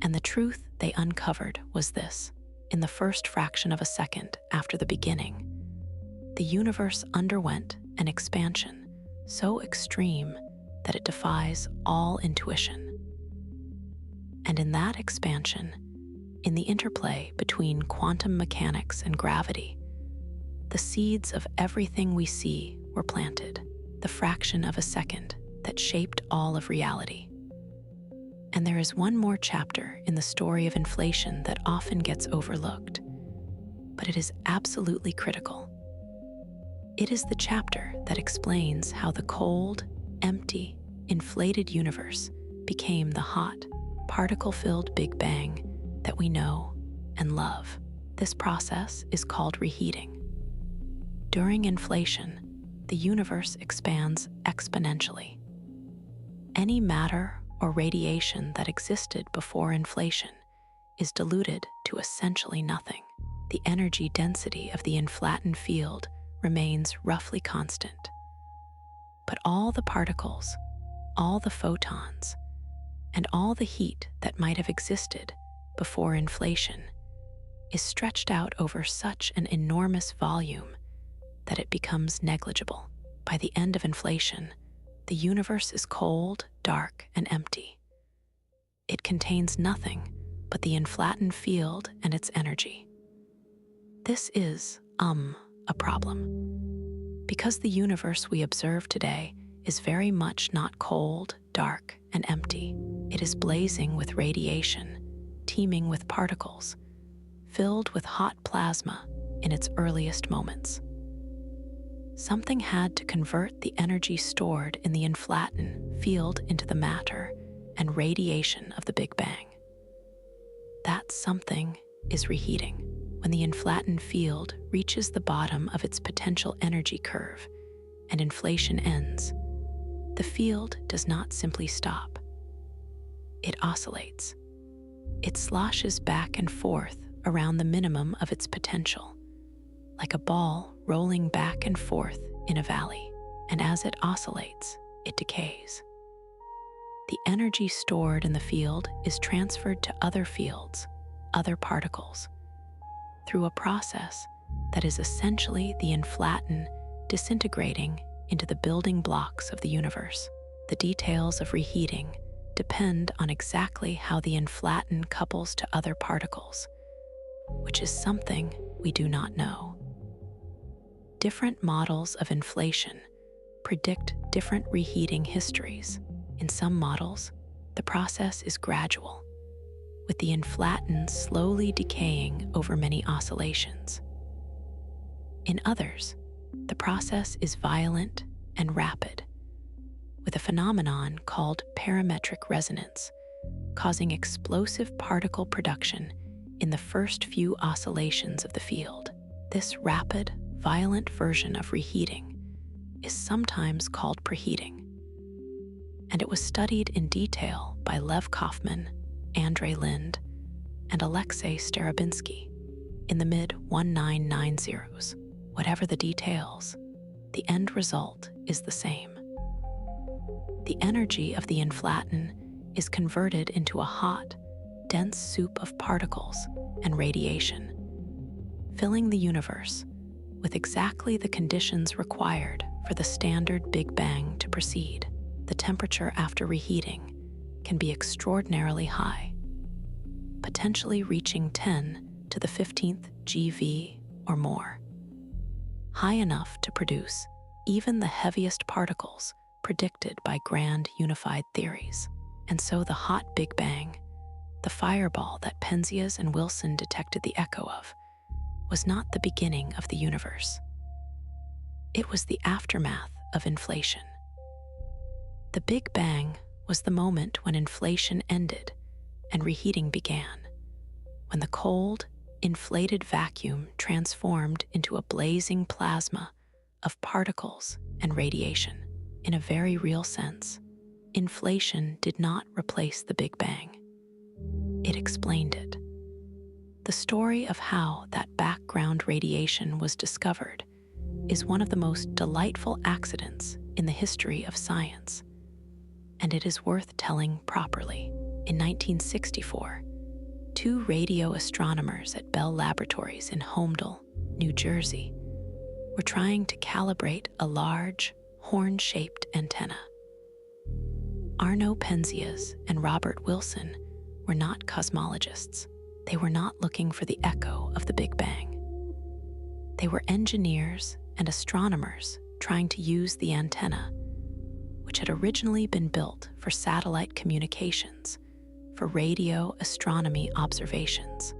And the truth they uncovered was this: in the first fraction of a second after the beginning, the universe underwent an expansion so extreme that it defies all intuition. And in that expansion, in the interplay between quantum mechanics and gravity, the seeds of everything we see were planted, the fraction of a second that shaped all of reality. And there is one more chapter in the story of inflation that often gets overlooked, but it is absolutely critical. It is the chapter that explains how the cold, empty, inflated universe became the hot, particle-filled Big Bang that we know and love. This process is called reheating. During inflation, the universe expands exponentially. Any matter or radiation that existed before inflation is diluted to essentially nothing. The energy density of the inflated field remains roughly constant. But all the particles, all the photons, and all the heat that might have existed before inflation is stretched out over such an enormous volume that it becomes negligible. By the end of inflation, the universe is cold, dark, and empty. It contains nothing but the inflated field and its energy. This is, a problem. Because the universe we observe today is very much not cold, dark, and empty. It is blazing with radiation, teeming with particles, filled with hot plasma in its earliest moments. Something had to convert the energy stored in the inflated field into the matter and radiation of the Big Bang. That something is reheating. When the inflated field reaches the bottom of its potential energy curve and inflation ends, the field does not simply stop. It oscillates. It sloshes back and forth around the minimum of its potential, like a ball rolling back and forth in a valley. And as it oscillates, it decays. The energy stored in the field is transferred to other fields, other particles, through a process that is essentially the inflaton disintegrating into the building blocks of the universe. The details of reheating depend on exactly how the inflaton couples to other particles, which is something we do not know. Different models of inflation predict different reheating histories. In some models, the process is gradual, with the inflaton slowly decaying over many oscillations. In others, the process is violent and rapid, with a phenomenon called parametric resonance, causing explosive particle production in the first few oscillations of the field. This rapid, violent version of reheating is sometimes called preheating, and it was studied in detail by Lev Kaufman, Andrei Lind, and Alexei Starobinsky in the mid-1990s. Whatever the details, the end result is the same. The energy of the inflaton is converted into a hot, dense soup of particles and radiation, filling the universe with exactly the conditions required for the standard Big Bang to proceed. The temperature after reheating can be extraordinarily high, potentially reaching 10 to the 15th GeV or more, high enough to produce even the heaviest particles predicted by grand unified theories. And so the hot Big Bang, the fireball that Penzias and Wilson detected the echo of, was not the beginning of the universe. It was the aftermath of inflation. The Big Bang was the moment when inflation ended and reheating began, when the cold, inflated vacuum transformed into a blazing plasma of particles and radiation. In a very real sense, inflation did not replace the Big Bang. It explained it. The story of how that background radiation was discovered is one of the most delightful accidents in the history of science, and it is worth telling properly. In 1964, two radio astronomers at Bell Laboratories in Holmdel, New Jersey, were trying to calibrate a large, horn-shaped antenna. Arno Penzias and Robert Wilson were not cosmologists. They were not looking for the echo of the Big Bang. They were engineers and astronomers trying to use the antenna, which had originally been built for satellite communications, for radio astronomy observations.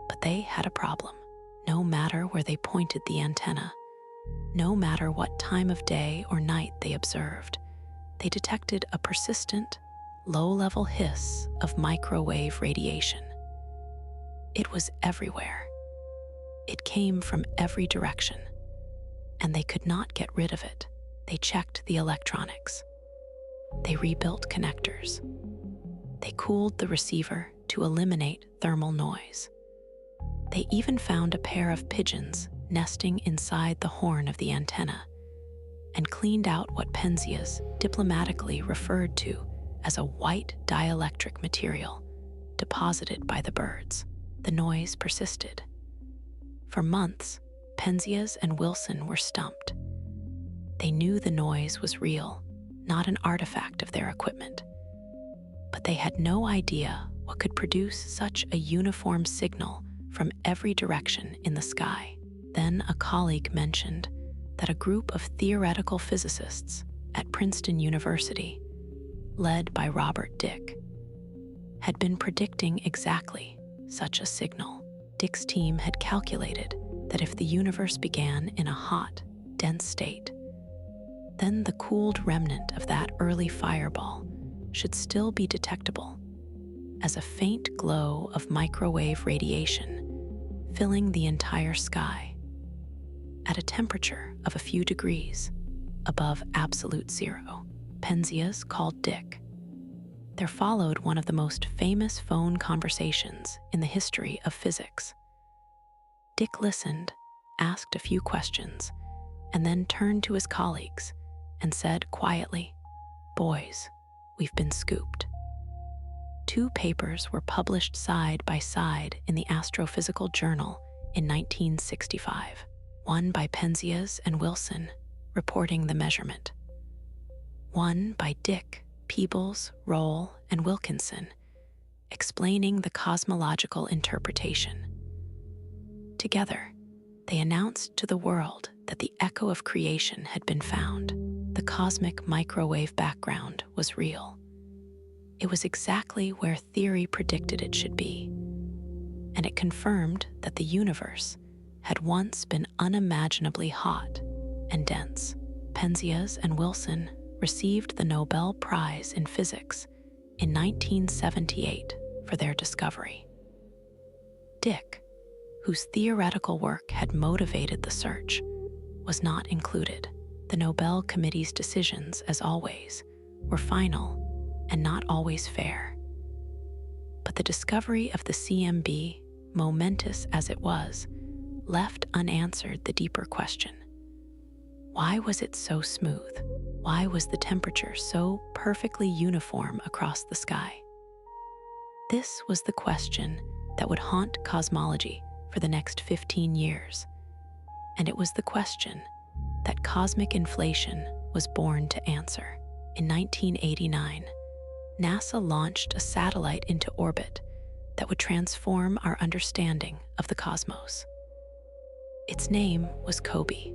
But they had a problem. No matter where they pointed the antenna, no matter what time of day or night they observed, they detected a persistent, low-level hiss of microwave radiation. It was everywhere. It came from every direction, and they could not get rid of it. They checked the electronics. They rebuilt connectors. They cooled the receiver to eliminate thermal noise. They even found a pair of pigeons nesting inside the horn of the antenna and cleaned out what Penzias diplomatically referred to as a white dielectric material deposited by the birds. The noise persisted. For months, Penzias and Wilson were stumped. They knew the noise was real, not an artifact of their equipment. But they had no idea what could produce such a uniform signal from every direction in the sky. Then a colleague mentioned that a group of theoretical physicists at Princeton University, led by Robert Dicke, had been predicting exactly such a signal. Dicke's team had calculated that if the universe began in a hot, dense state, then the cooled remnant of that early fireball should still be detectable as a faint glow of microwave radiation filling the entire sky at a temperature of a few degrees above absolute zero. Penzias called Dick. There followed one of the most famous phone conversations in the history of physics. Dick listened, asked a few questions, and then turned to his colleagues and said quietly, "Boys, we've been scooped." 2 papers were published side by side in the Astrophysical Journal in 1965, one by Penzias and Wilson, reporting the measurement, one by Dick, Peebles, Roll, and Wilkinson, explaining the cosmological interpretation. Together, they announced to the world that the echo of creation had been found. The cosmic microwave background was real. It was exactly where theory predicted it should be, and it confirmed that the universe had once been unimaginably hot and dense. Penzias and Wilson received the Nobel Prize in Physics in 1978 for their discovery. Dick, whose theoretical work had motivated the search, was not included. The Nobel Committee's decisions, as always, were final and not always fair. But the discovery of the CMB, momentous as it was, left unanswered the deeper question. Why was it so smooth? Why was the temperature so perfectly uniform across the sky? This was the question that would haunt cosmology for the next 15 years. And it was the question that cosmic inflation was born to answer. In 1989, NASA launched a satellite into orbit that would transform our understanding of the cosmos. Its name was COBE,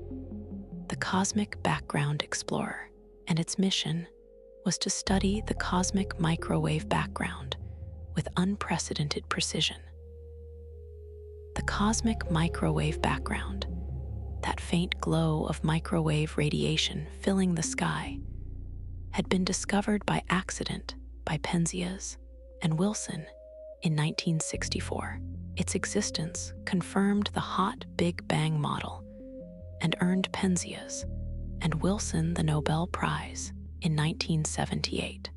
the Cosmic Background Explorer, and its mission was to study the cosmic microwave background with unprecedented precision. The cosmic microwave background, that faint glow of microwave radiation filling the sky, had been discovered by accident by Penzias and Wilson in 1964. Its existence confirmed the hot Big Bang model and earned Penzias and Wilson the Nobel Prize in 1978.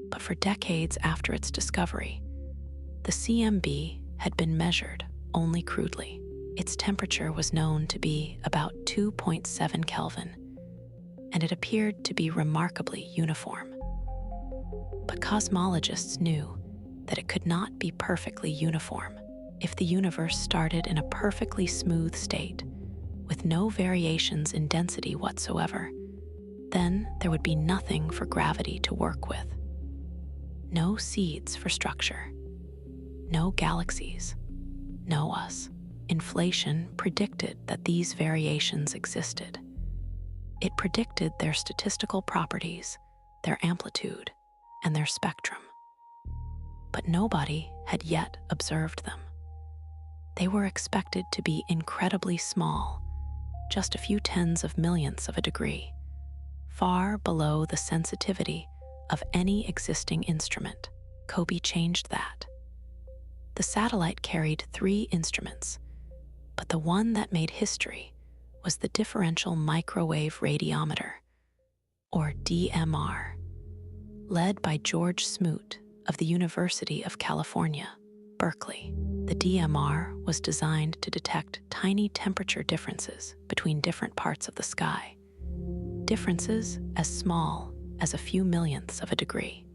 But for decades after its discovery, the CMB had been measured only crudely. Its temperature was known to be about 2.7 Kelvin, and it appeared to be remarkably uniform. But cosmologists knew that it could not be perfectly uniform. If the universe started in a perfectly smooth state, with no variations in density whatsoever, then there would be nothing for gravity to work with. No seeds for structure. No galaxies. No us. Inflation predicted that these variations existed. It predicted their statistical properties, their amplitude, and their spectrum. But nobody had yet observed them. They were expected to be incredibly small, just a few tens of millionths of a degree, far below the sensitivity of any existing instrument. COBE changed that. The satellite carried 3 instruments, but the one that made history was the differential microwave radiometer, or DMR, led by George Smoot of the University of California, Berkeley. The DMR was designed to detect tiny temperature differences between different parts of the sky, differences as small as a few millionths of a degree.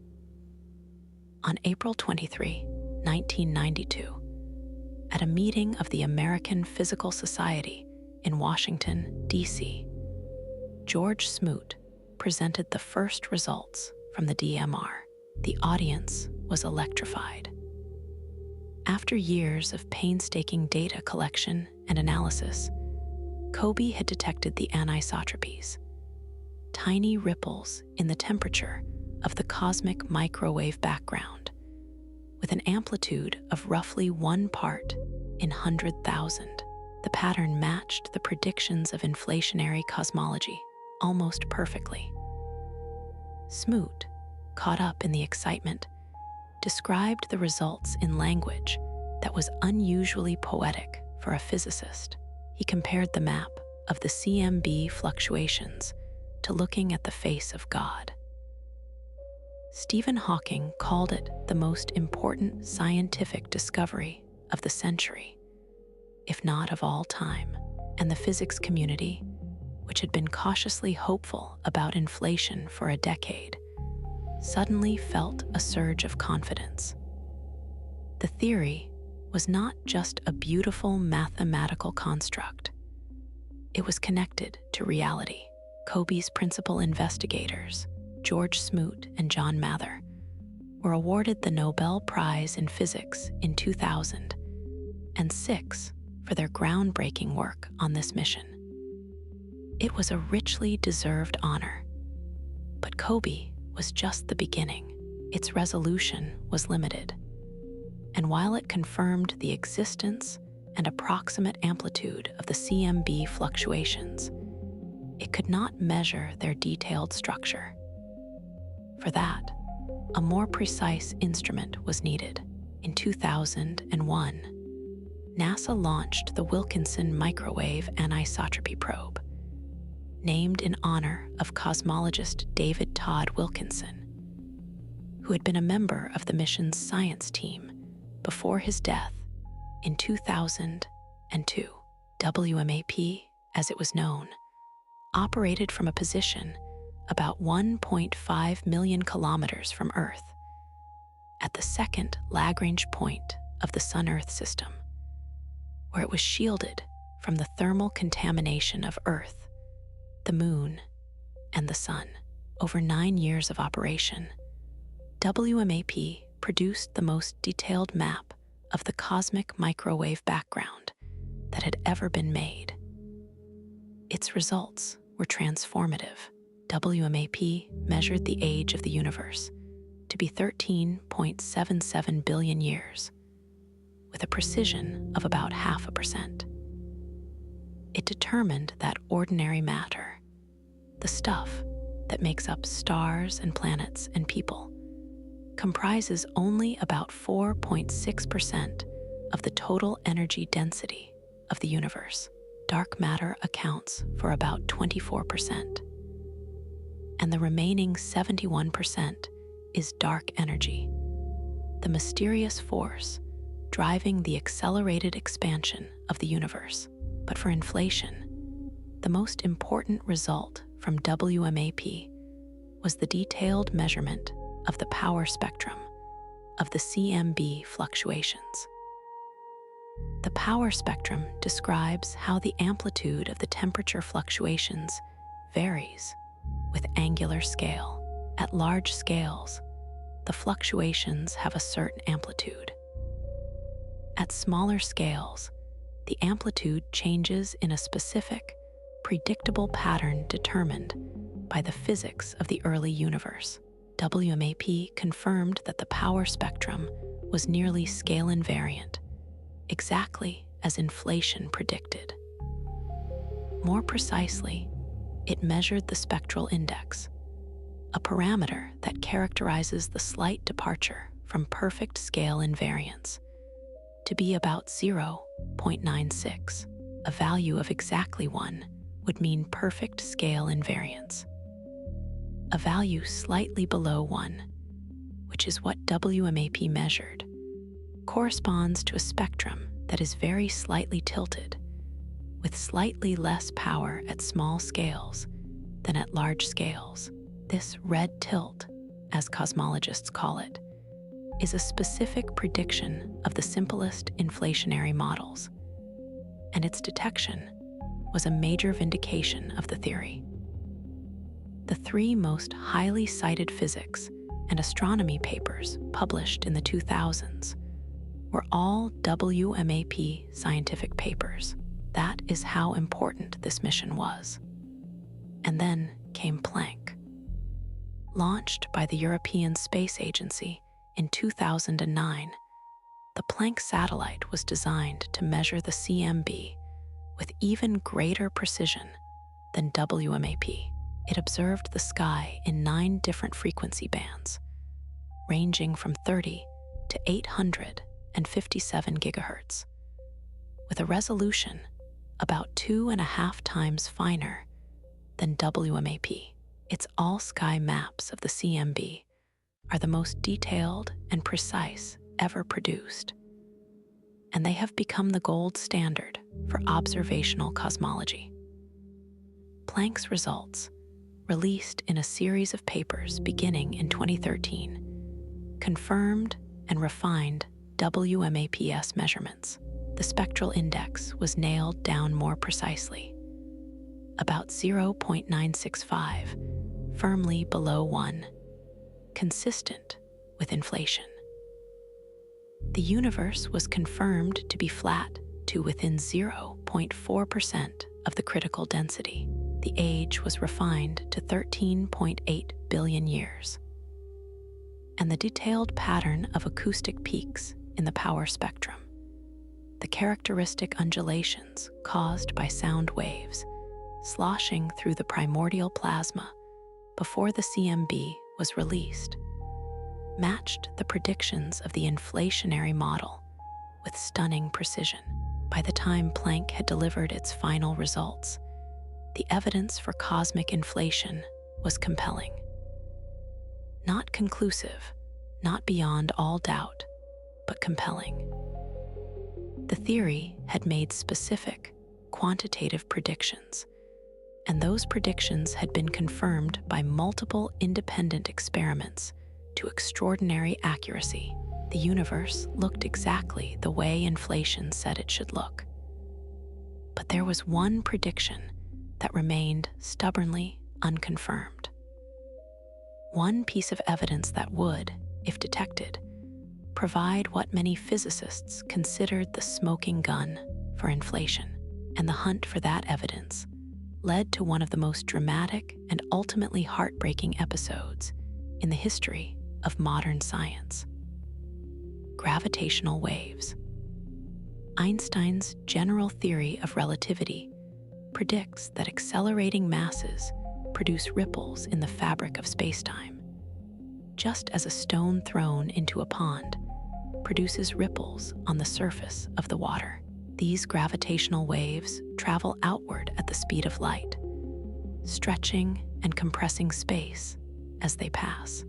On April 23, 1992, at a meeting of the American Physical Society in Washington, D.C., George Smoot presented the first results from the DMR. The audience was electrified. After years of painstaking data collection and analysis, COBE had detected the anisotropies, tiny ripples in the temperature of the cosmic microwave background, with an amplitude of roughly 1 part in 100,000. The pattern matched the predictions of inflationary cosmology almost perfectly. Smoot, caught up in the excitement, described the results in language that was unusually poetic for a physicist. He compared the map of the CMB fluctuations to looking at the face of God. Stephen Hawking called it the most important scientific discovery of the century, if not of all time, and the physics community, which had been cautiously hopeful about inflation for a decade, suddenly felt a surge of confidence. The theory was not just a beautiful mathematical construct. It was connected to reality. COBE's principal investigators, George Smoot and John Mather, were awarded the Nobel Prize in Physics in 2006 for their groundbreaking work on this mission. It was a richly deserved honor, but COBE was just the beginning. Its resolution was limited, and while it confirmed the existence and approximate amplitude of the CMB fluctuations, it could not measure their detailed structure. For that, a more precise instrument was needed. In 2001, NASA launched the Wilkinson Microwave Anisotropy Probe, named in honor of cosmologist David Todd Wilkinson, who had been a member of the mission's science team before his death in 2002. WMAP, as it was known, operated from a position about 1.5 million kilometers from Earth, at the second Lagrange point of the Sun-Earth system, where it was shielded from the thermal contamination of Earth, the Moon, and the Sun. Over 9 years of operation, WMAP produced the most detailed map of the cosmic microwave background that had ever been made. Its results were transformative. WMAP measured the age of the universe to be 13.77 billion years, with a precision of about 0.5%. It determined that ordinary matter, the stuff that makes up stars and planets and people, comprises only about 4.6% of the total energy density of the universe. Dark matter accounts for about 24%, and the remaining 71% is dark energy, the mysterious force driving the accelerated expansion of the universe. But for inflation, the most important result from WMAP was the detailed measurement of the power spectrum of the CMB fluctuations. The power spectrum describes how the amplitude of the temperature fluctuations varies with angular scale. At large scales, the fluctuations have a certain amplitude. At smaller scales, the amplitude changes in a specific, predictable pattern determined by the physics of the early universe. WMAP confirmed that the power spectrum was nearly scale invariant, exactly as inflation predicted. More precisely, it measured the spectral index, a parameter that characterizes the slight departure from perfect scale invariance, to be about 0.96. A value of exactly 1 would mean perfect scale invariance. A value slightly below 1, which is what WMAP measured, corresponds to a spectrum that is very slightly tilted, with slightly less power at small scales than at large scales. This red tilt, as cosmologists call it, is a specific prediction of the simplest inflationary models, and its detection was a major vindication of the theory. The 3 most highly cited physics and astronomy papers published in the 2000s were all WMAP scientific papers. That is how important this mission was. And then came Planck. Launched by the European Space Agency in 2009, the Planck satellite was designed to measure the CMB with even greater precision than WMAP. It observed the sky in 9 different frequency bands, ranging from 30 to 857 gigahertz, with a resolution about 2.5 times finer than WMAP. Its all-sky maps of the CMB are the most detailed and precise ever produced, and they have become the gold standard for observational cosmology. Planck's results, released in a series of papers beginning in 2013, confirmed and refined WMAPS measurements. The spectral index was nailed down more precisely, about 0.965, firmly below 1, consistent with inflation. The universe was confirmed to be flat to within 0.4% of the critical density. The age was refined to 13.8 billion years. And the detailed pattern of acoustic peaks in the power spectrum, the characteristic undulations caused by sound waves sloshing through the primordial plasma before the CMB was released, matched the predictions of the inflationary model with stunning precision. By the time Planck had delivered its final results, the evidence for cosmic inflation was compelling. Not conclusive, not beyond all doubt, but compelling. The theory had made specific, quantitative predictions, and those predictions had been confirmed by multiple independent experiments to extraordinary accuracy. The universe looked exactly the way inflation said it should look. But there was one prediction that remained stubbornly unconfirmed. One piece of evidence that would, if detected, provide what many physicists considered the smoking gun for inflation. And the hunt for that evidence led to one of the most dramatic and ultimately heartbreaking episodes in the history of modern science. Gravitational waves. Einstein's general theory of relativity predicts that accelerating masses produce ripples in the fabric of spacetime, just as a stone thrown into a pond produces ripples on the surface of the water. These gravitational waves travel outward at the speed of light, stretching and compressing space as they pass.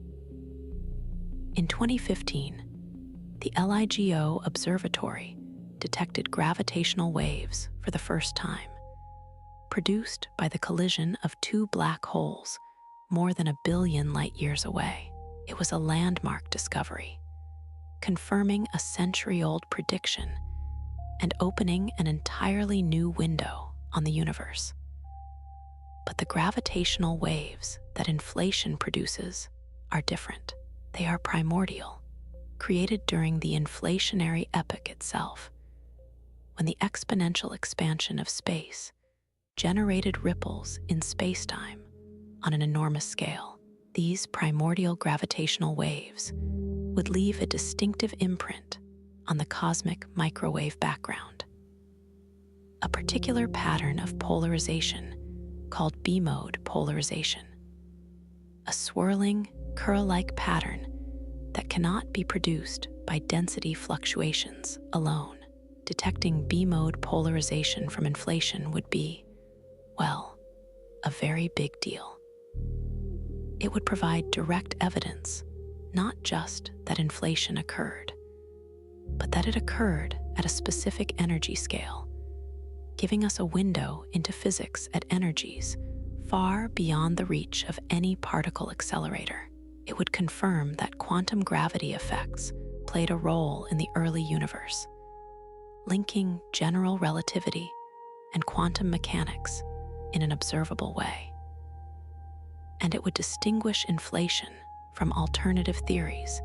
In 2015, the LIGO Observatory detected gravitational waves for the first time, produced by the collision of 2 black holes more than 1 billion light-years away. It was a landmark discovery, confirming a century-old prediction and opening an entirely new window on the universe. But the gravitational waves that inflation produces are different. They are primordial, created during the inflationary epoch itself, when the exponential expansion of space generated ripples in spacetime on an enormous scale. These primordial gravitational waves would leave a distinctive imprint on the cosmic microwave background. A particular pattern of polarization called B-mode polarization, a swirling, curl-like pattern that cannot be produced by density fluctuations alone. Detecting B-mode polarization from inflation would be, well, a very big deal. It would provide direct evidence, not just that inflation occurred, but that it occurred at a specific energy scale, giving us a window into physics at energies far beyond the reach of any particle accelerator. It would confirm that quantum gravity effects played a role in the early universe, linking general relativity and quantum mechanics in an observable way. And it would distinguish inflation from alternative theories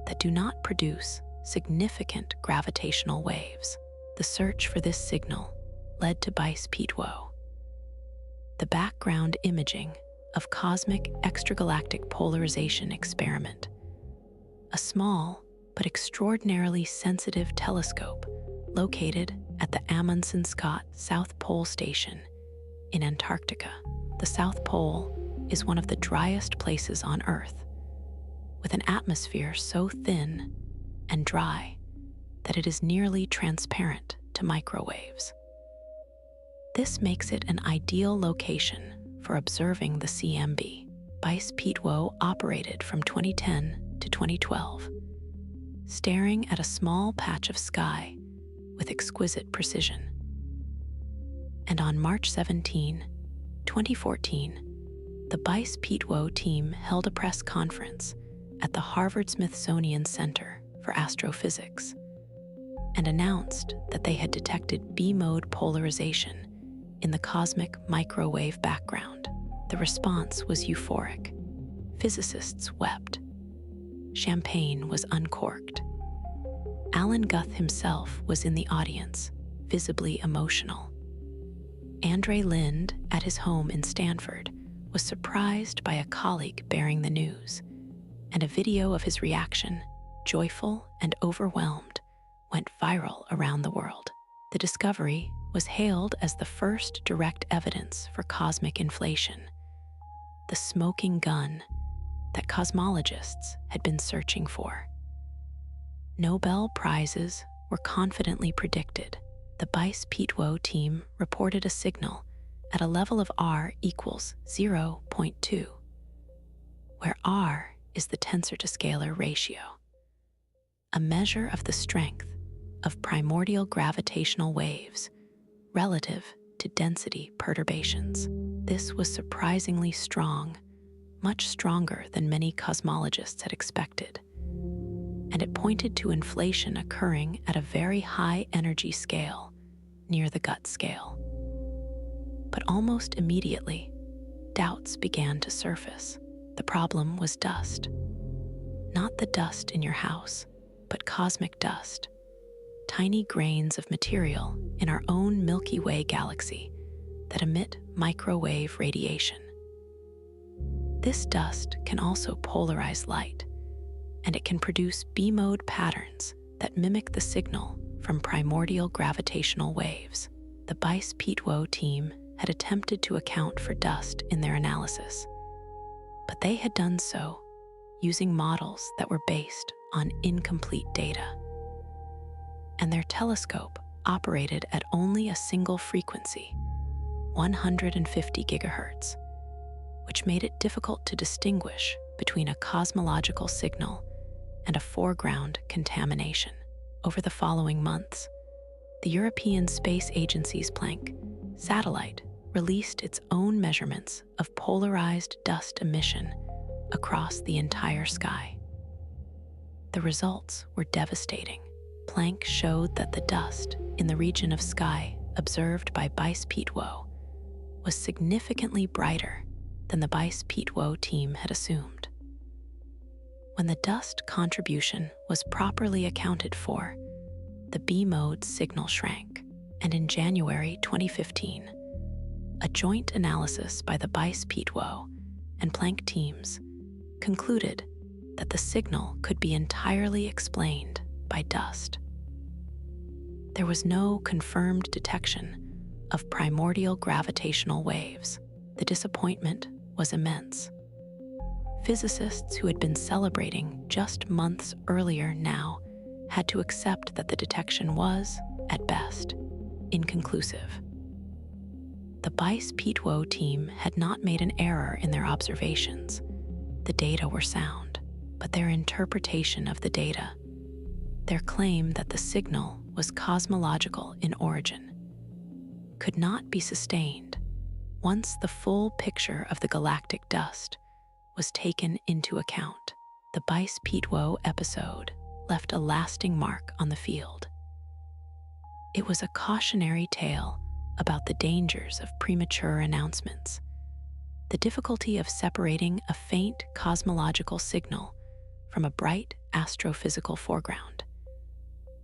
that do not produce significant gravitational waves. The search for this signal led to Bice-Petwo, the background imaging of cosmic extragalactic polarization experiment, a small but extraordinarily sensitive telescope located at the Amundsen Scott South Pole Station in Antarctica. The South Pole is one of the driest places on Earth, with an atmosphere so thin and dry that it is nearly transparent to microwaves. This makes it an ideal location for observing the CMB. Base-Pitot operated from 2010 to 2012, staring at a small patch of sky with exquisite precision. And on March 17, 2014, the Base-Pitot team held a press conference at the Harvard-Smithsonian Center for Astrophysics and announced that they had detected B-mode polarization in the cosmic microwave background. The response was euphoric. Physicists wept. Champagne was uncorked. Alan Guth himself was in the audience, visibly emotional. Andre Lind, at his home in Stanford, was surprised by a colleague bearing the news, and a video of his reaction, joyful and overwhelmed, went viral around the world. The discovery was hailed as the first direct evidence for cosmic inflation, the smoking gun that cosmologists had been searching for. Nobel Prizes were confidently predicted. The Base-Pitot team reported a signal at a level of R equals 0.2, where R is the tensor to scalar ratio, a measure of the strength of primordial gravitational waves relative to density perturbations. This was surprisingly strong, much stronger than many cosmologists had expected, and it pointed to inflation occurring at a very high energy scale, near the gut scale. But almost immediately, doubts began to surface. The problem was dust. Not the dust in your house, but cosmic dust, tiny grains of material in our own Milky Way galaxy that emit microwave radiation. This dust can also polarize light, and it can produce B-mode patterns that mimic the signal from primordial gravitational waves. The Base-Pitot team had attempted to account for dust in their analysis, but they had done so using models that were based on incomplete data. And their telescope operated at only a single frequency, 150 gigahertz, which made it difficult to distinguish between a cosmological signal and a foreground contamination. Over the following months, the European Space Agency's Planck satellite released its own measurements of polarized dust emission across the entire sky. The results were devastating. Planck showed that the dust in the region of sky observed by Base-Pitot was significantly brighter than the Base-Pitot team had assumed. When the dust contribution was properly accounted for, the B-mode signal shrank, and in January 2015, a joint analysis by the Base-Pitot and Planck teams concluded that the signal could be entirely explained by dust. There was no confirmed detection of primordial gravitational waves. The disappointment was immense. Physicists who had been celebrating just months earlier now had to accept that the detection was, at best, inconclusive. The Base-Pitot team had not made an error in their observations. The data were sound, but their interpretation of the data, their claim that the signal was cosmological in origin, could not be sustained once the full picture of the galactic dust was taken into account. The Base-Pitot episode left a lasting mark on the field. It was a cautionary tale about the dangers of premature announcements, the difficulty of separating a faint cosmological signal from a bright astrophysical foreground,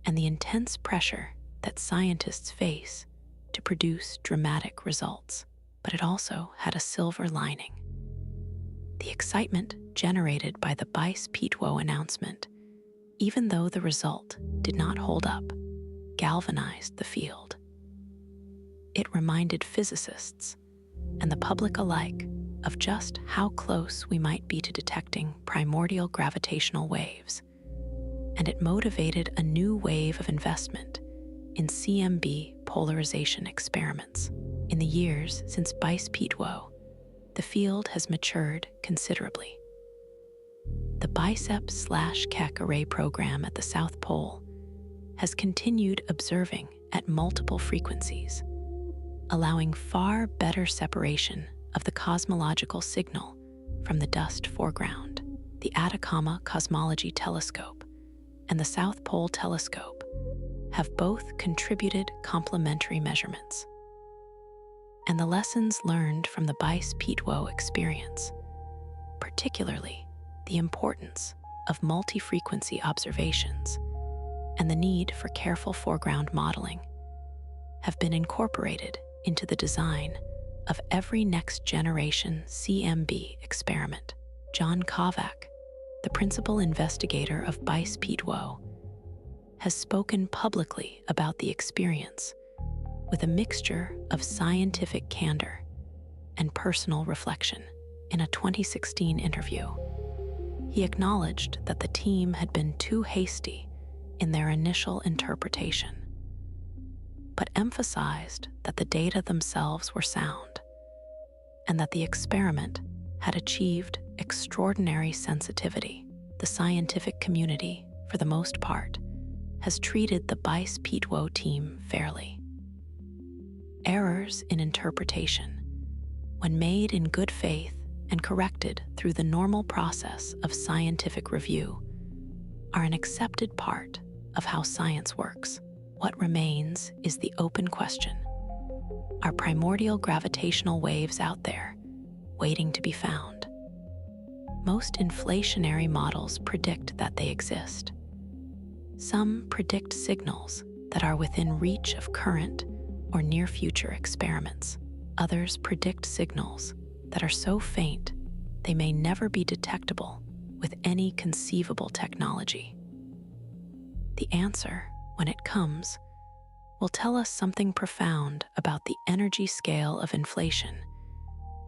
and the intense pressure that scientists face to produce dramatic results. But it also had a silver lining. The excitement generated by the Base-Pitot announcement, even though the result did not hold up, galvanized the field. It reminded physicists and the public alike of just how close we might be to detecting primordial gravitational waves, and it motivated a new wave of investment in CMB polarization experiments. In the years since BICE-P2O, the field has matured considerably. The BICEP/Keck array program at the South Pole has continued observing at multiple frequencies, allowing far better separation of the cosmological signal from the dust foreground. The Atacama Cosmology Telescope and the South Pole Telescope have both contributed complementary measurements. And the lessons learned from the BICE-P2O experience, particularly the importance of multi-frequency observations and the need for careful foreground modeling, have been incorporated into the design of every next-generation CMB experiment. John Kovac, the principal investigator of BICE-P2O, has spoken publicly about the experience with a mixture of scientific candor and personal reflection. In a 2016 interview, he acknowledged that the team had been too hasty in their initial interpretation, but emphasized that the data themselves were sound and that the experiment had achieved extraordinary sensitivity. The scientific community, for the most part, has treated the BICE-P2O team fairly. Errors in interpretation, when made in good faith and corrected through the normal process of scientific review, are an accepted part of how science works. What remains is the open question: are primordial gravitational waves out there, waiting to be found? Most inflationary models predict that they exist. Some predict signals that are within reach of current or near-future experiments. Others predict signals that are so faint they may never be detectable with any conceivable technology. The answer, when it comes, will tell us something profound about the energy scale of inflation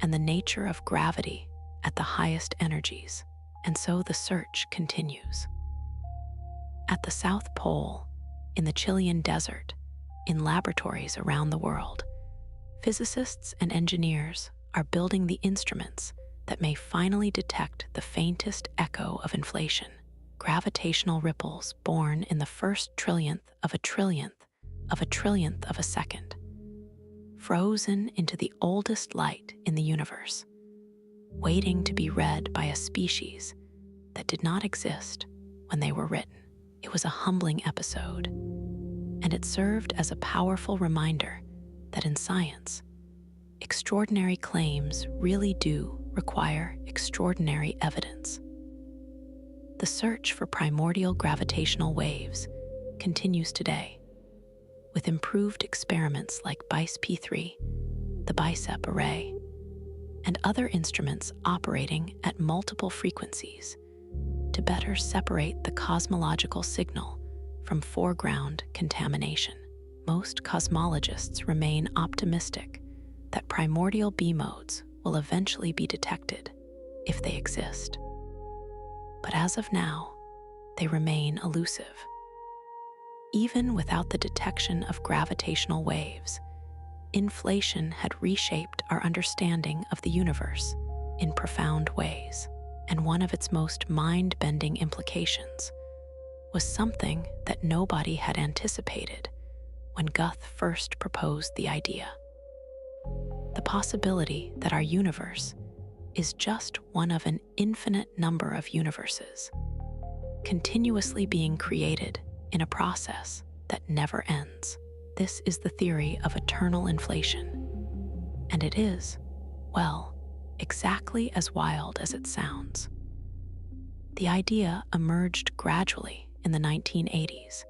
and the nature of gravity at the highest energies, and so the search continues. At the South Pole, in the Chilean desert, in laboratories around the world, physicists and engineers are building the instruments that may finally detect the faintest echo of inflation, gravitational ripples born in the first trillionth of a trillionth of a trillionth of a second, frozen into the oldest light in the universe, waiting to be read by a species that did not exist when they were written. It was a humbling episode, and it served as a powerful reminder that in science, extraordinary claims really do require extraordinary evidence. The search for primordial gravitational waves continues today, with improved experiments like BICE-P3, the BICEP array, and other instruments operating at multiple frequencies to better separate the cosmological signal from foreground contamination. Most cosmologists remain optimistic that primordial B modes will eventually be detected, if they exist. But as of now, they remain elusive. Even without the detection of gravitational waves, inflation had reshaped our understanding of the universe in profound ways, and one of its most mind-bending implications was something that nobody had anticipated when Guth first proposed the idea: the possibility that our universe is just one of an infinite number of universes, continuously being created in a process that never ends. This is the theory of eternal inflation, and it is, well, exactly as wild as it sounds. The idea emerged gradually in the 1980s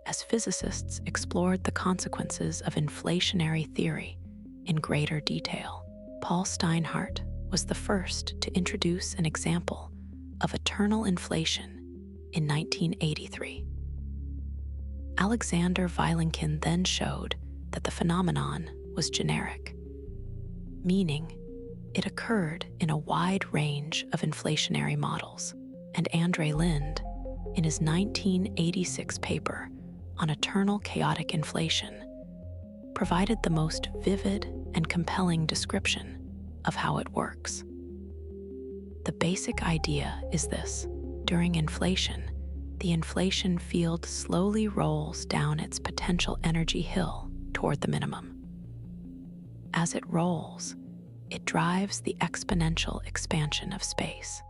as physicists explored the consequences of inflationary theory in greater detail. Paul Steinhardt was the first to introduce an example of eternal inflation in 1983. Alexander Vilenkin then showed that the phenomenon was generic, meaning it occurred in a wide range of inflationary models. And Andre Linde, in his 1986 paper on eternal chaotic inflation, provided the most vivid and compelling description of how it works. The basic idea is this: during inflation, the inflation field slowly rolls down its potential energy hill toward the minimum. As it rolls, it drives the exponential expansion of space.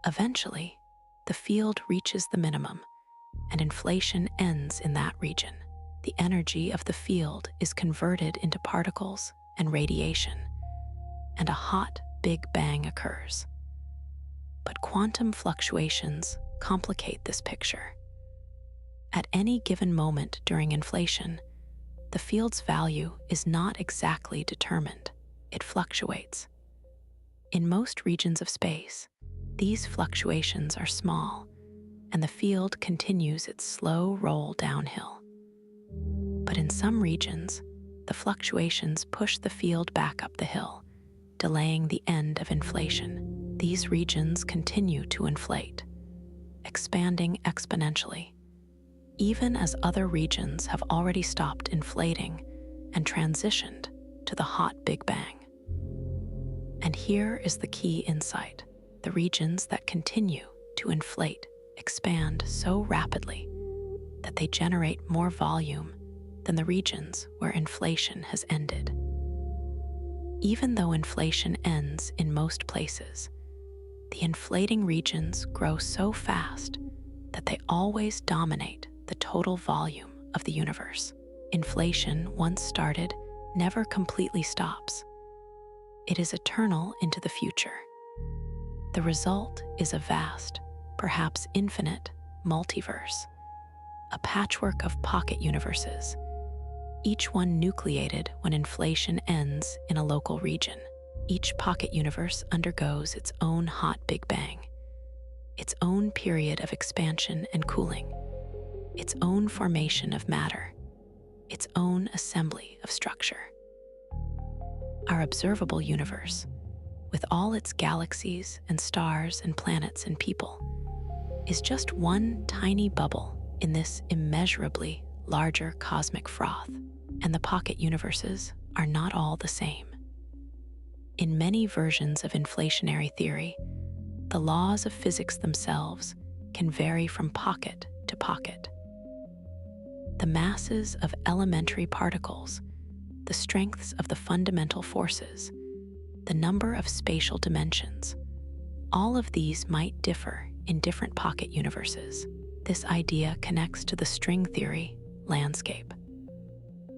Eventually, the field reaches the minimum, and inflation ends in that region. The energy of the field is converted into particles and radiation, and a hot Big Bang occurs. But quantum fluctuations complicate this picture. At any given moment during inflation, the field's value is not exactly determined. It fluctuates. In most regions of space, these fluctuations are small, and the field continues its slow roll downhill. But in some regions, the fluctuations push the field back up the hill, delaying the end of inflation. These regions continue to inflate, expanding exponentially, even as other regions have already stopped inflating and transitioned to the hot Big Bang. And here is the key insight: the regions that continue to inflate expand so rapidly that they generate more volume than the regions where inflation has ended. Even though inflation ends in most places, the inflating regions grow so fast that they always dominate the total volume of the universe. Inflation, once started, never completely stops. It is eternal into the future. The result is a vast, perhaps infinite, multiverse, a patchwork of pocket universes, each one nucleated when inflation ends in a local region. Each pocket universe undergoes its own hot Big Bang, its own period of expansion and cooling, its own formation of matter, its own assembly of structure. Our observable universe, with all its galaxies and stars and planets and people, is just one tiny bubble in this immeasurably larger cosmic froth, and the pocket universes are not all the same. In many versions of inflationary theory, the laws of physics themselves can vary from pocket to pocket. The masses of elementary particles, the strengths of the fundamental forces, the number of spatial dimensions, all of these might differ in different pocket universes. This idea connects to the string theory landscape,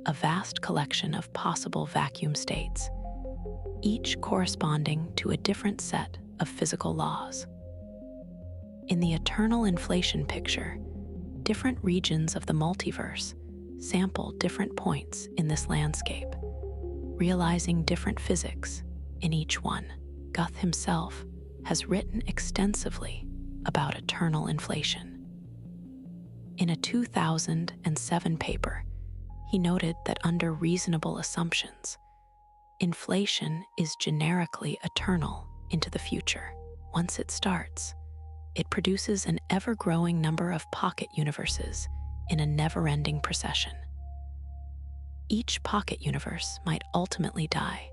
a vast collection of possible vacuum states, each corresponding to a different set of physical laws. In the eternal inflation picture, different regions of the multiverse sample different points in this landscape, realizing different physics in each one. Goethe himself has written extensively about eternal inflation. In a 2007 paper, he noted that under reasonable assumptions, inflation is generically eternal into the future. Once it starts, it produces an ever-growing number of pocket universes in a never-ending procession. Each pocket universe might ultimately die,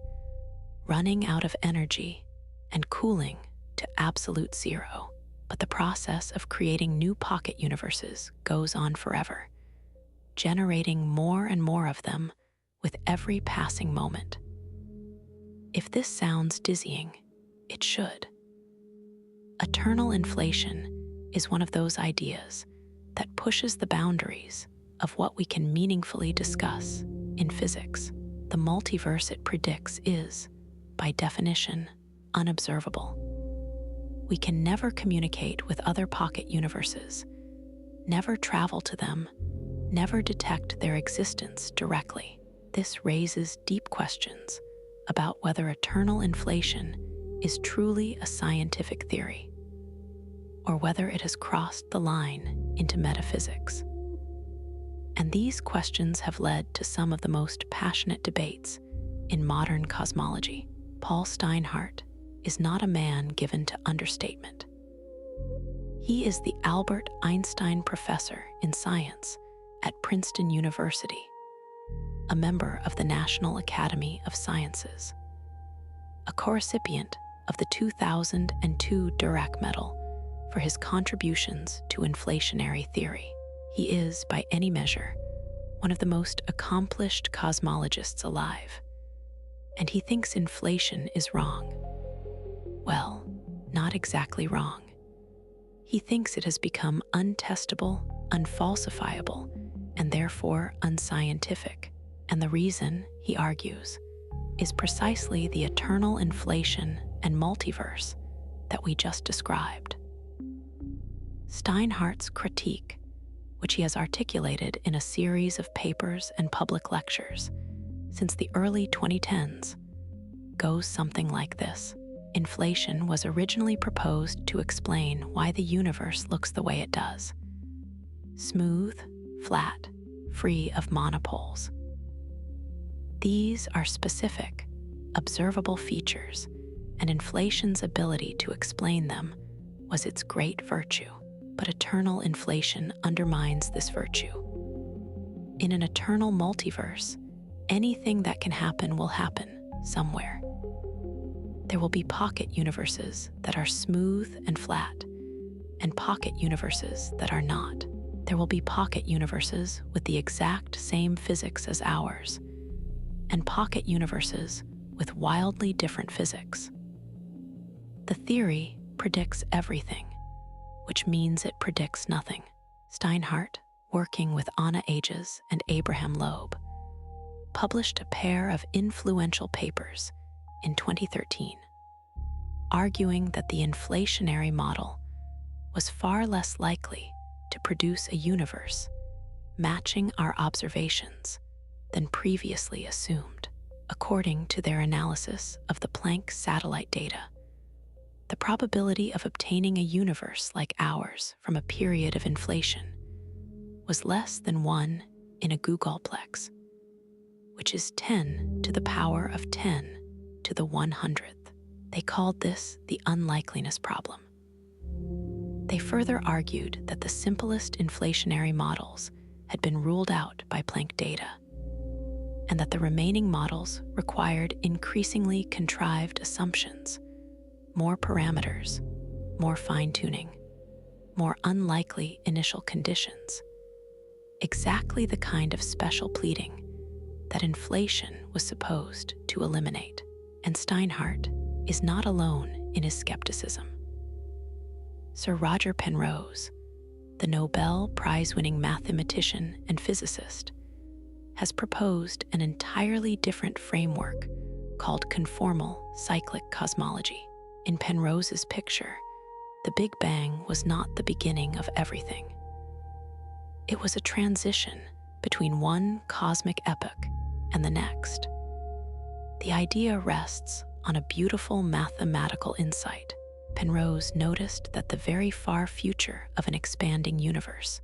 running out of energy and cooling to absolute zero. But the process of creating new pocket universes goes on forever, generating more and more of them with every passing moment. If this sounds dizzying, it should. Eternal inflation is one of those ideas that pushes the boundaries of what we can meaningfully discuss in physics. The multiverse it predicts is, by definition, unobservable. We can never communicate with other pocket universes, never travel to them, never detect their existence directly. This raises deep questions about whether eternal inflation is truly a scientific theory, or whether it has crossed the line into metaphysics. And these questions have led to some of the most passionate debates in modern cosmology. Paul Steinhardt is not a man given to understatement. He is the Albert Einstein Professor in Science at Princeton University, a member of the National Academy of Sciences, a co-recipient of the 2002 Dirac Medal for his contributions to inflationary theory. He is, by any measure, one of the most accomplished cosmologists alive, and he thinks inflation is wrong. Well, not exactly wrong. He thinks it has become untestable, unfalsifiable, and therefore unscientific. And the reason, he argues, is precisely the eternal inflation and multiverse that we just described. Steinhardt's critique, which he has articulated in a series of papers and public lectures since the early 2010s, goes something like this. Inflation was originally proposed to explain why the universe looks the way it does. Smooth, flat, free of monopoles. These are specific, observable features, and inflation's ability to explain them was its great virtue. But eternal inflation undermines this virtue. In an eternal multiverse, anything that can happen will happen somewhere. There will be pocket universes that are smooth and flat, and pocket universes that are not. There will be pocket universes with the exact same physics as ours, and pocket universes with wildly different physics. The theory predicts everything, which means it predicts nothing. Steinhardt, working with Anna Ages and Abraham Loeb, published a pair of influential papers in 2013, arguing that the inflationary model was far less likely to produce a universe matching our observations than previously assumed. According to their analysis of the Planck satellite data, the probability of obtaining a universe like ours from a period of inflation was less than 1 in a googolplex, which is 10 to the power of 10 to the 100th. They called this the unlikeliness problem. They further argued that the simplest inflationary models had been ruled out by Planck data, and that the remaining models required increasingly contrived assumptions, more parameters, more fine-tuning, more unlikely initial conditions, exactly the kind of special pleading that inflation was supposed to eliminate. And Steinhardt is not alone in his skepticism. Sir Roger Penrose, the Nobel Prize-winning mathematician and physicist, has proposed an entirely different framework called conformal cyclic cosmology. In Penrose's picture, the Big Bang was not the beginning of everything. It was a transition between one cosmic epoch and the next. The idea rests on a beautiful mathematical insight. Penrose noticed that the very far future of an expanding universe,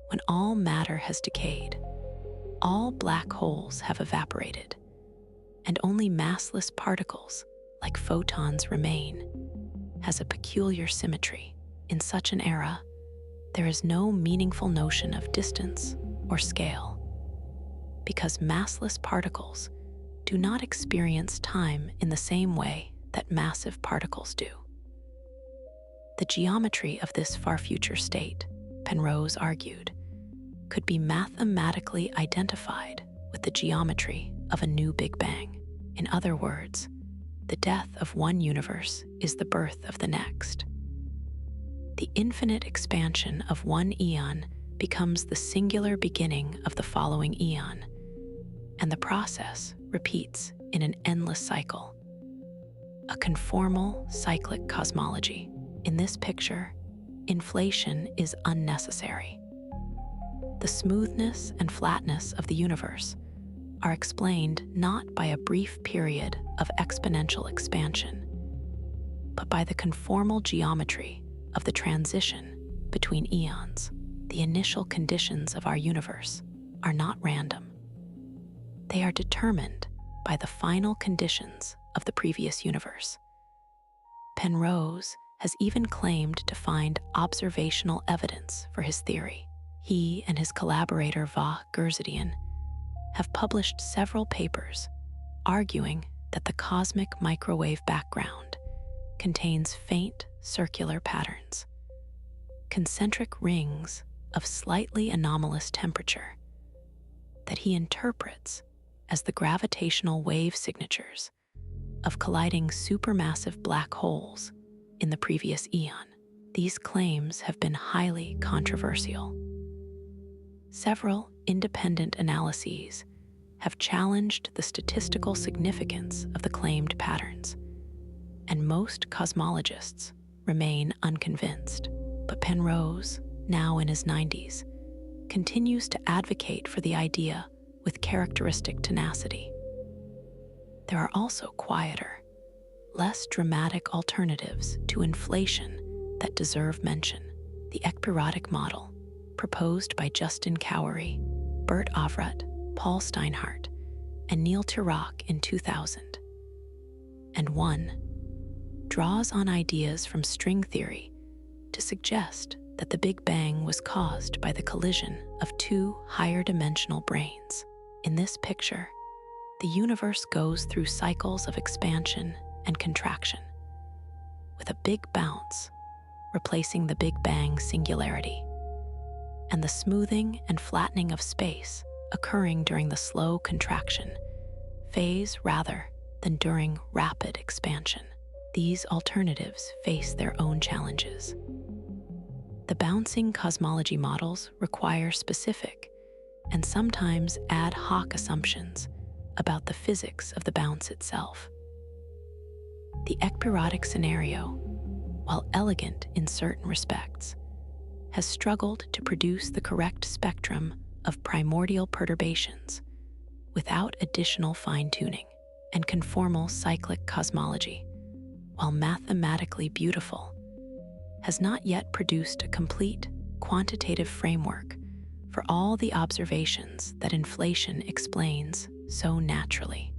when all matter has decayed, all black holes have evaporated, and only massless particles, like photons, remain, has a peculiar symmetry. In such an era, there is no meaningful notion of distance or scale, because massless particles do not experience time in the same way that massive particles do. The geometry of this far future state, Penrose argued, could be mathematically identified with the geometry of a new Big Bang. In other words, the death of one universe is the birth of the next. The infinite expansion of one eon becomes the singular beginning of the following eon, and the process repeats in an endless cycle. A conformal cyclic cosmology. In this picture, inflation is unnecessary. The smoothness and flatness of the universe are explained not by a brief period of exponential expansion, but by the conformal geometry of the transition between eons. the initial conditions of our universe are not random. They are determined by the final conditions of the previous universe. Penrose has even claimed to find observational evidence for his theory. He and his collaborator Va Gurzadian have published several papers arguing that the cosmic microwave background contains faint circular patterns, concentric rings of slightly anomalous temperature that he interprets as the gravitational wave signatures of colliding supermassive black holes in the previous eon. These claims have been highly controversial. Several independent analyses have challenged the statistical significance of the claimed patterns, and most cosmologists remain unconvinced. But Penrose, now in his 90s, continues to advocate for the idea with characteristic tenacity. There are also quieter, less dramatic alternatives to inflation that deserve mention. The ekpyrotic model, proposed by Justin Cowery, Bert Avrat, Paul Steinhardt, and Neil Turok in 2001, draws on ideas from string theory to suggest that the Big Bang was caused by the collision of two higher-dimensional branes. In this picture, the universe goes through cycles of expansion and contraction, with a big bounce replacing the Big Bang singularity, and the smoothing and flattening of space occurring during the slow contraction phase rather than during rapid expansion. These alternatives face their own challenges. The bouncing cosmology models require specific and sometimes ad hoc assumptions about the physics of the bounce itself. The ekpyrotic scenario, while elegant in certain respects, has struggled to produce the correct spectrum of primordial perturbations without additional fine-tuning. And conformal cyclic cosmology, while mathematically beautiful, has not yet produced a complete quantitative framework for all the observations that inflation explains so naturally.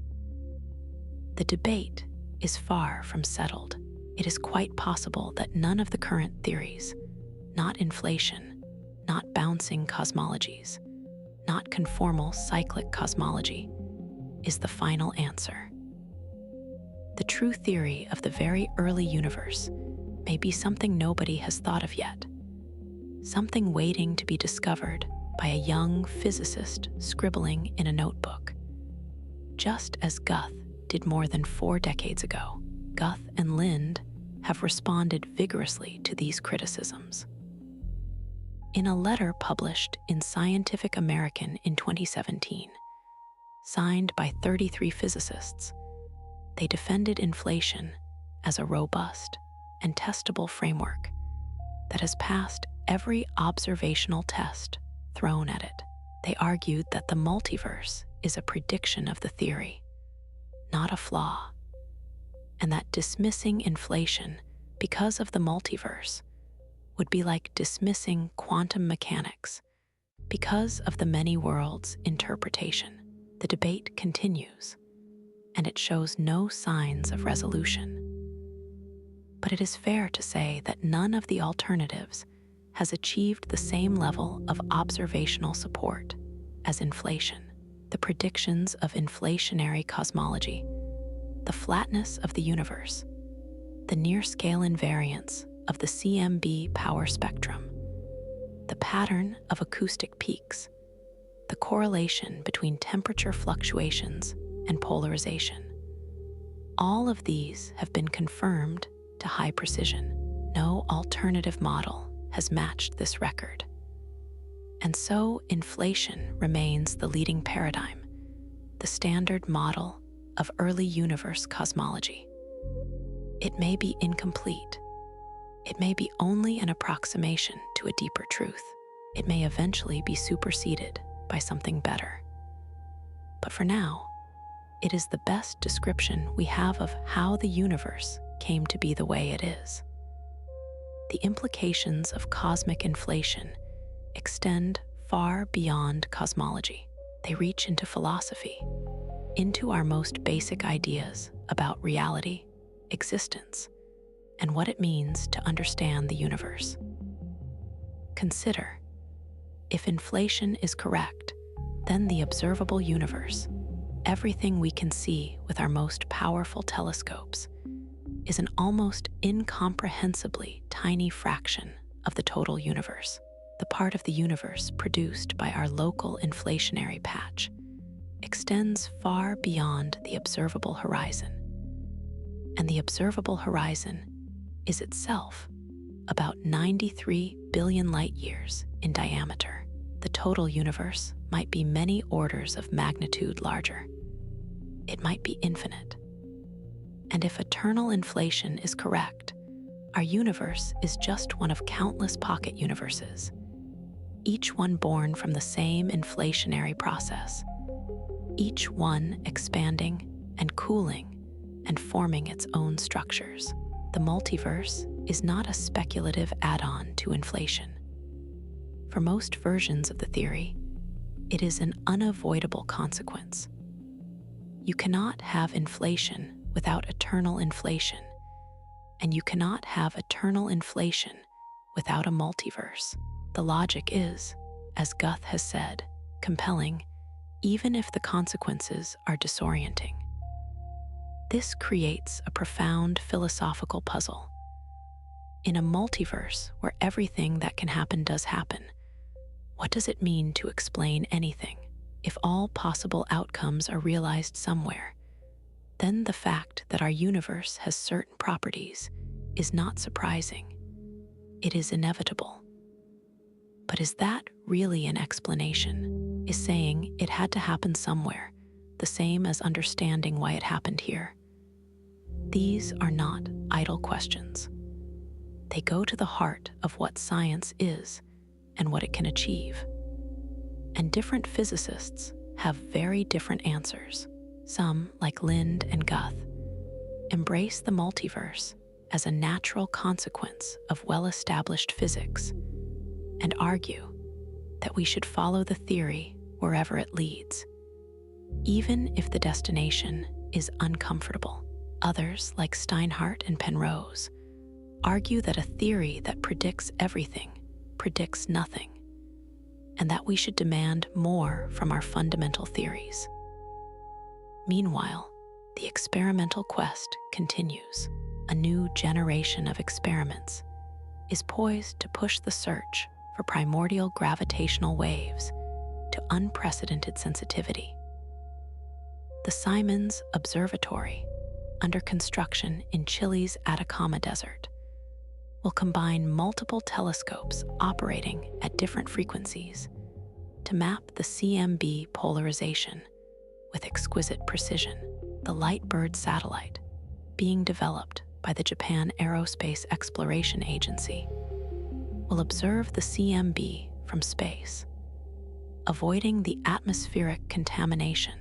The debate is far from settled. It is quite possible that none of the current theories, not inflation, not bouncing cosmologies, not conformal cyclic cosmology, is the final answer. The true theory of the very early universe may be something nobody has thought of yet, something waiting to be discovered by a young physicist scribbling in a notebook, just as Guth did more than 4 decades ago. Guth and Lind have responded vigorously to these criticisms. In a letter published in Scientific American in 2017, signed by 33 physicists, they defended inflation as a robust and testable framework that has passed every observational test thrown at it. They argued that the multiverse is a prediction of the theory, not a flaw, and that dismissing inflation because of the multiverse would be like dismissing quantum mechanics because of the many worlds interpretation. The debate continues, and it shows no signs of resolution. But it is fair to say that none of the alternatives has achieved the same level of observational support as inflation. The predictions of inflationary cosmology, the flatness of the universe, the near-scale invariance of the CMB power spectrum, the pattern of acoustic peaks, the correlation between temperature fluctuations and polarization. All of these have been confirmed to high precision. No alternative model has matched this record. And so inflation remains the leading paradigm, the standard model of early universe cosmology. It may be incomplete. It may be only an approximation to a deeper truth. It may eventually be superseded by something better. But for now, it is the best description we have of how the universe came to be the way it is. The implications of cosmic inflation extend far beyond cosmology. They reach into philosophy, into our most basic ideas about reality, existence, and what it means to understand the universe. Consider, if inflation is correct, then the observable universe, everything we can see with our most powerful telescopes, is an almost incomprehensibly tiny fraction of the total universe, the part of the universe produced by our local inflationary patch, extends far beyond the observable horizon. And the observable horizon is itself about 93 billion light years in diameter. The total universe might be many orders of magnitude larger. It might be infinite. And if eternal inflation is correct, our universe is just one of countless pocket universes, each one born from the same inflationary process, each one expanding and cooling and forming its own structures. The multiverse is not a speculative add-on to inflation. For most versions of the theory, it is an unavoidable consequence. You cannot have inflation without eternal inflation, and you cannot have eternal inflation without a multiverse. The logic is, as Guth has said, compelling, even if the consequences are disorienting. This creates a profound philosophical puzzle. In a multiverse where everything that can happen does happen, what does it mean to explain anything? If all possible outcomes are realized somewhere, then the fact that our universe has certain properties is not surprising. It is inevitable. But is that really an explanation? Is saying it had to happen somewhere the same as understanding why it happened here? These are not idle questions. They go to the heart of what science is and what it can achieve. And different physicists have very different answers. Some, like Lind and Guth, embrace the multiverse as a natural consequence of well-established physics and argue that we should follow the theory wherever it leads, even if the destination is uncomfortable. Others, like Steinhardt and Penrose, argue that a theory that predicts everything predicts nothing, and that we should demand more from our fundamental theories. Meanwhile, the experimental quest continues. A new generation of experiments is poised to push the search for primordial gravitational waves to unprecedented sensitivity. The Simons Observatory, under construction in Chile's Atacama Desert, will combine multiple telescopes operating at different frequencies to map the CMB polarization with exquisite precision. The Lightbird satellite, being developed by the Japan Aerospace Exploration Agency, will observe the CMB from space, avoiding the atmospheric contamination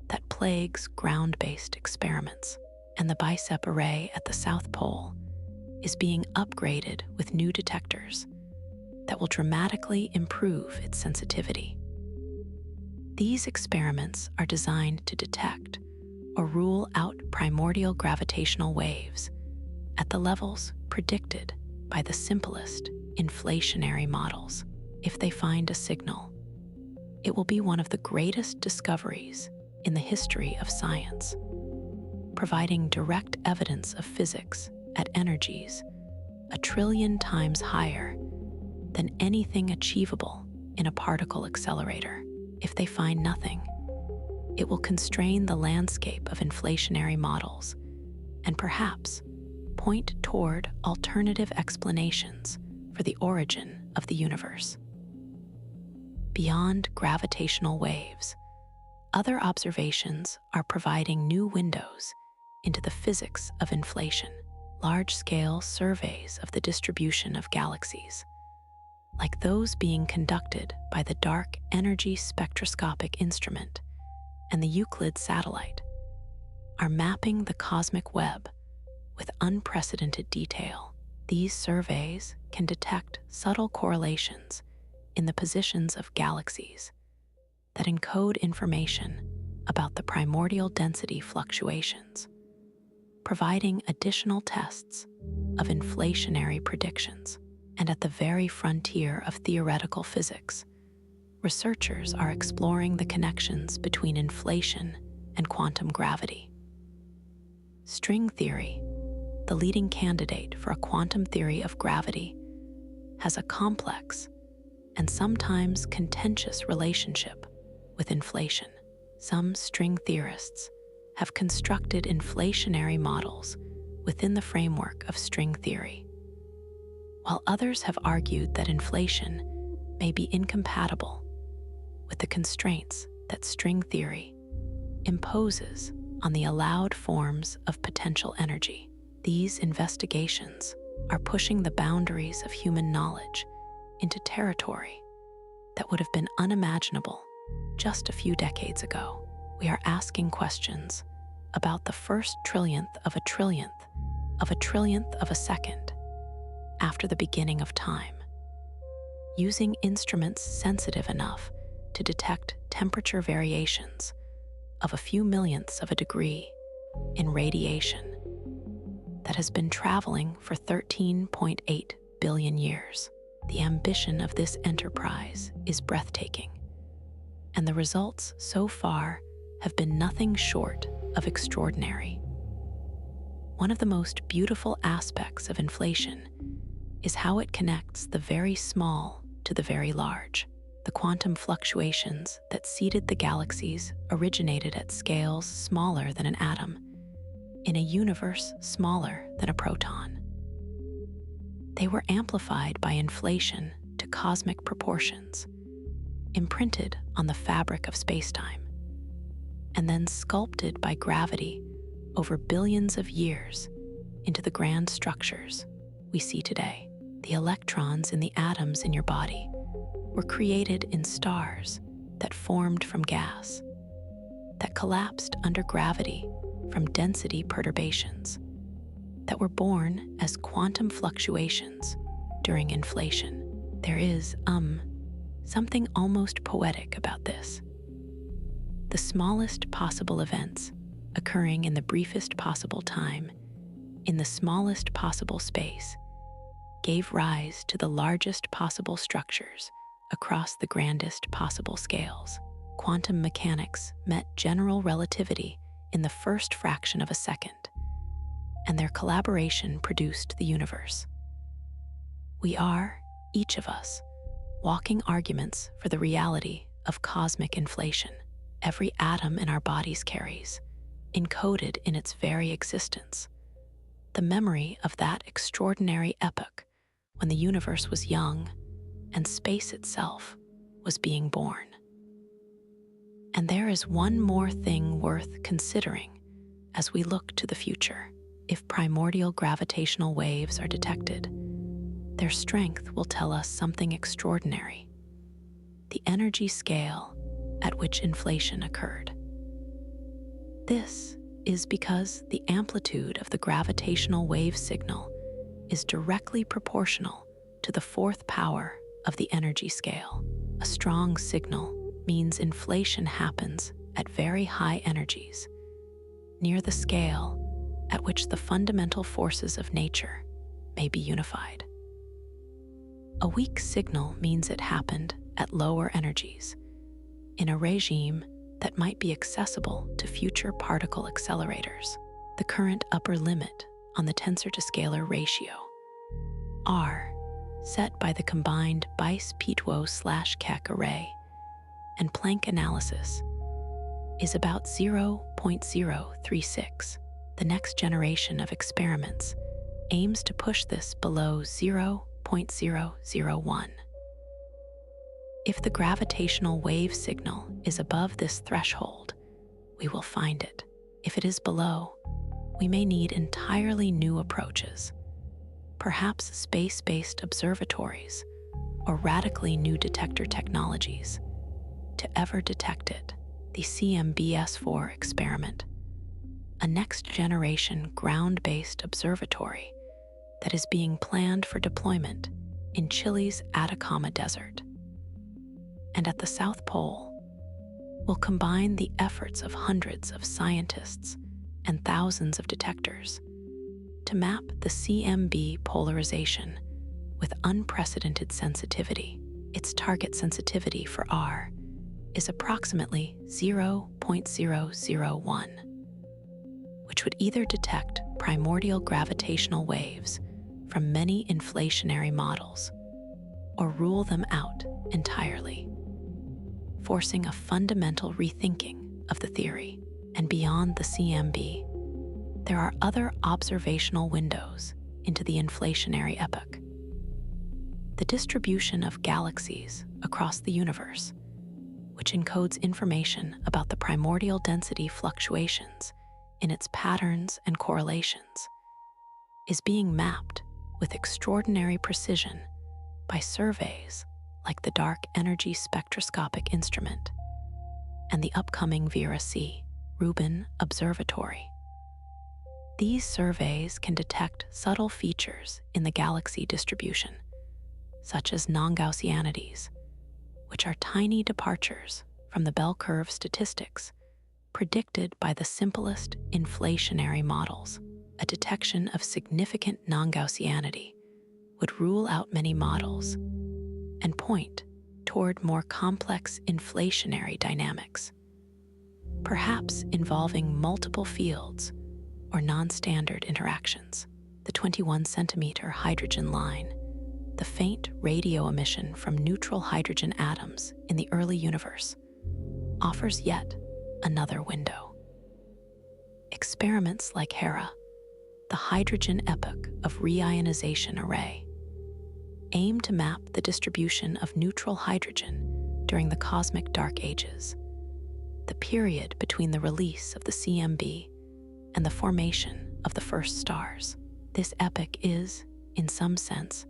that plagues ground-based experiments. And the BICEP array at the South Pole is being upgraded with new detectors that will dramatically improve its sensitivity. These experiments are designed to detect or rule out primordial gravitational waves at the levels predicted by the simplest inflationary models. If they find a signal, it will be one of the greatest discoveries in the history of science, providing direct evidence of physics at energies 1 trillion times higher than anything achievable in a particle accelerator. If they find nothing, it will constrain the landscape of inflationary models and perhaps point toward alternative explanations for the origin of the universe. Beyond gravitational waves, other observations are providing new windows into the physics of inflation. Large-scale surveys of the distribution of galaxies, like those being conducted by the Dark Energy Spectroscopic Instrument and the Euclid satellite, are mapping the cosmic web with unprecedented detail. These surveys can detect subtle correlations in the positions of galaxies that encode information about the primordial density fluctuations, providing additional tests of inflationary predictions. And at the very frontier of theoretical physics, researchers are exploring the connections between inflation and quantum gravity. String theory, the leading candidate for a quantum theory of gravity, has a complex and sometimes contentious relationship with inflation. Some string theorists have constructed inflationary models within the framework of string theory, while others have argued that inflation may be incompatible with the constraints that string theory imposes on the allowed forms of potential energy. These investigations are pushing the boundaries of human knowledge into territory that would have been unimaginable just a few decades ago. We are asking questions about the first trillionth of a trillionth of a trillionth of a second after the beginning of time, using instruments sensitive enough to detect temperature variations of a few millionths of a degree in radiation that has been traveling for 13.8 billion years. The ambition of this enterprise is breathtaking, and the results so far have been nothing short of extraordinary. One of the most beautiful aspects of inflation is how it connects the very small to the very large. The quantum fluctuations that seeded the galaxies originated at scales smaller than an atom, in a universe smaller than a proton. They were amplified by inflation to cosmic proportions, imprinted on the fabric of spacetime, and then sculpted by gravity over billions of years into the grand structures we see today. The electrons in the atoms in your body were created in stars that formed from gas, that collapsed under gravity from density perturbations, that were born as quantum fluctuations during inflation. There is, something almost poetic about this. The smallest possible events occurring in the briefest possible time, in the smallest possible space, gave rise to the largest possible structures across the grandest possible scales. Quantum mechanics met general relativity in the first fraction of a second, and their collaboration produced the universe. We are, each of us, walking arguments for the reality of cosmic inflation. Every atom in our bodies carries, encoded in its very existence, the memory of that extraordinary epoch when the universe was young and space itself was being born. And there is one more thing worth considering as we look to the future. If primordial gravitational waves are detected, their strength will tell us something extraordinary: the energy scale at which inflation occurred. This is because the amplitude of the gravitational wave signal is directly proportional to the fourth power of the energy scale. A strong signal means inflation happens at very high energies, near the scale at which the fundamental forces of nature may be unified. A weak signal means it happened at lower energies, in a regime that might be accessible to future particle accelerators. The current upper limit on the tensor-to-scalar ratio, R, set by the combined Bice-Petwo/Keck array and Planck analysis, is about 0.036. The next generation of experiments aims to push this below 0.001. If the gravitational wave signal is above this threshold, we will find it. If it is below, we may need entirely new approaches, perhaps space-based observatories or radically new detector technologies, to ever detect it. The CMBS-4 experiment, a next-generation ground-based observatory that is being planned for deployment in Chile's Atacama Desert, And at the South Pole, we'll combine the efforts of hundreds of scientists and thousands of detectors to map the CMB polarization with unprecedented sensitivity. Its target sensitivity for R is approximately 0.001, which would either detect primordial gravitational waves from many inflationary models or rule them out entirely, forcing a fundamental rethinking of the theory. And beyond the CMB, there are other observational windows into the inflationary epoch. The distribution of galaxies across the universe, which encodes information about the primordial density fluctuations in its patterns and correlations, is being mapped with extraordinary precision by surveys like the Dark Energy Spectroscopic Instrument and the upcoming Vera C. Rubin Observatory. These surveys can detect subtle features in the galaxy distribution, such as non-Gaussianities, which are tiny departures from the bell curve statistics predicted by the simplest inflationary models. A detection of significant non-Gaussianity would rule out many models and point toward more complex inflationary dynamics, perhaps involving multiple fields or non-standard interactions. The 21-centimeter hydrogen line, the faint radio emission from neutral hydrogen atoms in the early universe, offers yet another window. Experiments like Hera, the hydrogen epoch of reionization array, aim to map the distribution of neutral hydrogen during the cosmic dark ages, the period between the release of the CMB and the formation of the first stars. This epoch is, in some sense,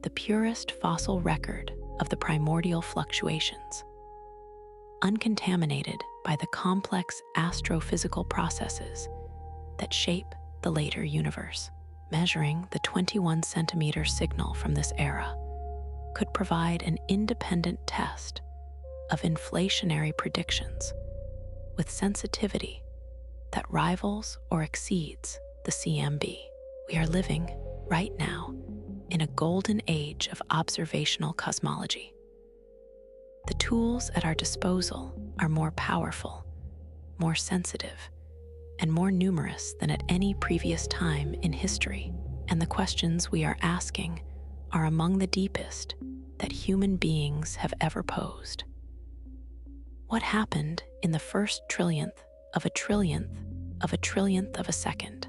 the purest fossil record of the primordial fluctuations, uncontaminated by the complex astrophysical processes that shape the later universe. Measuring the 21-centimeter signal from this era could provide an independent test of inflationary predictions with sensitivity that rivals or exceeds the CMB. We are living, right now, in a golden age of observational cosmology. The tools at our disposal are more powerful, more sensitive, and more numerous than at any previous time in history, and the questions we are asking are among the deepest that human beings have ever posed. What happened in the first trillionth of a trillionth of a trillionth of a second?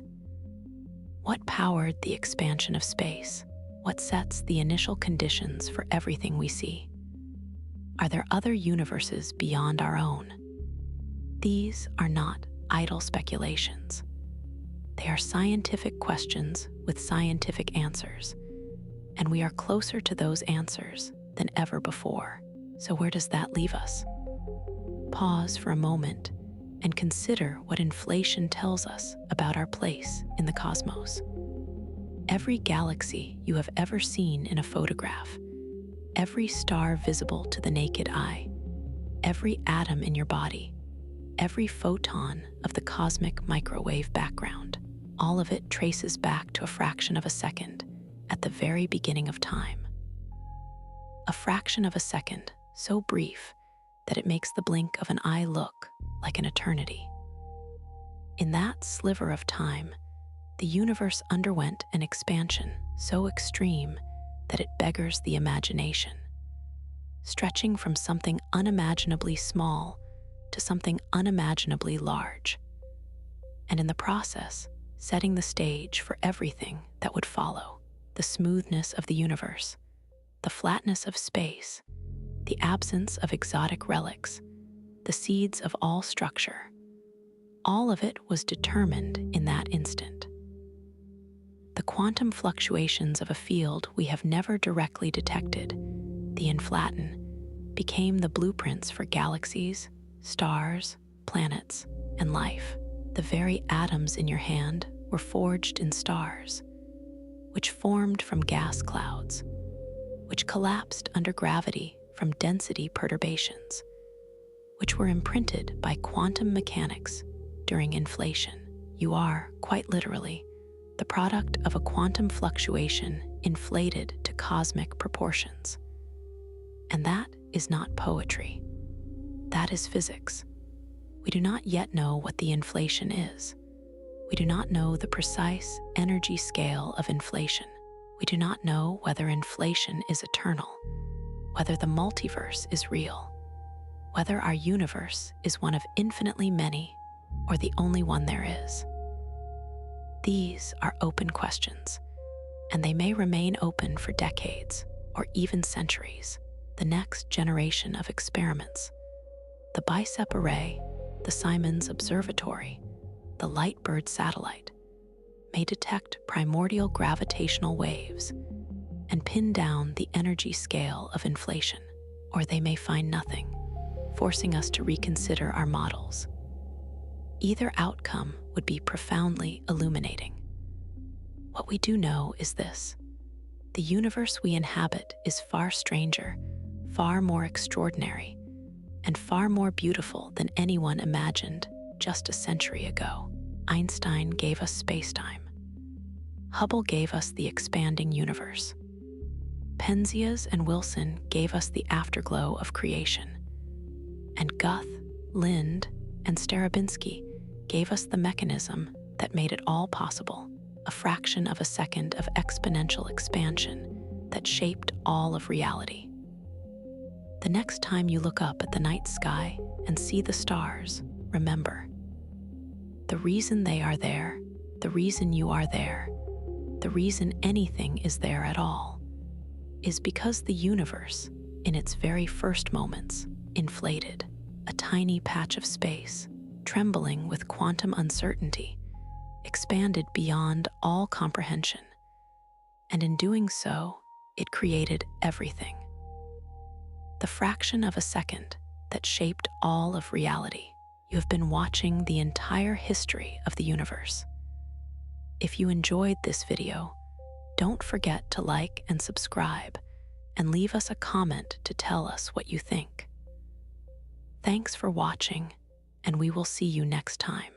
What powered the expansion of space? What sets the initial conditions for everything we see? Are there other universes beyond our own? These are not idle speculations. They are scientific questions with scientific answers, and we are closer to those answers than ever before. So where does that leave us? Pause for a moment and consider what inflation tells us about our place in the cosmos. Every galaxy you have ever seen in a photograph, every star visible to the naked eye, every atom in your body, every photon of the cosmic microwave background, all of it traces back to a fraction of a second at the very beginning of time. A fraction of a second, so brief that it makes the blink of an eye look like an eternity. In that sliver of time, the universe underwent an expansion so extreme that it beggars the imagination, stretching from something unimaginably small to something unimaginably large, and in the process, setting the stage for everything that would follow: the smoothness of the universe, the flatness of space, the absence of exotic relics, the seeds of all structure. All of it was determined in that instant. The quantum fluctuations of a field we have never directly detected, the inflaton, became the blueprints for galaxies, stars, planets, and life. The very atoms in your hand were forged in stars, which formed from gas clouds, which collapsed under gravity from density perturbations, which were imprinted by quantum mechanics during inflation. You are, quite literally, the product of a quantum fluctuation inflated to cosmic proportions. And that is not poetry. That is physics. We do not yet know what the inflation is. We do not know the precise energy scale of inflation. We do not know whether inflation is eternal, whether the multiverse is real, whether our universe is one of infinitely many or the only one there is. These are open questions, and they may remain open for decades or even centuries. The next generation of experiments, the Bicep Array, the Simons Observatory, the Lightbird satellite, may detect primordial gravitational waves and pin down the energy scale of inflation, or they may find nothing, forcing us to reconsider our models. Either outcome would be profoundly illuminating. What we do know is this: the universe we inhabit is far stranger, far more extraordinary, and far more beautiful than anyone imagined just a century ago. Einstein gave us space-time. Hubble gave us the expanding universe. Penzias and Wilson gave us the afterglow of creation. And Guth, Lind, and Starobinsky gave us the mechanism that made it all possible, a fraction of a second of exponential expansion that shaped all of reality. The next time you look up at the night sky and see the stars, remember, the reason they are there, the reason you are there, the reason anything is there at all, is because the universe, in its very first moments, inflated, a tiny patch of space, trembling with quantum uncertainty, expanded beyond all comprehension. And in doing so, it created everything. The fraction of a second that shaped all of reality. You have been watching the entire history of the universe. If you enjoyed this video, don't forget to like and subscribe, and leave us a comment to tell us what you think. Thanks for watching, and we will see you next time.